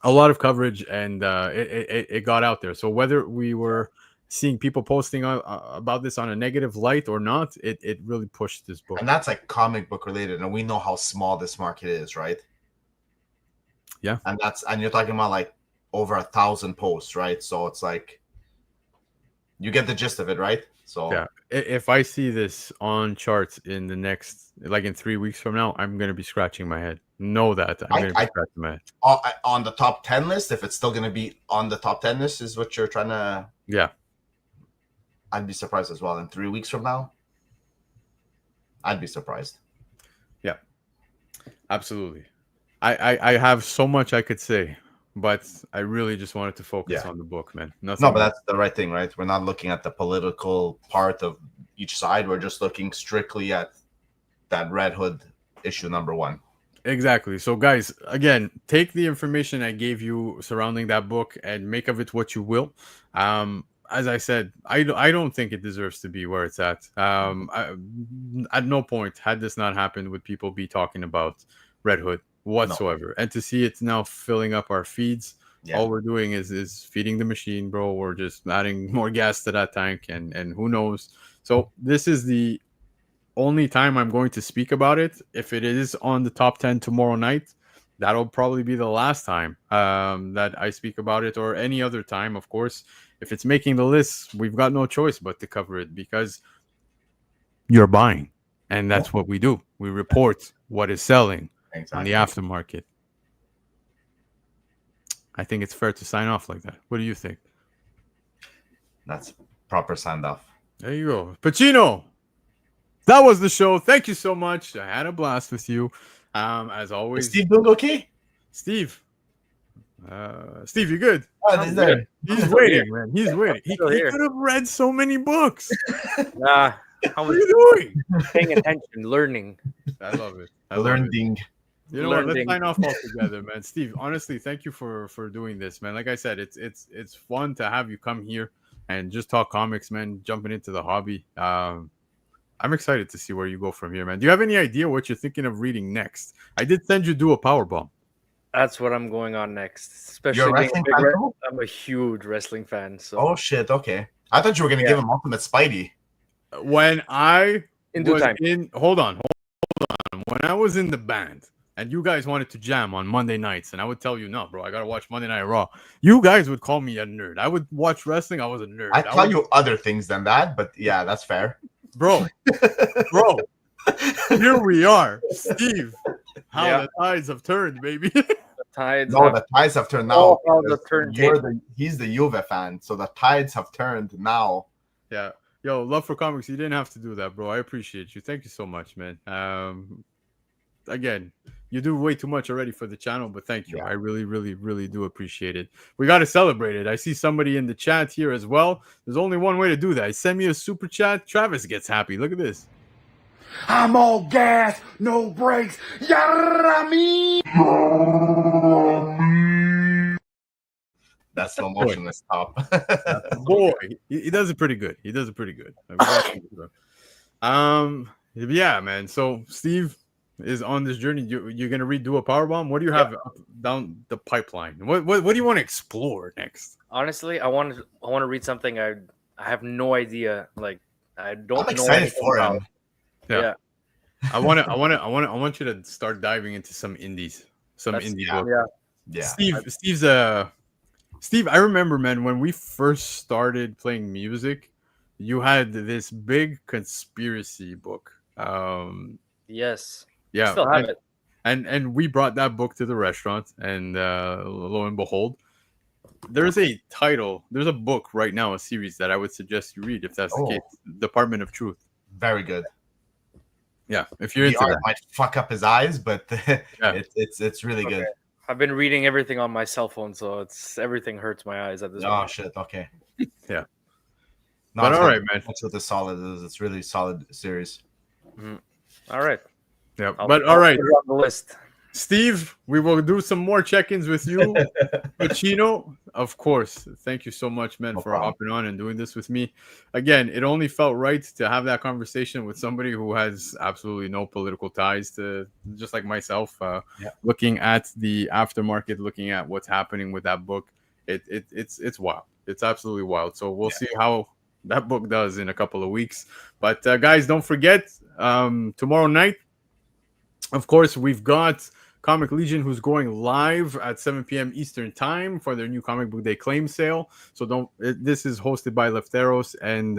a lot of coverage, and it got out there. So whether we were seeing people posting about this on a negative light or not, it really pushed this book. And that's like comic book related, and we know how small this market is, right? Yeah. And you're talking about like over 1,000 posts, right? So it's like you get the gist of it, right? So Yeah. If I see this on charts in the next, like in 3 weeks from now, I'm gonna be scratching my head. Know that I'm gonna be scratching my head. on the top 10 list, if it's still going to be on the top 10 list, is what you're trying to. Yeah. I'd be surprised as well. In 3 weeks from now, I'd be surprised. Yeah. Absolutely. I have so much I could say, but I really just wanted to focus on the book, man. Nothing. No, but that's the right thing, right? We're not looking at the political part of each side. We're just looking strictly at that Red Hood issue number 1. Exactly. So, guys, again, take the information I gave you surrounding that book and make of it what you will. As I said, I don't think it deserves to be where it's at. At no point had this not happened would people be talking about Red Hood whatsoever. And to see it now filling up our feeds, all we're doing is feeding the machine, bro. We're just adding more gas to that tank, and who knows. So this is the only time I'm going to speak about it. If it is on the top 10 tomorrow night, that'll probably be the last time that I speak about it, or any other time, of course. If it's making the list, we've got no choice but to cover it because you're buying. And that's what we do. We report what is selling on the aftermarket. I think it's fair to sign off like that. What do you think? That's proper signed off. There you go. PACINO, that was the show. Thank you so much. I had a blast with you. As always. Is Steve doing okay? Steve, you good? Oh, he's there. He's waiting, man. He's waiting. He could have read so many books. Nah, What are you doing? paying attention, learning. I love it. Learning. You know what? Let's sign off all together, man. Steve, honestly, thank you for doing this, man. Like I said, it's fun to have you come here and just talk comics, man. Jumping into the hobby. I'm excited to see where you go from here, man. Do you have any idea what you're thinking of reading next? I did send you Do a Powerbomb. That's what I'm going on next. Especially You're a wrestling fan, too? I'm a huge wrestling fan. So Oh shit! Okay, I thought you were gonna give him Ultimate Spidey. When I in due was time. hold on. When I was in the band and you guys wanted to jam on Monday nights, and I would tell you, no, bro, I gotta watch Monday Night Raw. You guys would call me a nerd. I would watch wrestling. I was a nerd. I tell you other things than that, but yeah, that's fair. Bro, here we are, Steve. How the tides have turned, baby. The tides. The tides have turned now. The He's the Juve fan, so the tides have turned now. Yeah. Yo, love for comics. You didn't have to do that, bro. I appreciate you. Thank you so much, man. Again, you do way too much already for the channel, but thank you. I really, really, really do appreciate it. We got to celebrate it. I see somebody in the chat here as well. There's only one way to do that. Send me a super chat. Travis gets happy. Look at this. I'm all gas, no brakes. Yarami. That slow motion is top. Boy, he does it pretty good. Yeah, man. So Steve is on this journey. You're gonna redo a powerbomb. What do you have down the pipeline? What do you want to explore next? Honestly, I want to read something I have no idea. Like I don't. I'm excited for him. Yeah. I want you to start diving into some indies, indie books. Yeah. Steve, I remember, man, when we first started playing music, you had this big conspiracy book. Yes. Yeah. Still have it. And we brought that book to the restaurant, and lo and behold, there's a book right now, a series that I would suggest you read if that's the case. Department of Truth. Very good. Yeah, if you're into art that. might fuck up his eyes, but it's really good. I've been reading everything on my cell phone, so everything hurts my eyes at this point. Oh shit! Okay. Yeah. No, but all right, man. That's what the solid is. It's really solid series. Mm-hmm. All right. Yeah, I'll all right. put it on the list. Steve, we will do some more check-ins with you. PACINO, of course. Thank you so much, man, for hopping on and doing this with me. Again, it only felt right to have that conversation with somebody who has absolutely no political ties to, just like myself, looking at the aftermarket, looking at what's happening with that book. It's wild. It's absolutely wild. So we'll see how that book does in a couple of weeks. But guys, don't forget, tomorrow night, of course, we've got Comic Legion, who's going live at 7 p.m. Eastern time for their new Comic Book Day claim sale. So this is hosted by Lefteros and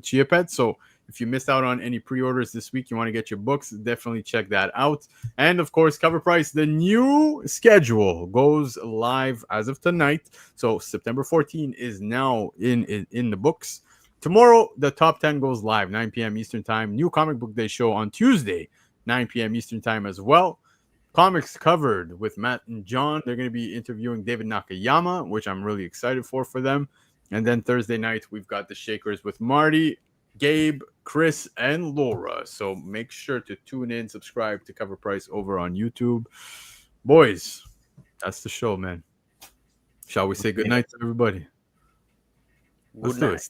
Chiapet. So if you missed out on any pre-orders this week, you want to get your books, definitely check that out. And of course, Covrprice, the new schedule goes live as of tonight. So September 14 is now in the books. Tomorrow, the top 10 goes live, 9 p.m. Eastern time. New Comic Book Day show on Tuesday, 9 p.m. Eastern time as well. Comics Covered with Matt and John. They're going to be interviewing David Nakayama, which I'm really excited for them. And then Thursday night, we've got the Shakers with Marty, Gabe, Chris, and Laura. So make sure to tune in, subscribe to Covrprice over on YouTube. Boys, that's the show, man. Shall we say goodnight to everybody? Let's do it.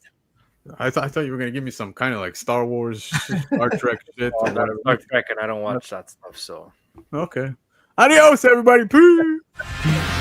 I thought you were going to give me some kind of like Star Wars, Star Trek shit. Or whatever. Star Trek, and I don't watch that stuff, so. Okay. Adios, everybody. Peace.